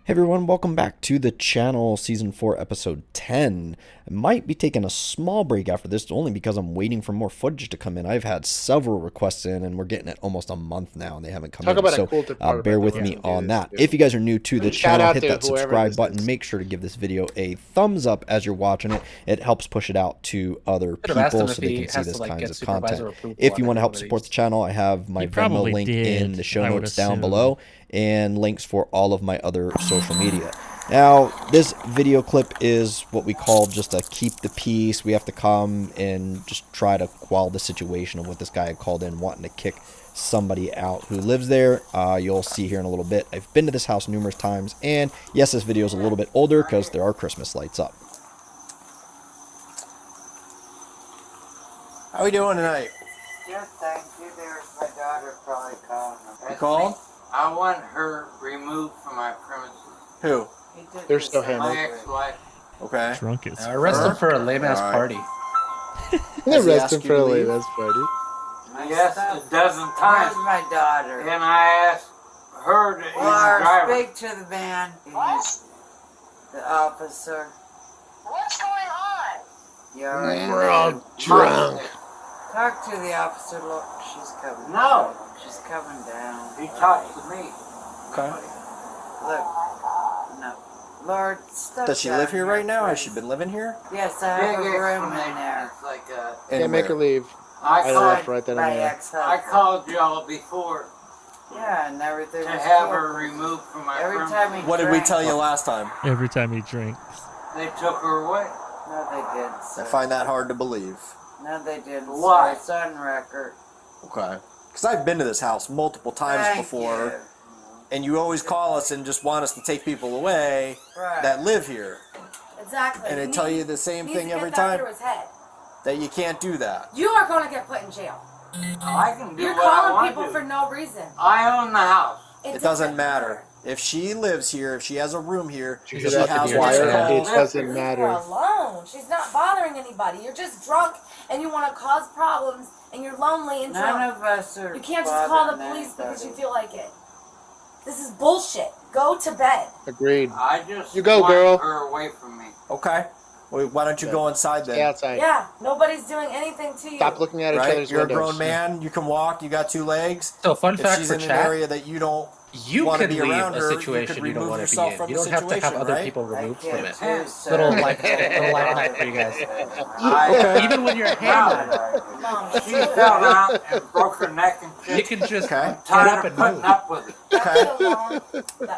Hey everyone, welcome back to the channel, Season 4, Episode 10. I might be taking a small break after this, only because I'm waiting for more footage to come in. I've had several requests in, and we're getting it almost a month now, and they haven't come in. So bear with me on that. If you guys are new to the channel, hit that subscribe button. Make sure to give this video a thumbs up as you're watching it. It helps push it out to other people so they can see this kinds of content. If you want to help support the channel, I have my Venmo link in the show notes down below, and links for all of my other social media. Now, this video clip is what we call just a keep the peace. We have to come and just try to quell the situation of what this guy had called in, wanting to kick somebody out who lives there. You'll see here in a little bit. I've been to this house numerous times, and yes, this video is a little bit older because there are Christmas lights up. How we doing tonight? Good, thank you. There's my daughter probably calling. You called? I want her removed from my premises. Who? They're still handling. My ex-wife. Okay. Drunk as arrest him for a lame-ass party. Arrest him for a lame-ass party. Yes, a dozen times. Where's my daughter? And I asked her to drive her. Speak to the man. What? The officer. What's going on? We're all drunk. Talk to the officer. Look, she's coming. No. She's coming down. He talked to me. Okay. Look. No. Lord, stop. Does she live here right now? Has she been living here? Yes, I have a room in there. It's like Can't make her leave. I left right then and my there. ex-husband. I called y'all before Yeah, and everything to was have cool. her removed from my Every premises. time he What did we tell you last time? Every time he drinks. They took her away. No, they didn't, I sir. find that hard to believe. No, they didn't. Why? Sir. It's on record. Okay. Because I've been to this house multiple times Thank before, you. and you always call us and just want us to take people away Right. that live here. Exactly. And they tell you the same needs thing to get every that time? through his head. That you can't do that. You are going to get put in jail. I can do You're what I calling want people to. for no reason. I own the house. It doesn't matter. If she lives here, if she has a room here, she She's has at to the wire. call. It doesn't Leave matter. her alone. She's not bothering anybody. You're just drunk and you want to cause problems and you're lonely and drunk. None of us are. You can't just call the bothering police because you anybody. feel like it. This is bullshit. Go to bed. Agreed. I just You go, want girl. her away from me. Okay. Well, why don't you go inside then? Stay outside. Yeah, nobody's doing anything to you. Stop looking at each Right? other's You're windows. a grown man. You can walk. You got 2 legs. So, fun If fact she's for in an chat, area that you don't you want to can be leave around a her, situation could you don't remove want to be yourself in. from You the don't have to have situation, other right? people removed from it. Too, sir. Little life hack for you guys. I, Even when you're hammered, Mom, she fell out and broke her neck and shit. you can just Okay. get Tired up of and putting move. up with it. that's so long.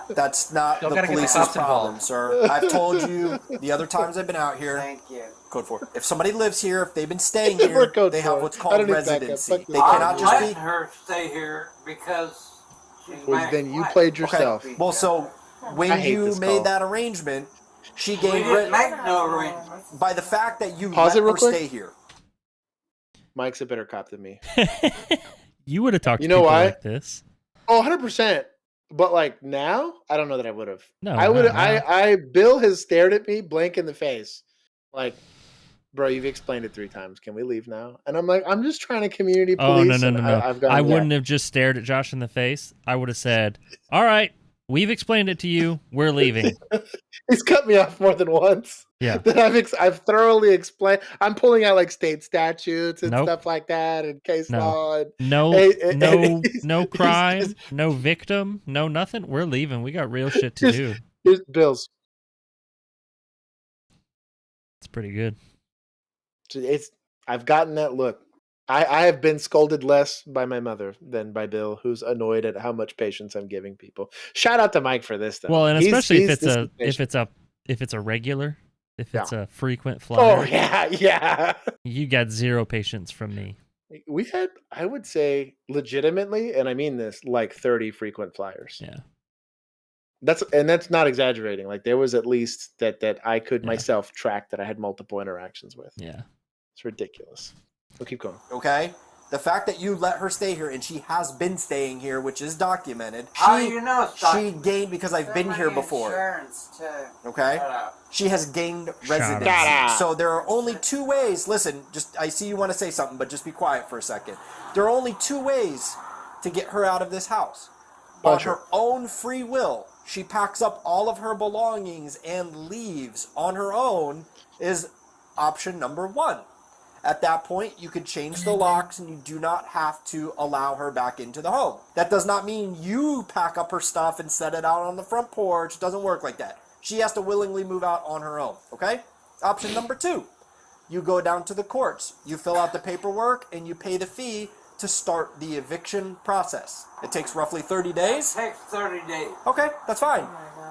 That's not Y'all the gotta get the police's cops problem, involved. sir. I've told you the other times I've been out here. Thank you. Code 4. If somebody lives here, if they've been staying We're here, code they have 4. what's I called don't need backup. residency. Fuck They this. cannot I'm just letting be. her stay here because she's Well, my then you ex-wife. played yourself. Well, so I when hate you this made call. that arrangement, she We gave didn't make no arrangements. by the fact that you Pause let it real her quick. stay here. Mike's a better cop than me. You would have talked You to know people why? like this. Oh, 100%. But like now, I don't know that I would have. No, I would. not now. Bill has stared at me blank in the face, like, bro, you've explained it 3 times. Can we leave now? And I'm like, I'm just trying to community Oh, police. no. and I've gone, I yeah. wouldn't have just stared at Josh in the face. I would have said, all right, We've explained it to you. We're leaving. He's cut me off more than once. Yeah. That I've thoroughly explained. I'm pulling out like state statutes and Nope. stuff like that and case No. law. And, No, and no he's crime, just- no victim, no nothing. We're leaving. We got real shit to do. Here's bills. It's pretty good. I've gotten that look. I have been scolded less by my mother than by Bill, who's annoyed at how much patience I'm giving people. Shout out to Mike for this, though. Well, and especially if it's a regular, if it's a frequent Oh flyer. yeah. You got zero patience from me. We had, I would say, legitimately, and I mean this, like 30 frequent flyers. Yeah. That's not exaggerating. Like there was at least that I could myself track that I had multiple interactions with. Yeah. It's ridiculous. We'll keep going. Okay? The fact that you let her stay here, and she has been staying here, which is documented. How do you know it's She documented? gained, because I've been here before. Insurance too. Okay? Shut up. She has gained Shut residency. up. So there are only two ways. Listen, I see you want to say something, but just be quiet for a second. There are only two ways to get her out of this house. On her own free will, she packs up all of her belongings and leaves on her own is option number one. At that point, you could change the locks and you do not have to allow her back into the home. That does not mean you pack up her stuff and set it out on the front porch. It doesn't work like that. She has to willingly move out on her own, okay? Option number two, you go down to the courts. You fill out the paperwork and you pay the fee to start the eviction process. It takes roughly 30 days. It takes 30 days. Okay, that's fine.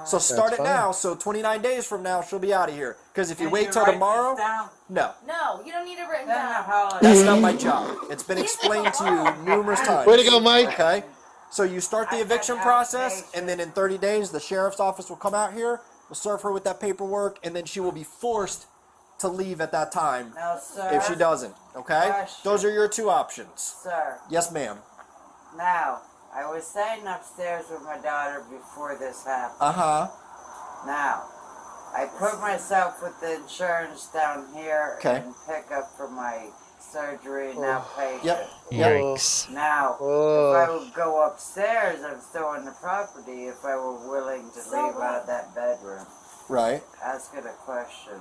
So start it fine. now, so 29 days from now, she'll be out of here. Because if you Can wait till write tomorrow, this down? no. No, you don't need it written Then down. how That's not my job. It's been explained to you numerous times. Way to go, Mike. Okay? So you start the eviction process, and then in 30 days, the sheriff's office will come out here, will serve her with that paperwork, and then she will be forced to leave at that time No, sir. if she doesn't. Okay? Question. Those are your two options. Sir, Yes, ma'am. now, I was sitting upstairs with my daughter before this happened. Uh-huh. Now, I put myself with the insurance down here Okay. and pick up for my surgery and outpatient. Yep. Yikes. Now, if I would go upstairs, I'm still on the property if I were willing to leave out of that bedroom. Right. Ask it a question.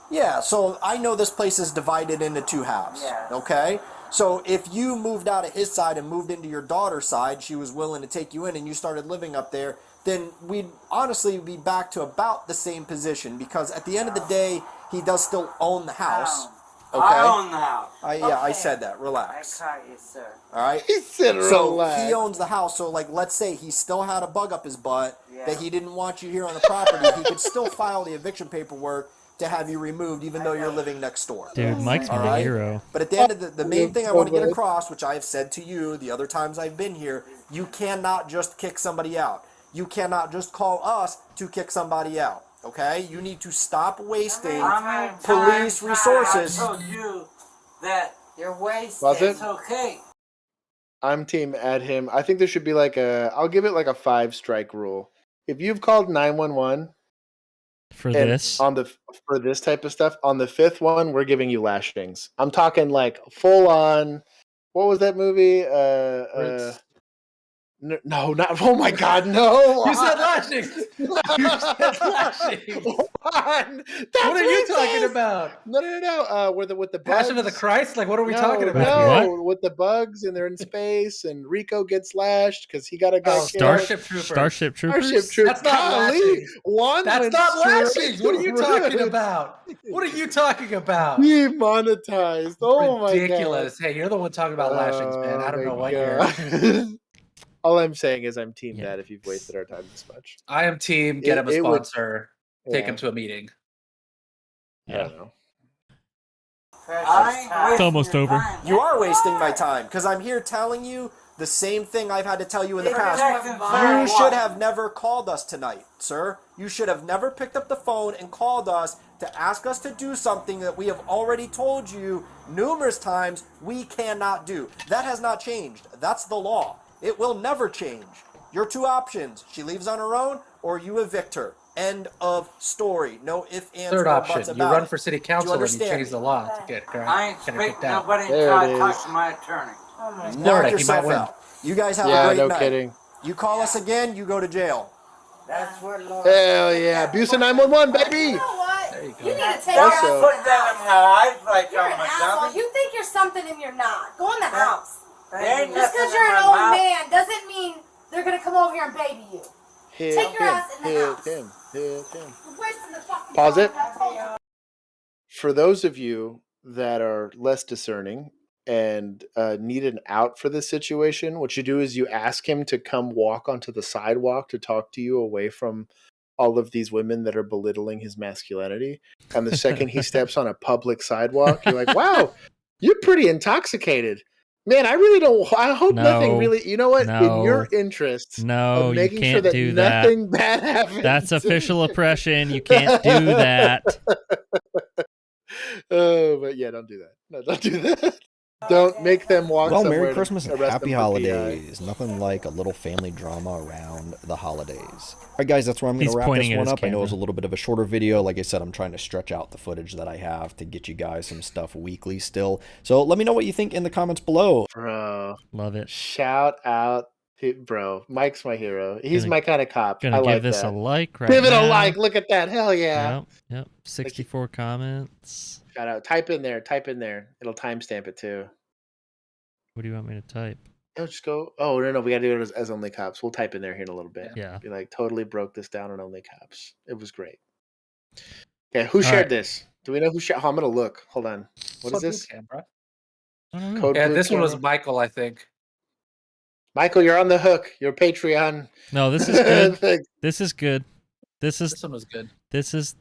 Yeah, so I know this place is divided into two halves. Yes. Okay? So if you moved out of his side and moved into your daughter's side, she was willing to take you in and you started living up there, then we'd honestly be back to about the same position because at the end of the day, he does still own the house. Okay? I own the house. I Okay. said that. I Relax. caught you, sir. All right? He said So relax. he owns the house. So, like, let's say he still had a bug up his butt Yeah. that he didn't want you here on the property. He could still file the eviction paperwork to have you removed, even though you're living next door. Dude, Mike's All my right? hero. But at the end of the main thing I want to get across, which I have said to you the other times I've been here, you cannot just kick somebody out. You cannot just call us to kick somebody out. Okay? You need to stop wasting police resources. I told you that you're wasting. Was it? It's okay. I'm team add him. I think there should be I'll give it like a 5-strike rule. If you've called 911 For this? for this type of stuff, on the 5th one, we're giving you lashings. I'm talking like full on. What was that movie? No, not. Oh my God, no! You said lashings. You said lashings. What are you talking about? No. With the bugs. Passion of the Christ? Like, what are we No, talking about? No, with the bugs and they're in space and Rico gets lashed because he got a guy killed. Starship Troopers. Starship Troopers. That's not lashings. One That's went not straight lashings. What are you talking through. about? What are you talking about? Demonetized. Oh Ridiculous. my God. Hey, you're the one talking about lashings, man. I don't know what God. you're. All I'm saying is I'm team that if you've wasted our time this much. I am team. Get him a It would- sponsor. Take yeah. him to a meeting. I don't know. It's almost over. You are wasting my time because I'm here telling you the same thing I've had to tell you in the past. You should have never called us tonight, sir. You should have never picked up the phone and called us to ask us to do something that we have already told you numerous times we cannot do. That has not changed. That's the law. It will never change. Your two options. She leaves on her own or you evict her. End of story. No ifs, ands, Third or option. buts You about run it. for city Do you council and you understand change me? the law to get I ain't kicked speaking out. nobody There until it I talk is. to my attorney. Knock Florida, he might yourself win. out. You guys have Yeah, a great no night. kidding. You call us again, you go to jail. That's what Lord. Hell yeah. Abuse 911, baby. You know what? There you go. You need to take Don't your put that in my eyes like You're I'm an a asshole. dummy. You think you're something and you're not. Go in the house. There ain't Just nothing because you're in an my old mouth. man doesn't mean they're gonna come over here and baby you. Take your ass in the house. Him. You're wasting the fucking Pause time. it. For those of you that are less discerning and need an out for this situation, what you do is you ask him to come walk onto the sidewalk to talk to you away from all of these women that are belittling his masculinity. And the second he steps on a public sidewalk, you're like, wow, you're pretty intoxicated. Man, I really don't. I hope nothing really. You know what? In your interests, No, of you making can't sure that do that. nothing bad happens. That's official oppression. You can't do that. Oh, but yeah, don't do that. No, don't do that. Don't make them walk Well, somewhere Merry Christmas to and arrest happy them for PI. holidays. Nothing like a little family drama around the holidays. All right, guys, that's where I'm going He's to wrap pointing this at one his up. I know it was a camera. little bit of a shorter video. Like I said, I'm trying to stretch out the footage that I have to get you guys some stuff weekly still. So let me know what you think in the comments below. Bro, Love it. shout out to bro. Mike's my hero. He's Gonna- my kind of cop. Gonna I give like this that. a like right Give it now. a like. Look at that. Hell yeah. Yep. 64 comments. Shout out. Type in there. It'll timestamp it too. What do you want me to type? Oh, just go. Oh no, we gotta do it as only cops. We'll type in there here in a little bit. Yeah. Be like, totally broke this down on only cops. It was great. Okay, who shared this? Do we know who shared? Oh, I'm gonna look. Hold on. What is this? Camera. Code Yeah, Blue this one was camera? Michael, I think. Michael, you're on the hook. Your Patreon. No, this is good. thing. This is good. This one was good. This is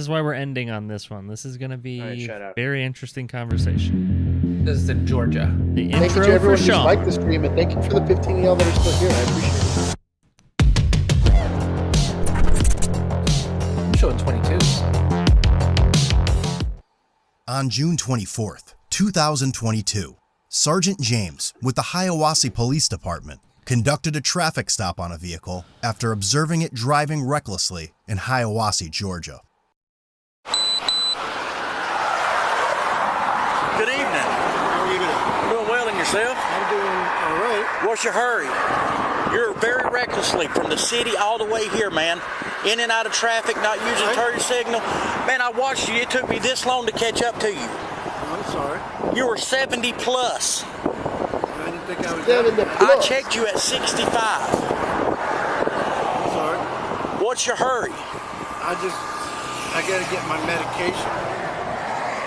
why we're ending on this one. This is gonna be All right, shout out. very interesting conversation. This is in Georgia. The Thank you intro to for everyone who's Sean. liked the stream, and thank you for the 15 of y'all that are still here. I appreciate it. I'm showing 22s. On June 24th, 2022, Sergeant James with the Hiawassee Police Department conducted a traffic stop on a vehicle after observing it driving recklessly in Hiawassee, Georgia. Good evening. How are you doing? Doing well, and yourself? I'm doing all right. What's your hurry? You're very recklessly from the city all the way here, man. In and out of traffic, not using turn signal. Man, I watched you. It took me this long to catch up to you. I'm sorry. You were 70 plus. I didn't think I was 70 I checked you at 65. I'm sorry. What's your hurry? I gotta get my medication.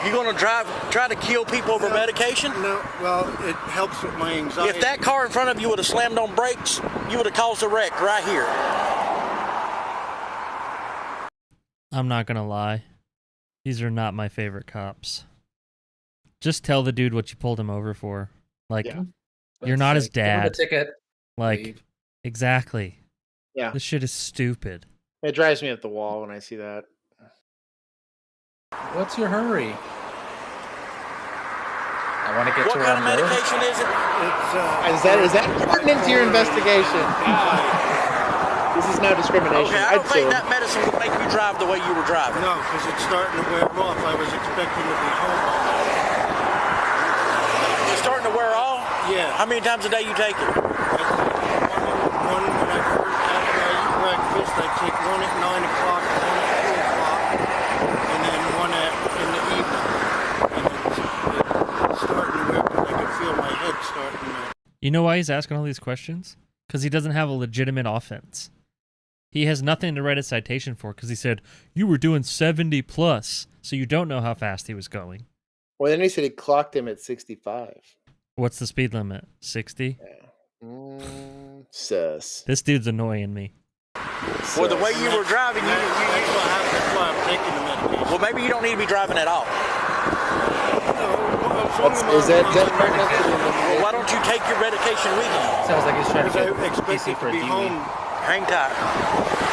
You gonna try to kill people over medication? No, well, it helps with my anxiety. If that car in front of you would have slammed on brakes, you would have caused a wreck right here. I'm not gonna lie. These are not my favorite cops. Just tell the dude what you pulled him over for. Like, you're not his Give him the dad. ticket. Like, leave. exactly. Yeah. This shit is stupid. It drives me up the wall when I see that. What's your hurry? I want to get What to kind of our road. medication is it? Is that pertinent to your investigation? This is no discrimination. Okay, I don't I'd think sue. that medicine would make you drive the way you were driving. No, because it's starting to wear off. I was expecting to be home by now. It's starting to wear off? Yeah. How many times a day you take it? One when after I eat breakfast, I take one at 9 o'clock and one at 2 o'clock, and then one in the evening. And it's starting to wear. I can feel my head starting to. You know why he's asking all these questions? Because he doesn't have a legitimate offense. He has nothing to write a citation for because he said, you were doing 70 plus, so you don't know how fast he was going. Well, then he said he clocked him at 65. What's the speed limit? 60? Sus. This dude's annoying me. Well, the way you were driving, That's why I'm taking the medication. well, maybe you don't need to be driving at all. Is that Well, why don't you take your medication with you? Sounds like he's trying to Because I get expect PC it for a to be DUI. home. Hang tight.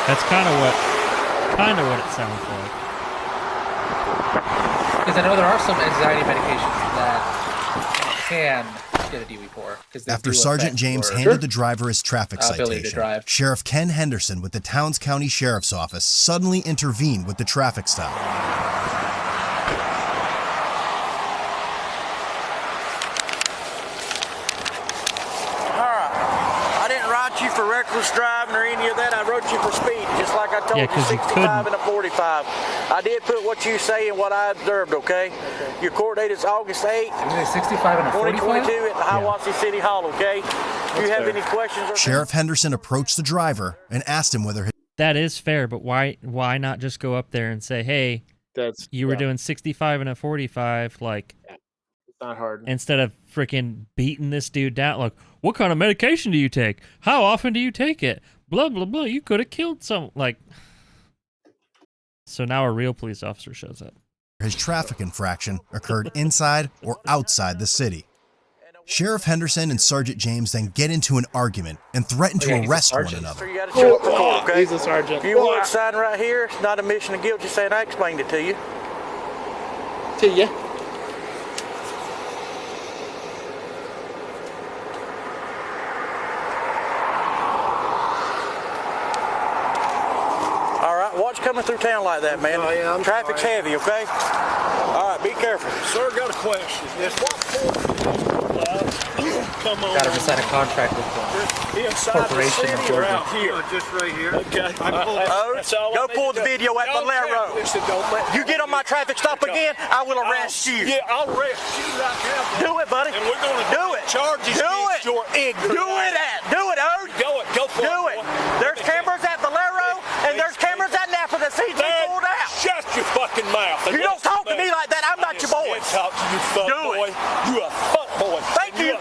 That's kind of what it sounds like. Because I know there are some anxiety medications that you can get a DUI for. After Sergeant James handed the driver his traffic ability to citation, drive. Sheriff Ken Henderson with the Towns County Sheriff's Office suddenly intervened with the traffic stop. for reckless driving or any of that. I wrote you for speed, just like I told Yeah, you, 'cause you 65 couldn't. and a 45. I did put what you say and what I observed, okay? Your court date is August 8th, 65 and a 45? 2022 at the Hiawassee City Hall, okay? If you have any questions or Sheriff Henderson approached the driver and asked him whether That is fair, but why not just go up there and say, hey, you were doing 65 and a 45, like, it's not hard. instead of freaking beating this dude down, like, what kind of medication do you take? How often do you take it? Blah, blah, blah. You could have killed some, like. So now a real police officer shows up. his traffic infraction occurred inside or outside the city. Sheriff Henderson and Sergeant James then get into an argument and threaten to arrest one another. You gotta show up for court, okay? He's a sergeant. If you want to sign right here, it's not a admission of guilt. Just saying I explained it to you. To you. All right, watch coming through town like that, man. Oh, yeah, I'm Traffic's sorry. heavy, okay? All right, be careful. Sir, got a question. Yes, come on. Got to sign a contract with the Inside corporation the of city or Georgia. out here? Just right here. Okay. Go pull the video at Valero. You get on my traffic stop again, I will arrest you. Yeah, I'll arrest you right now. Do it, buddy. And we're going to do it. Charges Do against it. your ignorance. Do it, Ode. Go for it. Do it. There's cameras at Valero and there's cameras at Napa that sees me pulled out. Shut your fucking mouth. You don't talk to me like that. I'm not your boy. Talk to you, fuck Do boy. it. You a fuck boy. Thank you.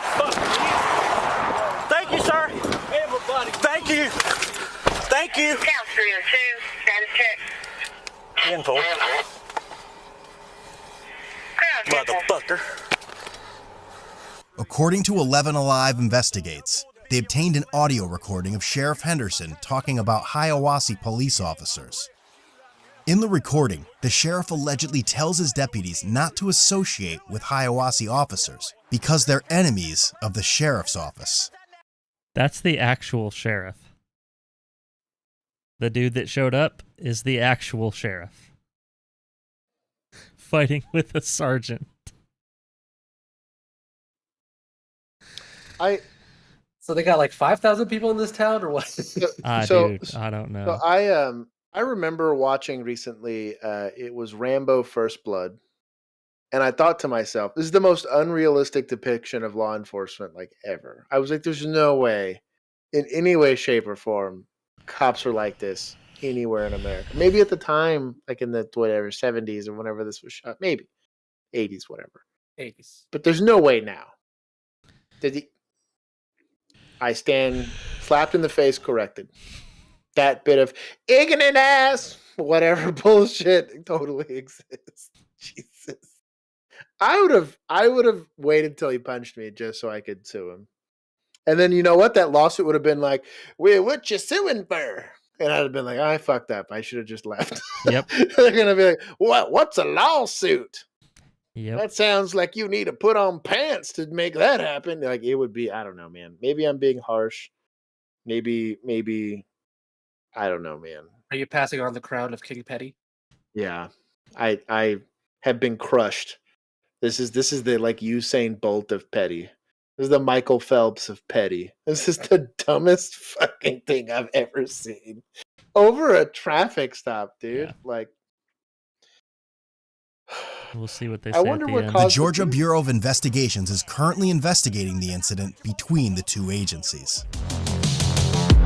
Thank you, sir. Everybody. Thank you. Thank you. Count 302, status check. Info. Motherfucker. According to 11 Alive Investigates, they obtained an audio recording of Sheriff Henderson talking about Hiawassee police officers. In the recording, the sheriff allegedly tells his deputies not to associate with Hiawassee officers because they're enemies of the sheriff's office. That's the actual sheriff. The dude that showed up is the actual sheriff. Fighting with a sergeant. So they got like 5,000 people in this town, or what? Dude, I don't know. So I remember watching recently. It was Rambo: First Blood, and I thought to myself, "This is the most unrealistic depiction of law enforcement like ever." I was like, "There's no way, in any way, shape, or form, cops are like this anywhere in America." Maybe at the time, like in the 70s or whenever this was shot, maybe 80s, whatever. 80s. But there's no way now. I stand slapped in the face, corrected. That bit of ignorant ass, whatever bullshit totally exists. Jesus. I would have waited till he punched me just so I could sue him. And then you know what? That lawsuit would have been like, "Well, what you suing for?" And I'd have been like, "I fucked up. I should have just left." Yep. They're gonna be like, "What's a lawsuit?" Yep. That sounds like you need to put on pants to make that happen. Like it would be, I don't know, man. Maybe I'm being harsh. Maybe I don't know, man. Are you passing on the crown of King Petty? Yeah. I have been crushed. This is the like Usain Bolt of petty. This is the Michael Phelps of petty. This is the dumbest fucking thing I've ever seen. Over a traffic stop, dude. Yeah. Like We'll see what they say. I wonder at the what end. The Georgia Bureau of Investigations is currently investigating the incident between the two agencies.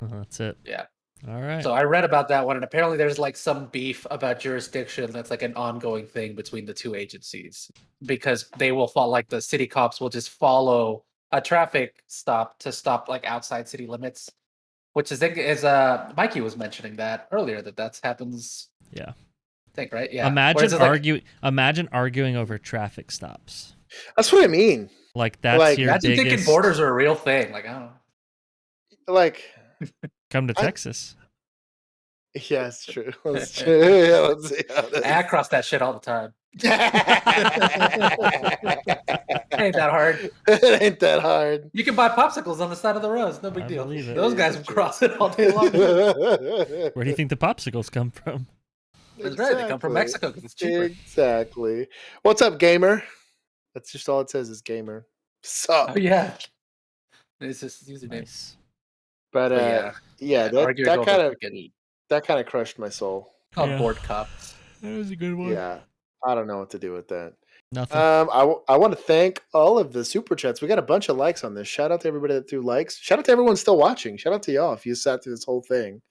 That's it. Yeah. All right. So I read about that one, and apparently there's like some beef about jurisdiction that's like an ongoing thing between the two agencies because they will follow, like the city cops will just follow a traffic stop to stop like outside city limits, which is Mikey was mentioning that earlier that happens. Yeah. I think right. Yeah. Imagine arguing over traffic stops. That's what I mean. Like that's Like, your imagine biggest. thinking borders are a real thing. Like I don't know. Like Come to Texas. yeah, it's true. That's true. Yeah, let's see how this I cross that shit all the time. Ain't that hard. It ain't that hard. You can buy popsicles on the side of the road. It's no big deal. believe it. Those guys will cross it all day long. Where do you think the popsicles come from? That's right. They come from Mexico because it's cheaper. Exactly. What's up, gamer? That's just all it says is gamer. Sup? Oh yeah. It's just his username. Nice. But that kind of crushed my soul. Called Board Cop. That was a good one. Yeah, I don't know what to do with that. Nothing. I want to thank all of the super chats. We got a bunch of likes on this. Shout out to everybody that threw likes. Shout out to everyone still watching. Shout out to y'all if you sat through this whole thing.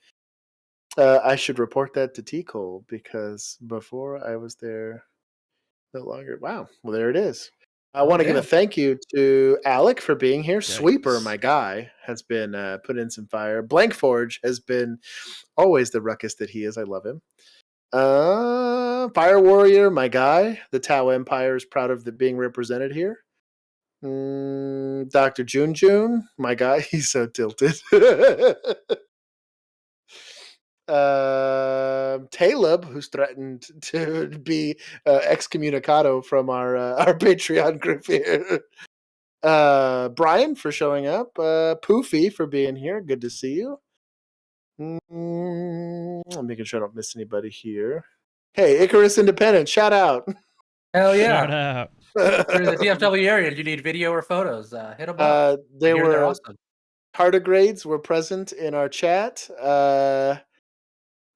I should report that to T. Cole because before I was there, no longer. Wow. Well, there it is. I want to give a thank you to Alec for being here. Yikes. Sweeper, my guy, has been put in some fire. Blank Forge has been always the ruckus that he is. I love him. Fire Warrior, my guy. The Tau Empire is proud of being represented here. Dr. June, my guy. He's so tilted. Taleb, who's threatened to be excommunicado from our Patreon group here. Brian for showing up. Poofy for being here. Good to see you. I'm making sure I don't miss anybody here. Hey, Icarus Independent, shout out. Hell yeah. Shout out. If you're in the DFW area and you need video or photos, hit them up. They're awesome. Tardigrades were present in our chat.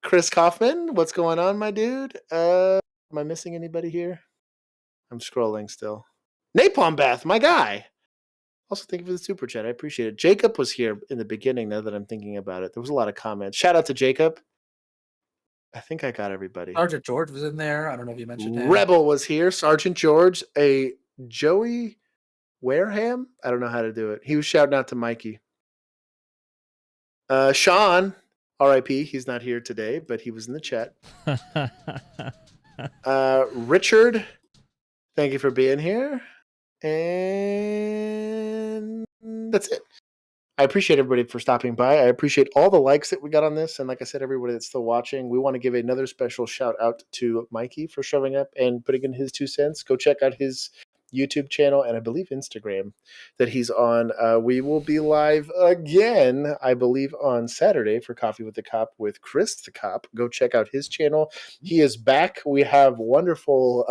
Chris Kaufman, what's going on, my dude? Am I missing anybody here? I'm scrolling still. Napalm Bath, my guy. Also, thank you for the super chat. I appreciate it. Jacob was here in the beginning, now that I'm thinking about it. There was a lot of comments. Shout out to Jacob. I think I got everybody. Sergeant George was in there. I don't know if you mentioned him. Rebel was here. Sergeant George. A Joey Wareham? I don't know how to do it. He was shouting out to Mikey. Sean, R.I.P. He's not here today, but he was in the chat. Richard, thank you for being here. And that's it. I appreciate everybody for stopping by. I appreciate all the likes that we got on this. And like I said, everybody that's still watching, we want to give another special shout out to Mikey for showing up and putting in his 2 cents. Go check out his YouTube channel and I believe Instagram that he's on. We will be live again, I believe, on Saturday for Coffee with the Cop with Chris the Cop. Go check out his channel. He is back. We have wonderful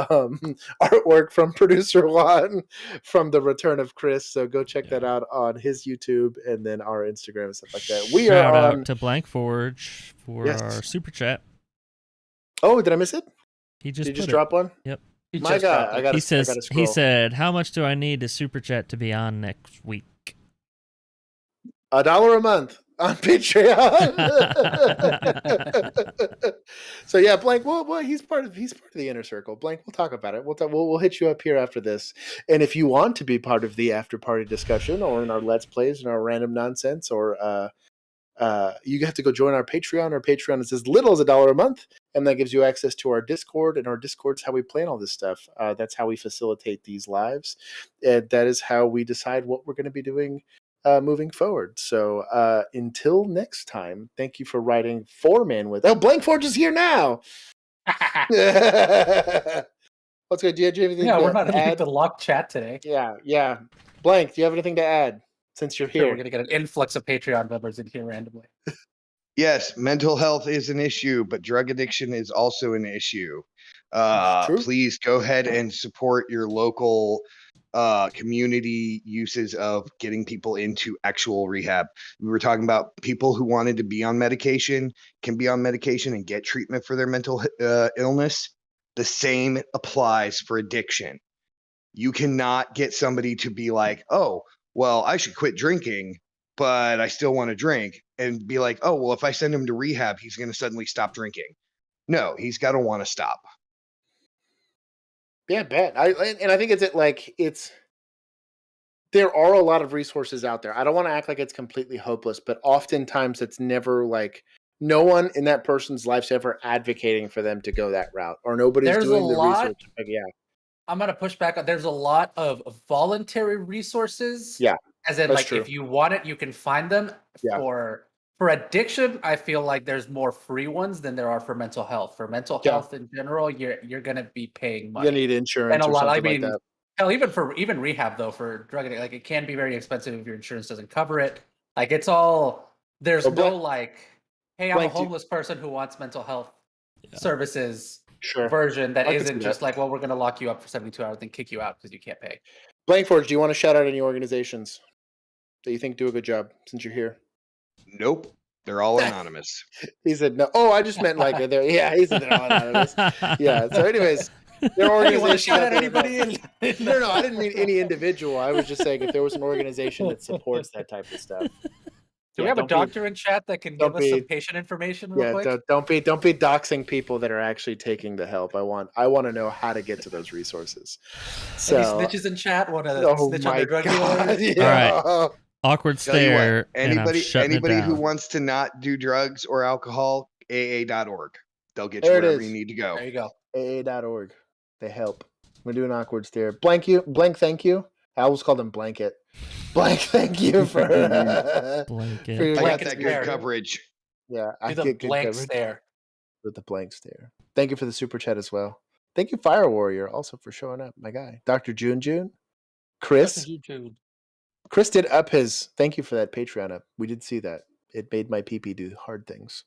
artwork from producer Juan from the return of Chris. So go check that out on his YouTube and then our Instagram and stuff like that. Shout out to Blank Forge for our super chat. Oh, did I miss it? He just drop one? Yep. My God, he said, "How much do I need to super chat to be on next week?" $1 a month on Patreon. So yeah, Blank. Well, he's part of the inner circle. Blank. We'll talk about it. We'll hit you up here after this. And if you want to be part of the after party discussion, or in our Let's Plays and our random nonsense, or you have to go join our Patreon. Our Patreon is as little as $1 a month, and that gives you access to our Discord. And our Discord's how we plan all this stuff. That's how we facilitate these lives, and that is how we decide what we're going to be doing moving forward. So until next time, thank you for writing for Man with. Oh, Blank Forge is here now. What's good? Do you have anything? Yeah, we're not in the locked chat today. Yeah. Blank, do you have anything to add? Since you're here, we're going to get an influx of Patreon members in here randomly. Yes, mental health is an issue, but drug addiction is also an issue. Please go ahead and support your local community uses of getting people into actual rehab. We were talking about people who wanted to be on medication, can be on medication and get treatment for their mental illness. The same applies for addiction. You cannot get somebody to be like, oh, well, I should quit drinking, but I still want to drink, and be like, oh, well, if I send him to rehab, he's going to suddenly stop drinking. No, he's got to want to stop. Yeah, bet. I think there are a lot of resources out there. I don't want to act like it's completely hopeless, but oftentimes it's never like no one in that person's life's ever advocating for them to go that route, or nobody's doing the research. Yeah. I'm going to push back. There's a lot of voluntary resources. Yeah. As in, like, true. If you want it, you can find them. Yeah. For addiction, I feel like there's more free ones than there are for mental health. For mental health in general, you're going to be paying money. You need insurance and a lot. I mean, like that. Hell, even rehab though, for drug addiction, like, it can be very expensive if your insurance doesn't cover it. Like, it's all there's no like, hey, I'm a homeless person who wants mental health services. Version that isn't just like, well, we're going to lock you up for 72 hours and kick you out because you can't pay. Blank Forge, do you want to shout out any organizations that you think do a good job since you're here? Nope. They're all anonymous. He said no. Oh, I just meant like they're yeah. He said they're all anonymous. Yeah. So, anyways, there are You want to organizations shout out at there that anybody? help. No, I didn't mean any individual. I was just saying if there was an organization that supports that type of stuff. Do we have a doctor in chat that can give us some patient information real quick? Don't be doxing people that are actually taking the help. I want to know how to get to those resources. So, any snitches in chat want to snitch on their drug dealers? Yeah. All right. Awkward Tell you what, stare. And I'm shutting anybody it who down. wants to not do drugs or alcohol, AA.org. They'll get you There it wherever is. you need to go. There you go. AA.org. They help. We're doing awkward stare. Blank, thank you. I always called them blanket. Blank, thank you for Blanket. for your I got Blanket that stare. good coverage. Yeah, I Do the get good blank coverage stare. with the blank stare. Thank you for the super chat as well. Thank you, Fire Warrior, also for showing up, my guy. Dr. June. Chris. Chris did up his. Thank you for that Patreon up. We did see that. It made my pee do hard things.